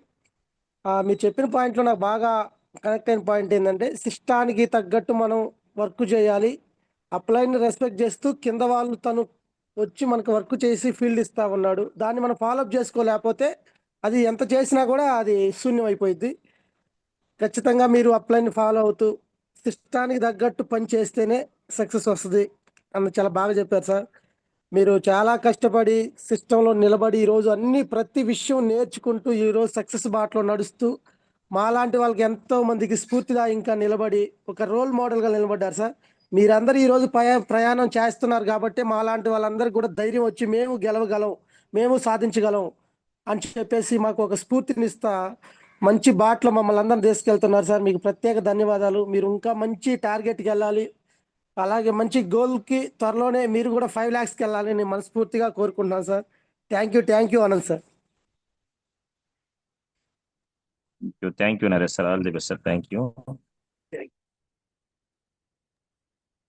మీరు చెప్పిన పాయింట్లో నాకు బాగా కనెక్ట్ అయిన పాయింట్ ఏంటంటే, సిస్టానికి తగ్గట్టు మనం వర్క్ చేయాలి. అప్లైని రెస్పెక్ట్ చేస్తూ కింద వాళ్ళు తను వచ్చి మనకు వర్క్ చేసి ఫీల్డ్ ఇస్తా ఉన్నాడు. దాన్ని మనం ఫాలోఅప్ చేసుకోలేకపోతే అది ఎంత చేసినా కూడా అది శూన్యం అయిపోయింది. ఖచ్చితంగా మీరు అప్లైని ఫాలో అవుతూ సిస్టానికి తగ్గట్టు పని చేస్తేనే సక్సెస్ వస్తుంది అని చాలా బాగా చెప్పారు సార్. మీరు చాలా కష్టపడి సిస్టంలో నిలబడి ఈరోజు ప్రతి విషయం నేర్చుకుంటూ ఈరోజు సక్సెస్ బాటలో నడుస్తూ మాలాంటి వాళ్ళకి ఎంతో మందికి స్ఫూర్తిగా ఇంకా నిలబడి ఒక రోల్ మోడల్గా నిలబడ్డారు సార్. మీరందరూ ఈరోజు ప్రయాణం చేస్తున్నారు కాబట్టి మాలాంటి వాళ్ళందరికీ కూడా ధైర్యం వచ్చి మేము గెలవగలం, మేము సాధించగలం అని చెప్పేసి మాకు ఒక స్ఫూర్తినిస్తా మంచి బాటలో మమ్మల్ని అందరం తీసుకెళ్తున్నారు సార్. మీకు ప్రత్యేక ధన్యవాదాలు. మీరు ఇంకా మంచి టార్గెట్కి వెళ్ళాలి. అలాగే మంచి గోల్కి త్వరలోనే మీరు కూడా 5 lakhsకి వెళ్ళాలని నేను మనస్ఫూర్తిగా కోరుకుంటున్నాను sir. Thank you Anand sir. Thank you Naresh sir. All the best sir. Thank you.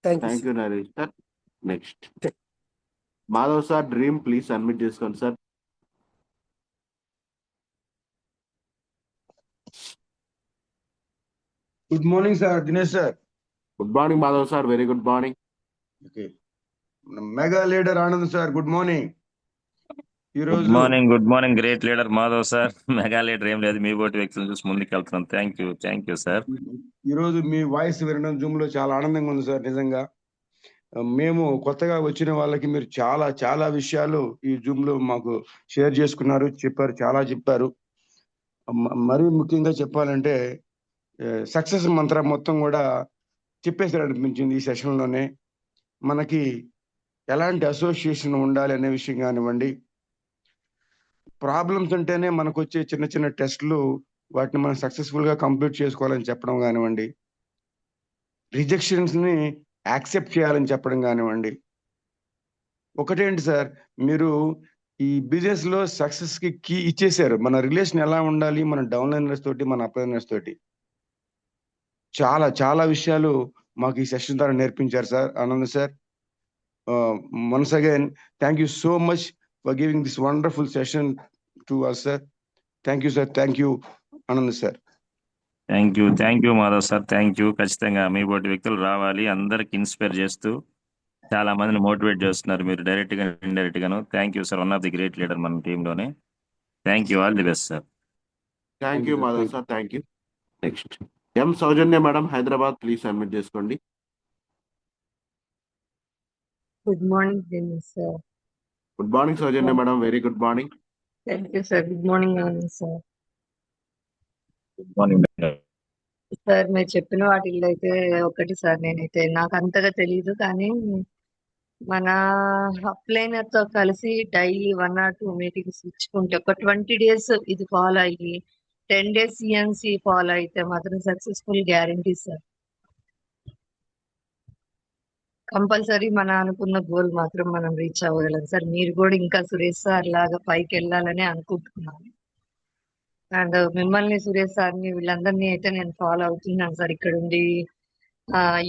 Thank you Naresh sir. Next Madhav sir, dream please admit చేసుకోండి sir. Good morning sir, Dinesh sir. Good morning Madhav sir, very good morning. Okay, mega leader Anand sir, good morning. Good morning great leader Madhav sir. Mega leader ఏం లేదు, మీ బోటి వ్యక్తులను చూసి ముందుకు వెళ్తున్నాం. Thank you sir. ఈరోజు మీ వాయిస్ వినడం జూమ్ లో చాలా ఆనందంగా ఉంది సార్. నిజంగా మేము కొత్తగా వచ్చిన వాళ్ళకి మీరు చాలా చాలా విషయాలు ఈ జూమ్ లో మాకు షేర్ చేసుకున్నారు, చాలా చెప్పారు. మరీ ముఖ్యంగా చెప్పాలంటే సక్సెస్ మంత్రం మొత్తం కూడా చెప్పేసారు అనిపించింది ఈ సెషన్ లోనే. మనకి ఎలాంటి అసోసియేషన్ ఉండాలి అనే విషయం కానివ్వండి, ప్రాబ్లమ్స్ అంటేనే మనకు వచ్చే చిన్న చిన్న టెస్ట్లు, వాటిని మనం సక్సెస్ఫుల్ గా కంప్లీట్ చేసుకోవాలని చెప్పడం కానివ్వండి, రిజెక్షన్స్ ని యాక్సెప్ట్ చేయాలని చెప్పడం కానివ్వండి. ఒకటేంటి సార్, మీరు ఈ బిజినెస్ లో సక్సెస్ కి కీ ఇచ్చేసారు. మన రిలేషన్ ఎలా ఉండాలి మన డౌన్లైనర్స్ తోటి, మన అప్లైనర్స్ తోటి చాలా చాలా విషయాలు మాకు ఈ సెషన్ ద్వారా నేర్పించారు sir. Anand sir, once again thank you so much for giving this wonderful session to us sir. Thank you sir. Thank you Anand sir. Thank you Madhav sir. Thank you. ఖచ్చితంగా మీ బోటి వ్యక్తులు రావాలి, అందరికి ఇన్స్పైర్ చేస్తూ చాలా మందిని మోటివేట్ చేస్తున్నారు మీరు, డైరెక్ట్ గా ఇండైరెక్ట్ గాను. Thank you sir. One of the great leader మన టీంలోనే. Thank you. All the best sir. Thank you Madhav sir. Thank you. Next M Soujanya madam, Hyderabad, please admit చేసుకోండి. Good morning Dinesh sir. Good morning Soujanya madam, very good morning. Thank you sir. Good morning Anand sir. Good morning. Sir మీరు చెప్పిన వాటిల్లో అయితే ఒకటి sir, నేనైతే నాకు అంతగా తెలియదు కానీ మన అప్లైనర్ తో కలిసి డైలీ 1 or 2 మీటింగ్స్ ఇచ్చుకుంటే ఒక 20 days ఇది ఫాలో అయ్యి 10 days సిఎన్సి ఫాలో అయితే మాత్రం సక్సెస్ఫుల్ గ్యారంటీ సార్. కంపల్సరీ మన అనుకున్న గోల్ మాత్రం మనం రీచ్ అవ్వగలం సార్. మీరు కూడా ఇంకా సురేష్ సార్ లాగా పైకి వెళ్ళాలని అనుకుంటున్నాను. అండ్ మిమ్మల్ని, సురేష్ సార్ని, వీళ్ళందరినీ అయితే నేను ఫాలో అవుతున్నాను సార్. ఇక్కడ ఉండి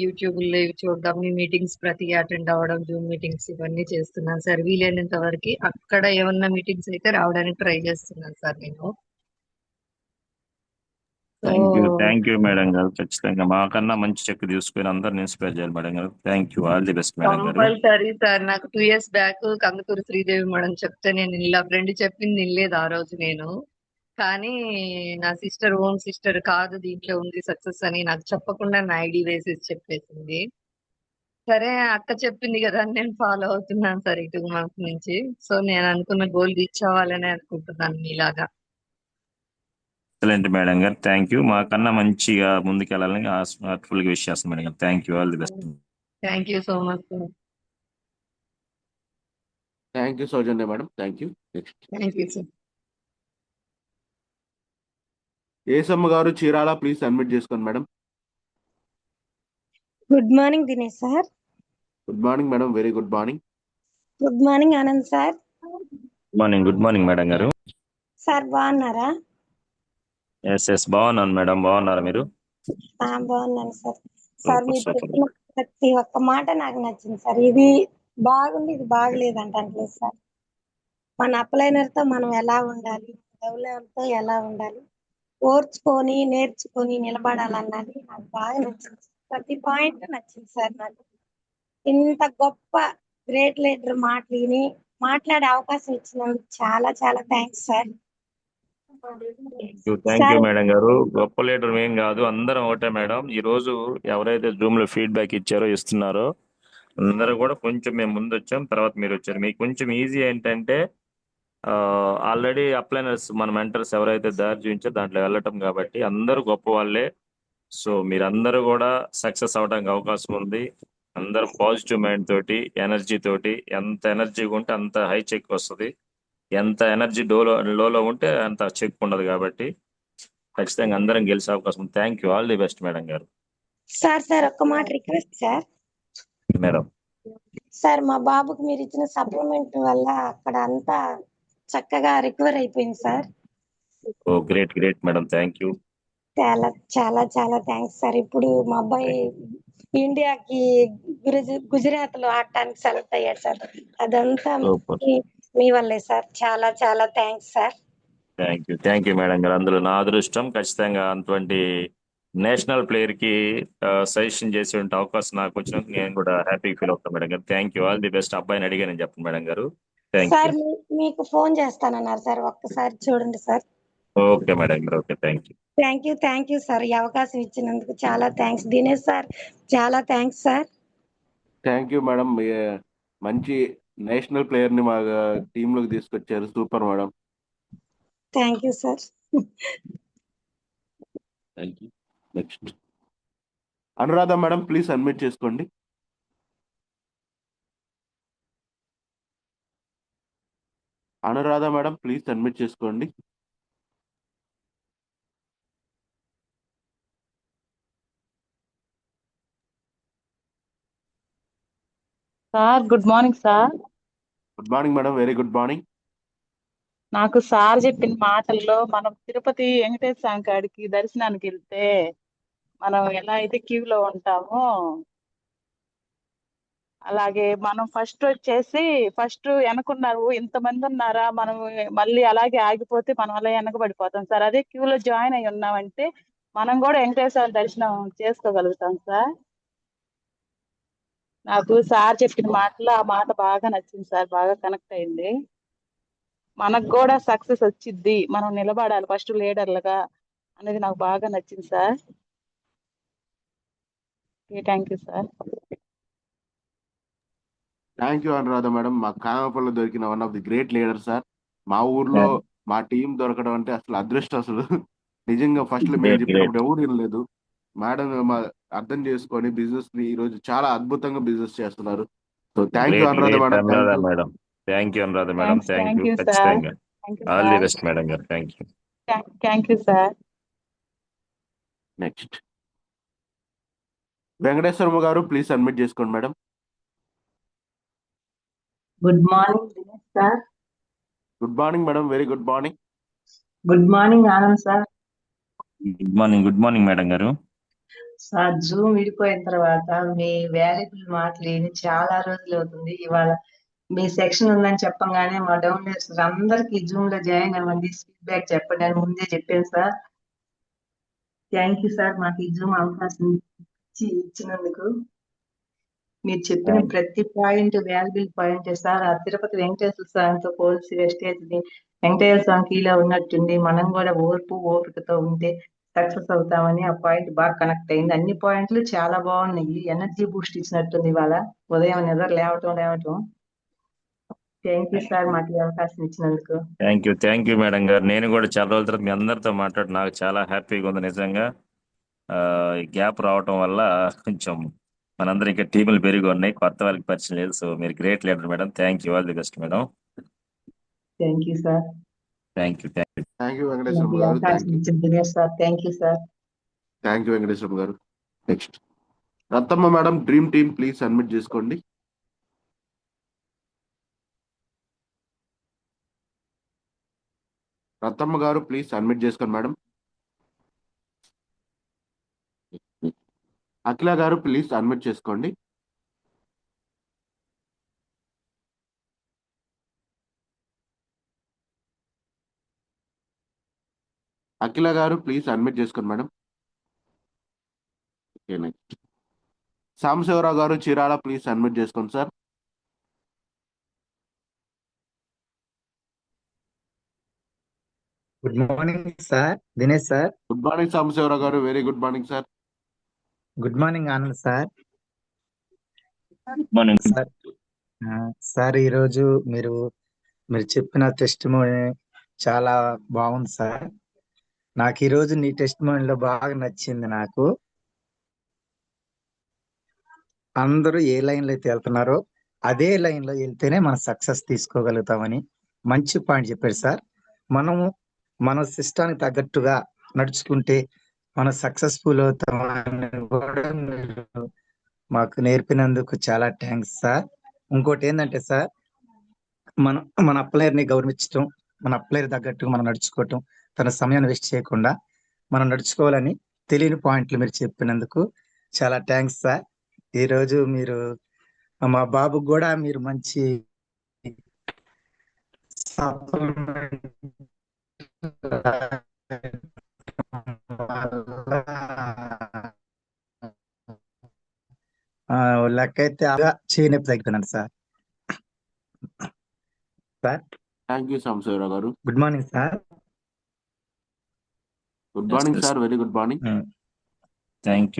యూట్యూబ్ లో చూడడం, మీ మీటింగ్స్ ప్రతి అటెండ్ అవ్వడం, జూమ్ మీటింగ్స్ ఇవన్నీ చేస్తున్నాను సార్. వీలైనంత వరకు అక్కడ ఏమన్నా మీటింగ్స్ అయితే రావడానికి ట్రై చేస్తున్నాను సార్ నేను. థ్యాంక్ యూ మేడం గారు. ఖచ్చితంగా మాకన్నా మంచి చెక్ తీసుకుని అందరిని ఇన్స్పైర్ చేయాలి మేడం గారు. Thank you. All the best madam గారు. Compulsory sir. నాకు 2 years back Kandukur Sridevi madam చెప్తే నేను ఇలా ఫ్రెండ్ చెప్పింది వినలేదు ఆ రోజు నేను. కానీ నా సిస్టర్, ఓన్ సిస్టర్ కాదు దీంట్లో ఉంది సక్సెస్ అని నాకు చెప్పకుండా నా ఐడి వేసేసి చెప్పేసింది. సరే అక్క చెప్పింది కదా అని నేను ఫాలో అవుతున్నాను సార్ ఈ 2 months నుంచి. సో నేను అనుకున్న గోల్ రీచ్ అవ్వాలని అనుకుంటున్నాను మీలాగా. ఎక్సలెంట్ మేడం గారు. Thank you. మాకన్నా మంచిగా ముందుకెళ్ళాలని హార్ట్ఫుల్ గా విష్ చేస్తాం మేడం గారు. Thank you. All the best. Thank you so much sir. Thank you Soujanya madam. Thank you. Next thank you sir. Yesamma గారు, చీరాల, ప్లీజ్ అడ్మిట్ చేసుకోండి madam. Good morning Dinesh sir. Good morning madam, very good morning. Good morning Anand sir. Good morning madam గారు. Sir బాగున్నారా? Yes బాగున్నాను madam. బాగున్నారా మీరు? బాగున్నాను sir. Sir మీరు చెప్పిన ప్రతి ఒక్క మాట నాకు నచ్చింది సార్. ఇది బాగుంది, ఇది బాగలేదు అంటలేదు సార్. మన అప్లైనర్ తో మనం ఎలా ఉండాలి, డెవలపర్ తో ఎలా ఉండాలి, ఓర్చుకొని నేర్చుకొని నిలబడాలన్నది నాకు బాగా నచ్చింది. ప్రతి పాయింట్ నచ్చింది సార్ నాకు. ఇంత గొప్ప గ్రేట్ లీడర్ మాటని మాట్లాడే అవకాశం ఇచ్చినందుకు చాలా చాలా thanks sir. Thank you madam గారు. గొప్ప లీడర్ ఏం కాదు, అందరం ఒకటే మేడం. ఈ రోజు ఎవరైతే జూమ్ లో ఫీడ్బ్యాక్ ఇచ్చారో, ఇస్తున్నారో అందరూ కూడా కొంచెం మేము ముందు వచ్చాం, తర్వాత మీరు వచ్చారు. మీకు కొంచెం ఈజీ ఏంటంటే ఆల్రెడీ అప్లైనర్స్, మన మెంటర్స్ ఎవరైతే దారి చూపించారో దాంట్లో వెళ్ళటం కాబట్టి అందరూ గొప్ప వాళ్ళే. సో మీరందరూ కూడా సక్సెస్ అవడానికి అవకాశం ఉంది. అందరూ పాజిటివ్ మైండ్ తోటి, ఎనర్జీ తోటి, ఎంత ఎనర్జీగా ఉంటే అంత హై చెక్ వస్తుంది, ఎంత ఎనర్జీ లోలో ఉంటే అంత చెక్ ఉండదు. కాబట్టి ఖచ్చితంగా అందరం గెలిచే అవకాశం. Thank you. All the best madam గారు. సార్ ఒక్క మాట రిక్వెస్ట్ సార్. మేడం. సార్ మా బాబుకి మీరు ఇచ్చిన సప్లిమెంట్ వల్ల అక్కడ అంతా చక్కగా రికవర్ అయిపోయింది sir. Oh great great madam, thank you. చాలా చాలా చాలా థ్యాంక్స్ సార్. ఇప్పుడు మా అబ్బాయి ఇండియాకి గుజరాత్ లో ఆడటానికి సెలెక్ట్ అయ్యాడు సార్. అదంతా సూపర్. మీ వల్లే సార్. చాలా చాలా thanks sir. Thank you madam గారు. అందులో నా అదృష్టం, ఖచ్చితంగా అటువంటి నేషనల్ ప్లేయర్ కి సజెషన్ చేసే అవకాశం నాకు వచ్చినందుకు నేను కూడా హ్యాపీ ఫీల్ అవుతాను మేడం గారు. Thank you, all the best. అబ్బాయిని అడిగానని చెప్పండి మేడం గారు. Thank you. సార్ మీకు ఫోన్ చేస్తానన్నారు సార్, ఒక్కసారి చూడండి సార్. ఓకే మేడం గారు, okay, thank you. Thank you sir. ఈ అవకాశం ఇచ్చినందుకు చాలా థ్యాంక్స్. దినేష్ సార్ చాలా thanks sir. Thank you madam. మంచి నేషనల్ ప్లేయర్ ని మా టీమ్ లోకి తీసుకొచ్చారు. Super madam. Thank you sir. Thank you. Next Anuradha madam, please admit చేసుకోండి. అనురాధ మేడం, ప్లీజ్ అడ్మిట్ చేసుకోండి. Sir good morning sir. Good morning madam, very good morning. నాకు sir చెప్పిన మాటల్లో మనం తిరుపతి వెంకటేశ్వర స్వామి కాడికి దర్శనానికి వెళ్తే మనం ఎలా అయితే క్యూలో ఉంటామో అలాగే మనం ఫస్ట్ వెనకున్నారు ఇంతమంది ఉన్నారా, మనం మళ్ళీ అలాగే ఆగిపోతే మనం అలా వెనకబడిపోతాం సార్. అదే క్యూలో జాయిన్ అయి ఉన్నామంటే మనం కూడా వెంకటేశ్వర దర్శనం చేసుకోగలుగుతాం సార్. నాకు సార్ చెప్పిన మాటలో ఆ మాట బాగా నచ్చింది సార్, బాగా కనెక్ట్ అయింది. మనకు కూడా సక్సెస్ వచ్చిద్ది, మనం నిలబడాలి ఫస్ట్ లీడర్లుగా అనేది నాకు బాగా నచ్చింది sir. Thank you sir. Thank you Anuradha madam. మా కామపల్లిలో దొరికిన one of the great leader sir. మా ఊర్లో మా టీం దొరకడం అంటే అసలు అదృష్టం. అసలు నిజంగా ఫస్ట్ లో మేము చెప్పినప్పుడు ఎవరు వినలేదు. మేడం అర్థం చేసుకొని బిజినెస్ ని ఈ రోజు చాలా అద్భుతంగా బిజినెస్ చేస్తున్నారు. So thank you Anuradha madam. Thank you Anuradha madam, thank you. Sir. ఖచ్చితంగా thank you all the sir. Best madam గారు. Thank you. Thank you sir. Next Venkateswaramma గారు, ప్లీజ్ అడ్మిట్ చేసుకోండి madam. Good morning Dinesh sir. Good morning madam, very good morning. Good morning Anand sir. Good morning madam గారు. Sir zoom విడిపోయిన తర్వాత మీ valuable మాటలు విని చాలా రోజులు అవుతుంది. ఇవాళ మీ సెక్షన్ ఉందని చెప్పంగానే మా డౌన్లోడ్స్ అందరికి జూమ్ లో జాయిన్ అవ్వండి, ఫీడ్బ్యాక్ చెప్పండి అని ముందే చెప్పాను సార్. థ్యాంక్ యూ సార్, మాకు ఈ జూమ్ అవకాశం ఇచ్చినందుకు. మీరు చెప్పిన ప్రతి పాయింట్ వాల్యుబుల్ పాయింట్ సార్. ఆ తిరుపతి వెంకటేశ్వర స్వామితో పోల్చి వెస్టేజ్ ని వెంకటేశ్వర స్వామికి ఇలా ఉన్నట్టుండి మనం కూడా ఓపికతో ఉంటే సక్సెస్ అవుతామని ఆ పాయింట్ బాగా కనెక్ట్ అయింది. అన్ని పాయింట్లు చాలా బాగున్నాయి. ఎనర్జీ బూస్ట్ ఇచ్చినట్టుంది ఇవాళ ఉదయం నిద్ర లేవటం. థ్యాంక్ యూ సార్, మాకు ఈ అవకాశం ఇచ్చినందుకు. థ్యాంక్ యూ మేడం గారు. నేను కూడా చాలా రోజుల తర్వాత మీ అందరితో మాట్లాడి నాకు చాలా హ్యాపీగా ఉంది నిజంగా. ఈ గ్యాప్ రావటం వల్ల కొంచెం మనందరం ఇంకా టీములు పెరిగి ఉన్నాయి, కొత్త వాళ్ళకి పరిచయం లేదు. సో మీరు great leader madam. Thank you, all the best madam. Thank you sir. Thank you Venkateswaramma గారు. Thank you sir. Thank you Venkateswaramma గారు. Next Rattamma madam, dream team, please admit చేసుకోండి. రత్తమ్మ గారు, ప్లీజ్ అడ్మిట్ చేసుకోండి మేడం. అఖిల గారు, ప్లీజ్ అడ్మిట్ చేసుకోండి. అఖిల గారు, please admit చేసుకోండి madam. Okay, next Sambasivarao గారు, చీరాల, ప్లీజ్ అడ్మిట్ చేసుకోండి sir. Good morning sir, Dinesh sir. Good morning Sambasivarao గారు, very good morning sir. Good morning Anand sir. Morning sir, ఈరోజు మీరు చెప్పిన టెస్టిమోనీ చాలా బాగుంది సార్. నాకు ఈరోజు నీ టెస్టిమోనీలో బాగా నచ్చింది. నాకు అందరూ ఏ లైన్లో అయితే వెళ్తున్నారో అదే లైన్లో వెళ్తేనే మనం సక్సెస్ తీసుకోగలుగుతామని మంచి పాయింట్ చెప్పారు సార్. మనము మన సిస్టానికి తగ్గట్టుగా నడుచుకుంటే మనం సక్సెస్ఫుల్ అవుతామని కూడా మీరు మాకు నేర్పినందుకు చాలా థ్యాంక్స్ సార్. ఇంకోటి ఏంటంటే సార్, మనం మన అప్లయర్ని గౌరవించడం, మన అప్లయర్ తగ్గట్టు మనం నడుచుకోవటం, తన సమయాన్ని వేస్ట్ చేయకుండా మనం నడుచుకోవాలని తెలియని పాయింట్లు మీరు చెప్పినందుకు చాలా థ్యాంక్స్ సార్. ఈరోజు మీరు మా బాబుకు కూడా మీరు మంచి లెక్కైతే చేయనొప్పి తగ్గిపోయినాడు sir. Sir thank you Sambasivarao గారు. Good morning sir. Good morning sir, very good morning. Thank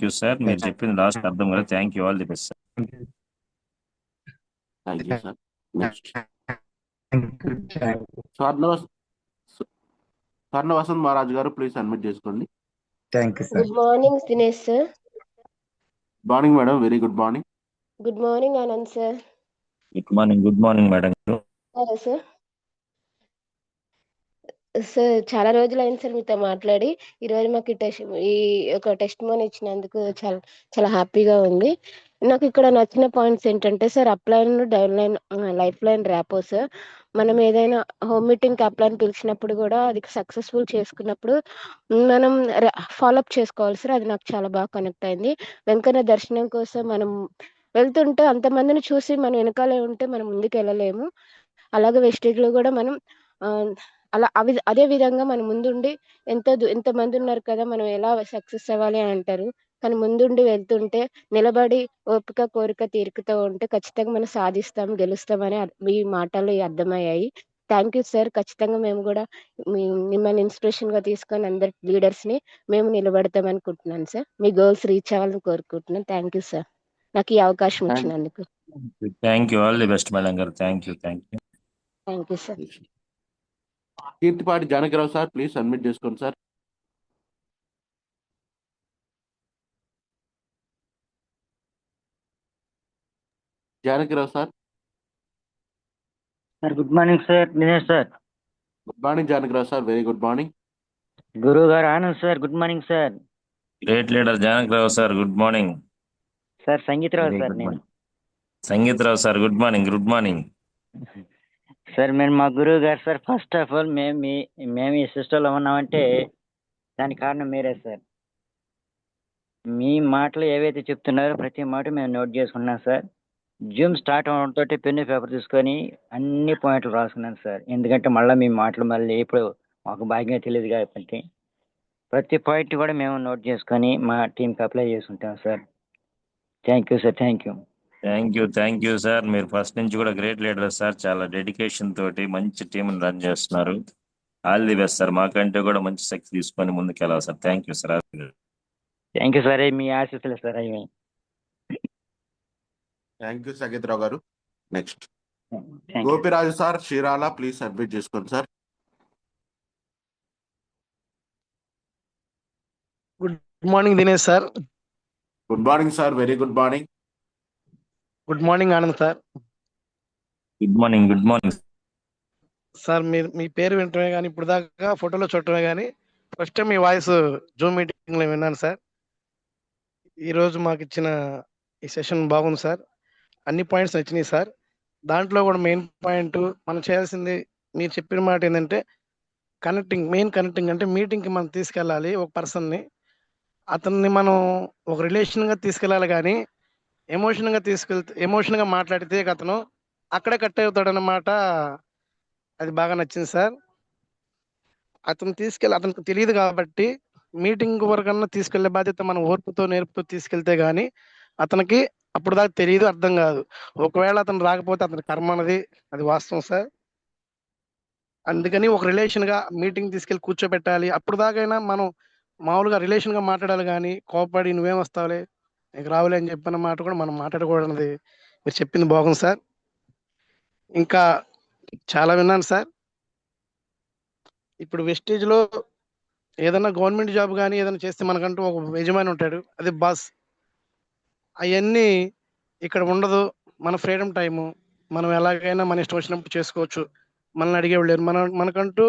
you sir. మీరు చెప్పింది లాస్ట్ అర్థం కదా. Thank you, all the best sir. Thank you sir. Next Swarna Vasanth Maharaj గారు, ప్లీజ్ అడ్మిట్ చేసుకోండి. Thank you sir. Good morning Dinesh sir. Good morning madam, very good morning. Good morning Anand sir. Good morning madam. Sir sir చాలా రోజులు అయింది sir మీతో మాట్లాడి. ఈరోజు మాకు ఈ ఒక టెస్ట్ మోన్ ఇచ్చినందుకు చాలా చాలా హ్యాపీగా ఉంది. నాకు ఇక్కడ నచ్చిన పాయింట్స్ ఏంటంటే sir, upline, downline, lifeline, rapport sir. మనం ఏదైనా హోమ్ మీటింగ్కి అప్లైన్ పిలిచినప్పుడు కూడా అది సక్సెస్ఫుల్ చేసుకున్నప్పుడు మనం ఫాలోఅప్ చేసుకోవాలి సార్. అది నాకు చాలా బాగా కనెక్ట్ అయింది. వెంకన్న దర్శనం కోసం మనం వెళ్తుంటే అంతమందిని చూసి మనం వెనకాలే ఉంటే మనం ముందుకు వెళ్ళలేము. అలాగే వెస్టేజ్లో కూడా మనం అలా అదే విధంగా మనం ముందుండి ఎంతమంది ఉన్నారు కదా, మనం ఎలా సక్సెస్ అవ్వాలి అని అంటారు. కానీ ముందుండి వెళ్తుంటే నిలబడి ఓపిక, కోరిక, తీరికతో ఉంటే ఖచ్చితంగా మనం సాధిస్తాం, గెలుస్తామని మీ మాటలు అర్థమయ్యాయి. Thank you sir. ఖచ్చితంగా మేము కూడా మిమ్మల్ని ఇన్స్పిరేషన్ గా తీసుకొని అందరి లీడర్స్ ని మేము నిలబడతాం అనుకుంటున్నాను సార్. మీ గోల్స్ రీచ్ అవ్వాలని కోరుకుంటున్నాను. థ్యాంక్ యూ సార్, నాకు ఈ అవకాశం ఇచ్చినందుకు. Thank you, all the best madam గారు. Thank you sir. Keerthipati Janakirao sir, please admit చేసుకోండి sir. Janakirao sir. Sir good morning sir. Dinesh sir. Good morning Janakirao sir, very good morning. గురువు గారు Anand sir, good morning sir. Great leader Janakirao sir, good morning. Sir Sangeetharao sir. నేను Sangeetharao sir, good morning. Sir మీరు మా గురువు గారు sir. First of all మేము ఈ సిస్టంలో ఉన్నామంటే దానికి కారణం మీరే సార్. మీ మాటలు ఏవైతే చెప్తున్నారో ప్రతి మాట మేము నోట్ చేసుకున్నాం సార్. జూమ్ స్టార్ట్ అవడంతో పెన్ను పేపర్ తీసుకొని అన్ని పాయింట్లు రాసుకున్నాను సార్. ఎందుకంటే మీ మాటలు మళ్ళీ ఇప్పుడు మాకు భాగ్యం తెలియదు కాబట్టి ప్రతి పాయింట్ కూడా మేము నోట్ చేసుకొని మా టీంకి అప్లై చేసుకుంటాం sir. Thank you sir. Thank you sir. మీరు ఫస్ట్ నుంచి కూడా గ్రేట్ లీడర్ సార్. చాలా డెడికేషన్ తోటి మంచి టీం రన్ చేస్తున్నారు. All the best sir. మాకంటే కూడా మంచి సక్సెస్ తీసుకొని ముందుకు వెళ్ళాలి sir. Thank you sir. Thank you sir. మీ ఆశీస్సులు సార్. అవి థ్యాంక్ యూ సంగీతరావు గారు. Next Gopiraju sir, Srirala, please admit చేసుకోండి sir. Good morning Dinesh sir. Good morning sir, very good morning. Good morning Anand sir. Good morning sir. మీ పేరు వింటమే కానీ ఇప్పుడు దాకా ఫోటోలో చూడటమే కానీ ఫస్ట్ టైం మీ వాయిస్ జూమ్ మీటింగ్ లో విన్నాను సార్. ఈరోజు మాకు ఇచ్చిన ఈ సెషన్ బాగుంది సార్. అన్ని పాయింట్స్ నచ్చినాయి సార్. దాంట్లో కూడా మెయిన్ పాయింట్ మనం చేయాల్సింది మీరు చెప్పిన మాట ఏంటంటే కనెక్టింగ్ అంటే మీటింగ్కి మనం తీసుకెళ్ళాలి ఒక పర్సన్ని. అతన్ని మనం ఒక రిలేషన్గా తీసుకెళ్ళాలి కానీ ఎమోషన్గా మాట్లాడితే అతను అక్కడే కట్ అవుతాడన్నమాట. అది బాగా నచ్చింది సార్. అతనికి తెలియదు కాబట్టి మీటింగ్ వరకన్నా తీసుకెళ్లే బాధ్యత మనం ఓర్పుతో నేర్పుతో తీసుకెళ్తే గానీ అతనికి అప్పుడు దాకా తెలియదు, అర్థం కాదు. ఒకవేళ అతను రాకపోతే అతని కర్మ అన్నది అది వాస్తవం సార్. అందుకని ఒక రిలేషన్ గా మీటింగ్ తీసుకెళ్లి కూర్చోబెట్టాలి. అప్పుడు దాకైనా మనం మామూలుగా రిలేషన్ గా మాట్లాడాలి కానీ కోపడి నువ్వేం వస్తావులే నీకు రావులే అని చెప్పిన మాట కూడా మనం మాట్లాడకూడదు. మీరు చెప్పింది బాగుంది సార్. ఇంకా చాలా విన్నాను సార్. ఇప్పుడు వెస్టేజ్ లో ఏదైనా గవర్నమెంట్ జాబ్ కానీ ఏదైనా చేస్తే మనకంటూ ఒక యజమాని ఉంటాడు, అది బాస్. అవన్నీ ఇక్కడ ఉండదు. మన ఫ్రీడమ్ టైము, మనం ఎలాగైనా మన ఇష్టం వచ్చినప్పుడు చేసుకోవచ్చు. మనల్ని అడిగేవాళ్ళు లేరు. మనకంటూ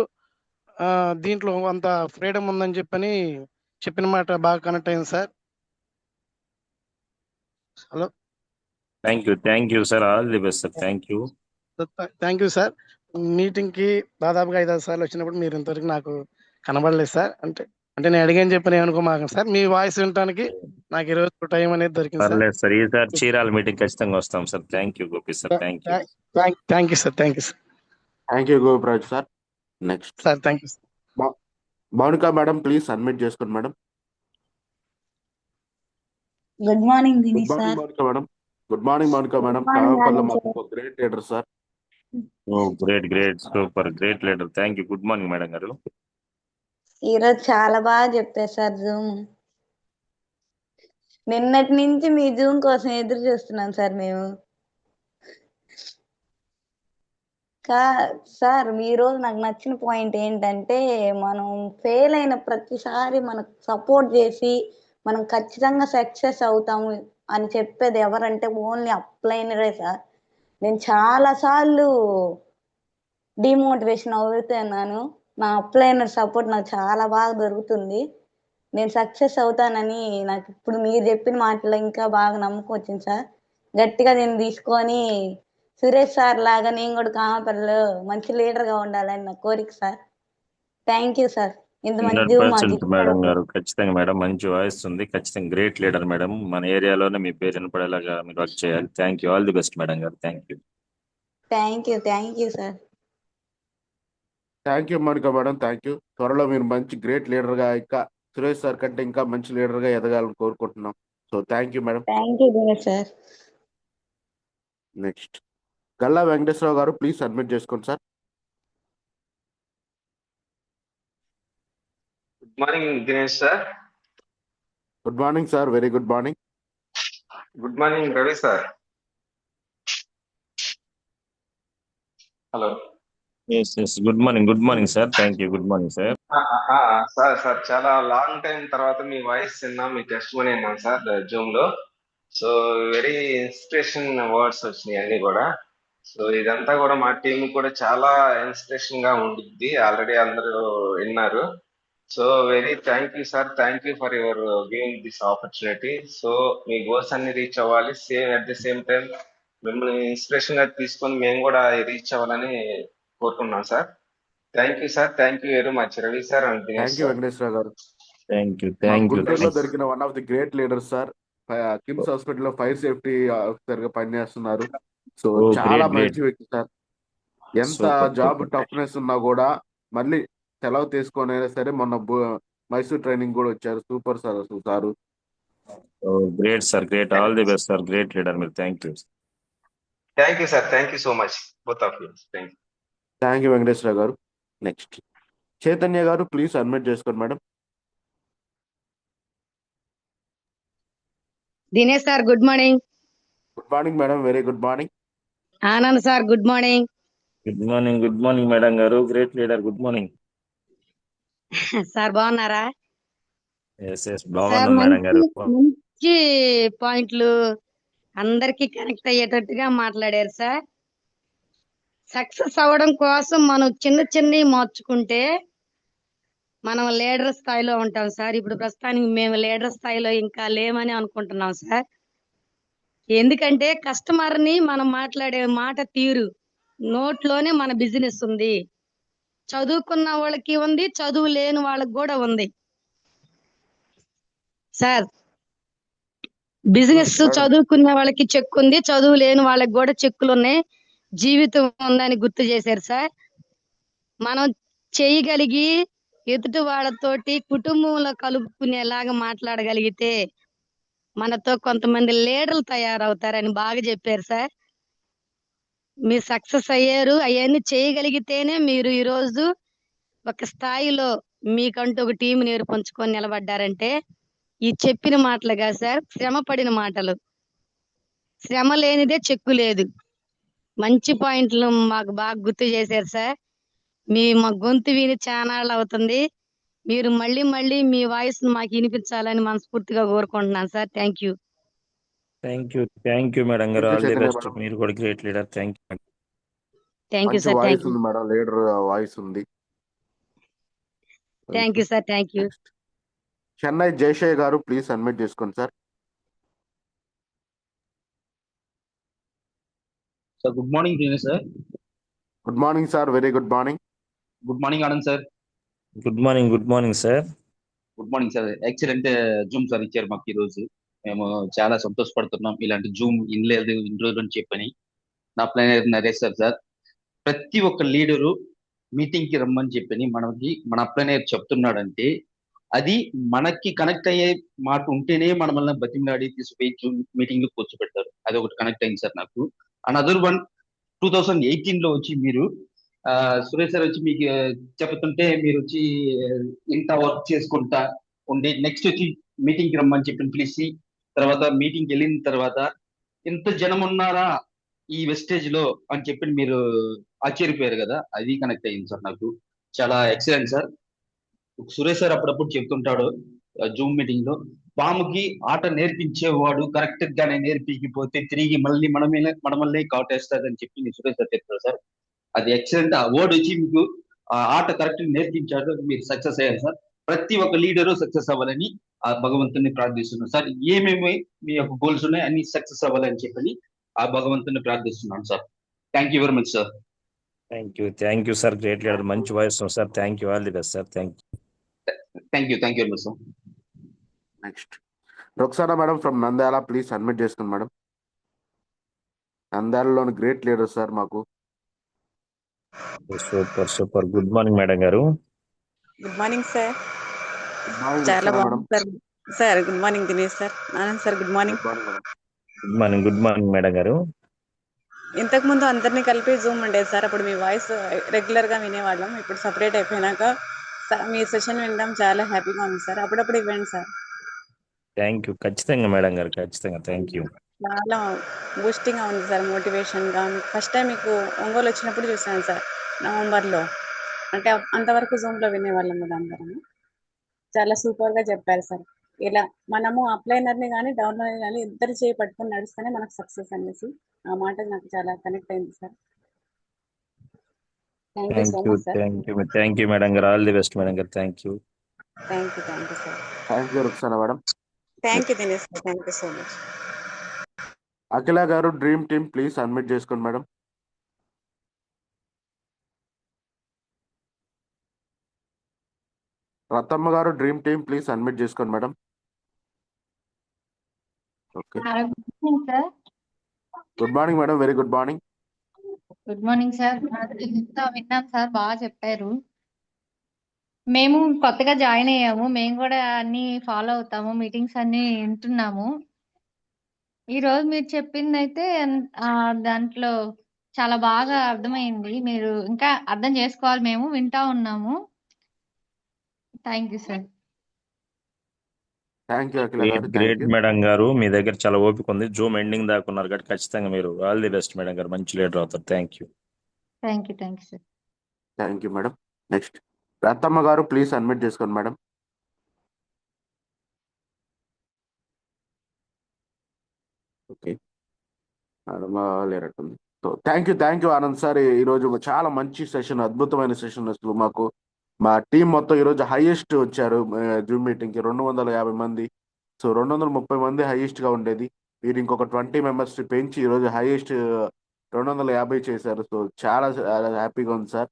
దీంట్లో అంత ఫ్రీడమ్ ఉందని చెప్పని చెప్పిన మాట బాగా కనెక్ట్ అయింది sir. Hello thank you sir. All the best sir. Thank you. Thank you sir. మీటింగ్కి దాదాపుగా 5-6 సార్లు వచ్చినప్పుడు మీరు ఇంతవరకు నాకు కనబడలేదు సార్. అంటే అంటే నేను అడిగాను చెప్పని ఏమనుకోమాకండి సార్. మీ వాయిస్ వినడానికి నాకు ఈరోజు టైం అనేది దొరికింది సార్. పర్లేదు సార్. ఈసారి చీరాల మీటింగ్ ఖచ్చితంగా వస్తాం sir. Thank you Gopi sir. Thank you. Thank you sir. Thank you sir. Thank you Gopiraj sir. Next sir thank you sir. Mounika madam please admit చేసుకోండి madam. Good morning good Dinesh morning sir. Mounika madam. Good morning Mounika madam. Good morning Kamapalli Anand మాకు sir. ఒక great leader sir. Oh great super great leader. Thank you. Good morning madam గారు. ఈరోజు చాలా బాగా చెప్పారు sir Zoom. నిన్నటి నుంచి మీ జూమ్ కోసం ఎదురు చూస్తున్నాం సార్ మేము. సార్ ఈ రోజు నాకు నచ్చిన పాయింట్ ఏంటంటే మనం ఫెయిల్ అయిన ప్రతిసారి మనకు సపోర్ట్ చేసి మనం ఖచ్చితంగా సక్సెస్ అవుతాము అని చెప్పేది ఎవరంటే ఓన్లీ అప్లైనరే సార్. నేను చాలా సార్లు డిమోటివేషన్ అవుతున్నాను. నా అప్లైనర్ సపోర్ట్ నాకు చాలా బాగా దొరుకుతుంది. నేను సక్సెస్ అవుతానని నాకు ఇప్పుడు మీరు చెప్పిన మాటలో ఇంకా బాగా నమ్మకం వచ్చింది సార్. గట్టిగా నేను తీసుకొని సురేష్ సార్ లాగా నేను కూడా కామపల్లిలో మంచి లీడర్గా ఉండాలని నా కోరిక సార్. Thank you sir. ఇంత మంచి జూమ్ మాకు 100% మేడం ఇచ్చారు. గారు. ఖచ్చితంగా మేడం. మంచి వాయిస్ ఉంది. ఖచ్చితంగా గ్రేట్ లీడర్ మేడం. మన ఏరియాలోనే మీ పేరు వినపడేలాగా మీరు వర్క్ చేయాలి. Thank you. All the best madam గారు. Thank you. Thank you sir. Thank you Mounika madam. Thank you. త్వరలో మీరు మంచి గ్రేట్ లీడర్గా ఇంకా సురేష్ సార్ కంటే ఇంకా మంచి లీడర్గా ఎదగాలని కోరుకుంటున్నాం. So thank you madam. Thank you Dinesh sir. Next Galla Venkateswararao గారు ప్లీజ్ అడ్మిట్ చేసుకోండి sir. Good morning Dinesh sir. Good morning sir. Very good morning. Good morning Ravi sir. Hello. Good morning sir. Thank you. Good morning sir. Sir చాలా long time తర్వాత మీ voice విన్నాం, మీ testimony విన్నాం sir zoom లో. So very inspiration words వచ్చినాయి అన్ని కూడా. సో ఇదంతా కూడా మా టీం కూడా చాలా ఇన్స్పిరేషన్ గా ఉండిద్ది. ఆల్రెడీ అందరూ విన్నారు. So very thank you sir. Thank you for your giving this opportunity. So మీ గోల్స్ అన్ని రీచ్ అవ్వాలి. అట్ ది సేమ్ టైం మిమ్మల్ని ఇన్స్పిరేషన్ గా తీసుకొని మేము కూడా రీచ్ అవ్వాలని కోరుకున్నాం sir. Thank you sir. Thank you very much Ravi sir and Dinesh thank you sir. Venkateswararao గారు. Thank you. మా థ్యాంక్ యూ. గుంటూరులో దొరికిన one of the great leaders sir. KIMS హాస్పిటల్లో ఫైర్ సేఫ్టీ ఆఫీసర్ గా పనిచేస్తున్నారు. సో ఓ చాలా గ్రేట్ మంచి వ్యక్తి సార్. ఎంత సూపర్ జాబ్ సూపర్. టఫ్నెస్ ఉన్నా కూడా మళ్ళీ సెలవు తీసుకొని అయినా సరే మొన్న మైసూర్ ట్రైనింగ్ కూడా వచ్చారు. సూపర్ సార్ అసలు sir. Great sir. Great. All the best sir. Great leader మీరు. Thank you. Thank you sir. Thank you so much both of you. Thank you. Thank you Venkateswararao గారు. నెక్స్ట్ చైతన్య గారు ప్లీజ్ అడ్మిట్ చేసుకోండి madam. Dinesh sir good morning. Good morning madam. Very good morning. Anand sir good morning. Good morning madam గారు. Great leader. Good morning. Sir బాగున్నారా? Sir బాగున్నాం madam గారు. మంచి పాయింట్లు అందరికి కనెక్ట్ అయ్యేటట్టుగా మాట్లాడారు సార్. సక్సెస్ అవ్వడం కోసం మనం చిన్నవి మార్చుకుంటే మనం లీడర్ స్థాయిలో ఉంటాం సార్. ఇప్పుడు ప్రస్తుతానికి మేము లీడర్ స్థాయిలో ఇంకా లేమని అనుకుంటున్నాం సార్. ఎందుకంటే కస్టమర్ని మనం మాట్లాడే మాట తీరు, నోట్లోనే మన బిజినెస్ ఉంది. చదువుకున్న వాళ్ళకి ఉంది, చదువు లేని వాళ్ళకి కూడా ఉంది సార్. బిజినెస్ చదువుకునే వాళ్ళకి చెక్ ఉంది, చదువు లేని వాళ్ళకి కూడా చెక్కులు ఉన్నాయి. జీవితం ఉందని గుర్తు చేశారు సార్. మనం చేయగలిగి ఎదుటి వాళ్ళతోటి కుటుంబంలో కలుపుకునేలాగా మాట్లాడగలిగితే మనతో కొంతమంది లీడర్లు తయారవుతారని బాగా చెప్పారు సార్. మీరు సక్సెస్ అయ్యారు. అవన్నీ చేయగలిగితేనే మీరు ఈరోజు ఒక స్థాయిలో మీకంటూ ఒక టీం నేర్పించుకొని నిలబడ్డారంటే ఈ చెప్పిన మాటలుగా సార్, శ్రమ పడిన మాటలు. శ్రమ లేనిదే చెక్కు లేదు. మంచి పాయింట్లు మాకు బాగా గుర్తు చేశారు సార్. మా గొంతు విని చానాళ్ళు అవుతుంది. మీరు మళ్ళీ మళ్ళీ మీ వాయిస్ మాకు వినిపించాలని మనస్ఫూర్తిగా కోరుకుంటున్నాను sir. Thank you. Thank you madam గారు. All the best. మీరు కూడా great leader. Thank you. Thank you మంచి సార్. Voice thank you. ఉంది మేడం. లీడర్ వాయిస్ ఉంది. Thank you sir. Thank you. Next, Chennai Jayasayya గారు ప్లీజ్ అడ్మిట్ చేసుకోండి sir. Sir good morning Dinesh sir. Good morning sir, very good morning. Good morning Anand sir. Good morning sir. Good morning sir. Excellent zoom sir ఇచ్చారు మాకు ఈ రోజు. మేము చాలా సంతోషపడుతున్నాం. ఇలాంటి Zoom ఇన్లేదు ఇన్ని రోజులు అని చెప్పని. నా ప్లాన్ నరేష్ సార్ ప్రతి ఒక్క లీడరు మీటింగ్ కి రమ్మని చెప్పని మన అప్లైనర్ చెప్తున్నాడంటే అది మనకి కనెక్ట్ అయ్యే మాట ఉంటేనే మనల్ని బతిమలాడి తీసుకుపోయి జూమ్ మీటింగ్ లో కూర్చోబెడతారు. అది ఒకటి కనెక్ట్ అయింది సార్ నాకు. అనదర్ వన్ 2018 లో వచ్చి మీరు సురేష్ సార్ వచ్చి మీకు చెప్తుంటే మీరు వచ్చి ఇంత వర్క్ చేసుకుంటా ఉండి నెక్స్ట్ వచ్చి మీటింగ్ కి రమ్మని చెప్పి పిలిచి తర్వాత మీటింగ్ వెళ్ళిన తర్వాత ఇంత జనం ఉన్నారా ఈ వెస్టేజ్ లో అని చెప్పి మీరు ఆశ్చర్యపోయారు కదా, అది కనెక్ట్ అయ్యింది సార్ నాకు. చాలా ఎక్సలెంట్ సార్. సురేష్ సార్ అప్పుడప్పుడు చెప్తుంటాడు జూమ్ మీటింగ్ లో, పాముకి ఆట నేర్పించేవాడు కరెక్ట్ గానే నేర్పించిపోతే తిరిగి మళ్ళీ మనమల్ని కాటేస్తుంది అని చెప్పి సురేష్ సార్ చెప్తారు సార్. అది ఎక్సలెంట్. ఆ వర్డ్ వచ్చి మీకు ఆ ఆట కరెక్ట్ నేర్పించాడు, మీరు సక్సెస్ అయ్యారు సార్. ప్రతి ఒక్క లీడరు సక్సెస్ అవ్వాలని ఆ భగవంతుని ప్రార్థిస్తున్నాను సార్. ఏమేమి మీ యొక్క గోల్స్ ఉన్నాయి అన్ని సక్సెస్ అవ్వాలని చెప్పని ఆ భగవంతుని ప్రార్థిస్తున్నాను sir. Thank you very much sir. Thank you sir. Great leader, మంచి voice sir. Thank you, all the best sir. Thank you very much sir. Next Roxana madam from Nandyal, please admit చేసుకోండి madam. నంద్యాలలోని great leader sir మాకు. Super. Good morning madam గారు. Good morning sir. Good morning చాలా Roxana madam. బాగుంది sir. Sir good morning Dinesh sir. Anand sir good morning. Good morning madam గారు. ఇంతకు ముందు అందరినీ కలిపి జూమ్ ఉండేది సార్. అప్పుడు మీ వాయిస్ రెగ్యులర్ గా వినేవాళ్ళం. ఇప్పుడు సపరేట్ అయిపోయినాక మీ సెషన్ వినడం చాలా హ్యాపీగా ఉంది సార్. అప్పుడప్పుడు ఇవ్వండి సార్. థ్యాంక్ యూ, ఖచ్చితంగా మేడం గారు, ఖచ్చితంగా. Thank you. చాలా బూస్టింగ్ గా ఉంది సార్, మోటివేషన్ గా. ఫస్ట్ టైం మీకు ఒంగోలు వచ్చినప్పుడు చూసాను సార్, నవంబర్లో. అంటే అంతవరకు జూమ్ లో వినేవాళ్ళం కదా అందరం. చాలా సూపర్ గా చెప్పారు సార్. ఇలా మనము అప్లైనర్ ని కానీ డౌన్లైనర్ కానీ ఇద్దరు చేయి పట్టుకొని నడిస్తేనే మనకు సక్సెస్ అనేసి ఆ మాట నాకు చాలా కనెక్ట్ అయింది sir. Thank you so much sir. Thank you madam గారు. ఆల్ ది బెస్ట్ మేడం గారు. Thank you sir. Thank you Roxana madam. Thank you Dinesh sir. Thank you so much. Akhila గారు డ్రీమ్ టీమ్ ప్లీజ్ అడ్మిట్ చేసుకోండి madam. Ratamma గారు dream team please admit చేసుకోండి madam. Okay, good morning madam, very good morning. Good morning sir. విన్నాం sir, బాగా చెప్పారు. మేము కొత్తగా join అయ్యాము, మేము కూడా అన్ని ఫాలో అవుతాము, మీటింగ్స్ అన్ని వింటున్నాము. ఈ రోజు మీరు చెప్పింది అయితే దాంట్లో చాలా బాగా అర్థమైంది. మీరు ఇంకా అర్థం చేసుకోవాలి, మేము వింటా ఉన్నాము. Thank you sir. Thank you Akhila గారు. గ్రేట్ మేడం గారు, మీ దగ్గర చాలా ఓపిక ఉంది. జూమ్ ఎండింగ్ దాకా ఉన్నారు కాబట్టి ఖచ్చితంగా మీరు ఆల్ ది బెస్ట్ మేడం గారు, మంచి లీడర్ అవుతారు. Thank you sir. Thank you madam. Next Ratamma గారు ప్లీజ్ అడ్మిట్ చేసుకోండి మేడం. ఓకే, మేడం లేనట్టుంది. So thank you Anand sir. ఈరోజు చాలా మంచి సెషన్, అద్భుతమైన సెషన్. అసలు మాకు మా టీం మొత్తం ఈరోజు హైయెస్ట్ వచ్చారు జూమ్ మీటింగ్కి, 250 మంది. సో 230 మంది హైయెస్ట్ గా ఉండేది. మీరు ఇంకొక 20 మెంబర్స్ పెంచి ఈరోజు హైయెస్ట్ 250 చేశారు. సో చాలా హ్యాపీగా ఉంది sir.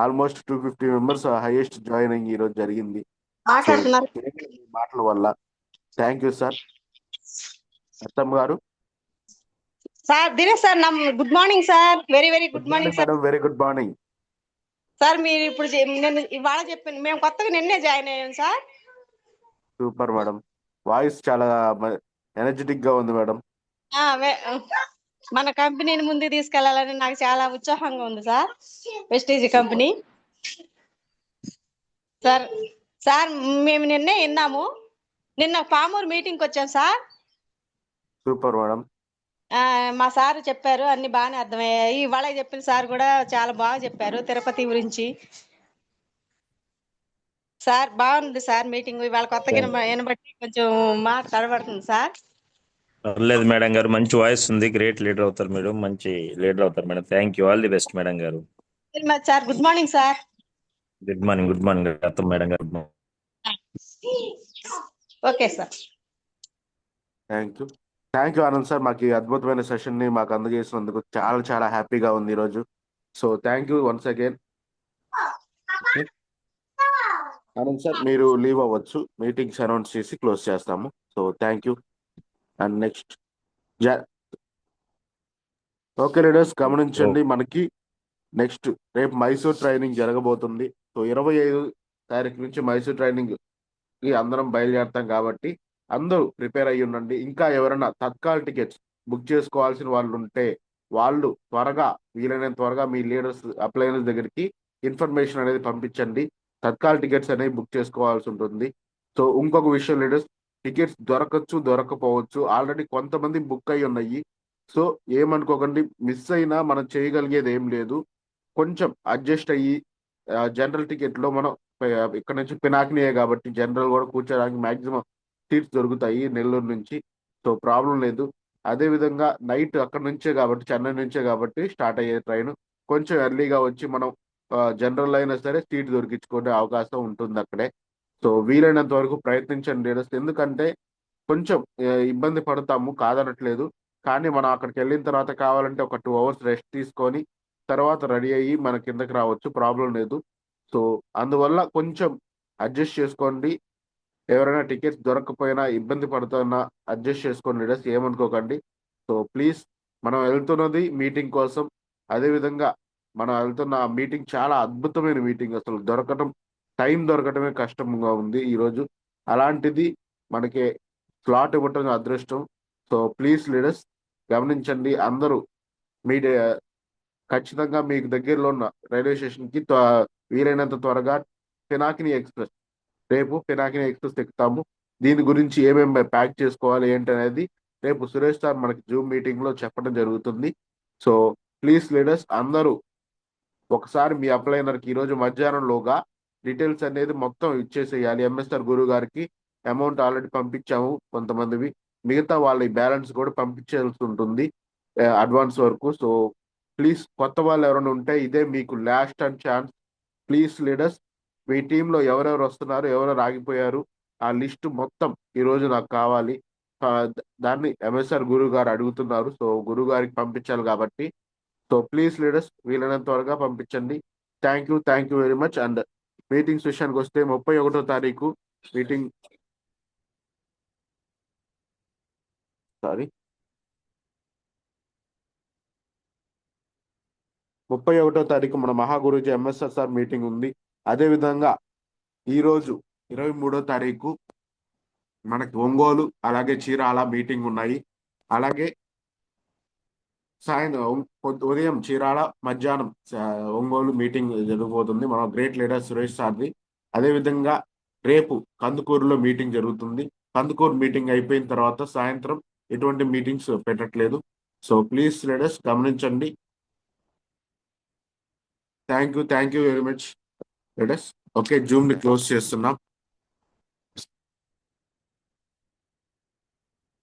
Almost 250 members highest joining ఈరోజు జరిగింది మాటల వల్ల. Thank you sir. అత్తమ్మ గారు. Sir Dinesh sir, good morning sir. Very very good morning sir. Very good morning sir. మీరు ఇప్పుడు నేను ఇవాళ చెప్పాను, మేము కొత్తగా నిన్నే జాయిన్ అయ్యాం సార్. సూపర్ మేడం, వాయిస్ చాలా ఎనర్జెటిక్ గా ఉంది మేడం. మన కంపెనీని ముందుకు తీసుకెళ్లాలని నాకు చాలా ఉత్సాహంగా ఉంది sir. Vestige company sir. Sir మేము నిన్నే విన్నాము, నిన్న పామూరు మీటింగ్కి వచ్చాం సార్. Super madam. మా సార్ చెప్పారు, అన్ని బాగానే అర్థమయ్యాయి. ఇవాళ చెప్పిన సార్ కూడా చాలా బాగా చెప్పారు తిరుపతి గురించి. సార్ బాగుంది సార్ మీటింగ్. ఇవాళ కొత్తగా వినబట్టి కొంచెం మాట తడబడుతుంది సార్. లేదు మేడం గారు, మంచి వాయిస్ ఉంది, గ్రేట్ లీడర్ అవుతారు మీరు, మంచి లీడర్ అవుతారు madam. Thank you, all the best madam గారు. Sir good morning sir. Good morning Attamma madam గారు. Okay sir. Thank you. Thank you Anand sir, మాకు ఈ అద్భుతమైన సెషన్ ని మాకు అందజేసినందుకు చాలా చాలా హ్యాపీగా ఉంది ఈరోజు. So thank you once again. Anand sir మీరు లీవ్ అవ్వచ్చు, మీటింగ్స్ అనౌన్స్ చేసి క్లోజ్ చేస్తాము. So thank you. And next okay leaders గమనించండి, మనకి నెక్స్ట్ రేపు మైసూర్ ట్రైనింగ్ జరగబోతుంది. సో 25 తారీఖు నుంచి మైసూర్ ట్రైనింగ్ కి అందరం బయలుదేరుతాం కాబట్టి అందరూ ప్రిపేర్ అయ్యి ఉండండి. ఇంకా ఎవరైనా తత్కాల్ టికెట్స్ బుక్ చేసుకోవాల్సిన వాళ్ళు ఉంటే వాళ్ళు త్వరగా, వీలైనంత త్వరగా మీ లీడర్స్ అప్లైనర్స్ దగ్గరికి ఇన్ఫర్మేషన్ అనేది పంపించండి. తత్కాల్ టికెట్స్ అనేవి బుక్ చేసుకోవాల్సి ఉంటుంది. సో ఇంకొక విషయం లీడర్స్, టికెట్స్ దొరకచ్చు దొరకపోవచ్చు, ఆల్రెడీ కొంతమంది బుక్ అయి ఉన్నాయి. సో ఏమనుకోకండి, మిస్ అయినా మనం చేయగలిగేది ఏం లేదు. కొంచెం అడ్జస్ట్ అయ్యి జనరల్ టికెట్ లో మనం ఇక్కడ నుంచి పినాకినియే కాబట్టి జనరల్ కూడా కూర్చోడానికి మాక్సిమం సీట్స్ దొరుకుతాయి నెల్లూరు నుంచి. సో ప్రాబ్లం లేదు. అదే విధంగా నైట్ అక్కడ నుంచే కాబట్టి, చెన్నై నుంచే కాబట్టి స్టార్ట్ అయ్యే ట్రైన్, కొంచెం ఎర్లీగా వచ్చి మనం జనరల్ అయినా సరే సీట్ దొరికించుకునే అవకాశం ఉంటుంది అక్కడే. సో వీలైనంత వరకు ప్రయత్నించండి లీడర్స్, ఎందుకంటే కొంచెం ఇబ్బంది పడతాము కాదనట్లేదు, కానీ మనం అక్కడికి వెళ్ళిన తర్వాత కావాలంటే ఒక 2 hours రెస్ట్ తీసుకొని తర్వాత రెడీ అయ్యి మన కిందకి రావచ్చు, ప్రాబ్లం లేదు. సో అందువల్ల కొంచెం అడ్జస్ట్ చేసుకోండి. ఎవరైనా టికెట్స్ దొరకకపోయినా ఇబ్బంది పడుతున్నా అడ్జస్ట్ చేసుకోండి లీడర్స్, ఏమనుకోకండి. సో ప్లీజ్, మనం వెళ్తున్నది మీటింగ్ కోసం. అదేవిధంగా మనం వెళ్తున్న ఆ మీటింగ్ చాలా అద్భుతమైన మీటింగ్, అసలు టైం దొరకటమే కష్టంగా ఉంది ఈరోజు. అలాంటిది మనకి స్లాట్ ఇవ్వటం అదృష్టం. సో ప్లీజ్ లీడర్స్ గమనించండి, అందరూ మీ ఖచ్చితంగా మీకు దగ్గరలో ఉన్న రైల్వే స్టేషన్కి వీలైనంత త్వరగా పినాకిని ఎక్స్ప్రెస్, రేపు పినాకిని ఎక్స్ప్రెస్ ఎక్కుతాము. దీని గురించి ఏమేమి ప్యాక్ చేసుకోవాలి ఏంటి అనేది రేపు సురేష్ సార్ మనకి జూమ్ మీటింగ్ లో చెప్పడం జరుగుతుంది. సో ప్లీజ్ లీడర్స్ అందరూ ఒకసారి మీ అప్లైనర్కి ఈరోజు మధ్యాహ్నంలోగా డీటెయిల్స్ అనేది మొత్తం ఇచ్చేసేయాలి. ఎంఎస్ఆర్ గురువు గారికి అమౌంట్ ఆల్రెడీ పంపించాము కొంతమందివి, మిగతా వాళ్ళ బ్యాలెన్స్ కూడా పంపించాల్సి ఉంటుంది అడ్వాన్స్ వరకు. సో ప్లీజ్ కొత్త వాళ్ళు ఎవరైనా ఉంటే ఇదే మీకు last and chance. Please leaders, మీ టీంలో ఎవరెవరు వస్తున్నారు, ఎవరెవరు ఆగిపోయారు, ఆ లిస్ట్ మొత్తం ఈరోజు నాకు కావాలి. దాన్ని ఎంఎస్ఆర్ గురువు గారు అడుగుతున్నారు. సో గురువు గారికి పంపించాలి కాబట్టి సో ప్లీజ్ లీడర్స్ వీలైనంత త్వరగా పంపించండి. Thank you very much. And meetings విషయానికి వస్తే 31వ తారీఖు మీటింగ్, 31వ తారీఖు మన మహాగురుజీ ఎంఎస్ఆర్ సార్ మీటింగ్ ఉంది. అదేవిధంగా ఈరోజు 23వ తారీఖు మనకి ఒంగోలు అలాగే చీరాల మీటింగ్ ఉన్నాయి. అలాగే ఉదయం చీరాల, మధ్యాహ్నం ఒంగోలు మీటింగ్ జరగబోతుంది మన గ్రేట్ లీడర్ సురేష్ సార్ది. అదేవిధంగా రేపు కందుకూరులో మీటింగ్ జరుగుతుంది. కందుకూరు మీటింగ్ అయిపోయిన తర్వాత సాయంత్రం ఎటువంటి మీటింగ్స్ పెట్టట్లేదు. సో ప్లీజ్ లీడర్స్ గమనించండి. Thank you very much leaders. Okay, Zoom ని క్లోజ్ చేస్తున్నాం.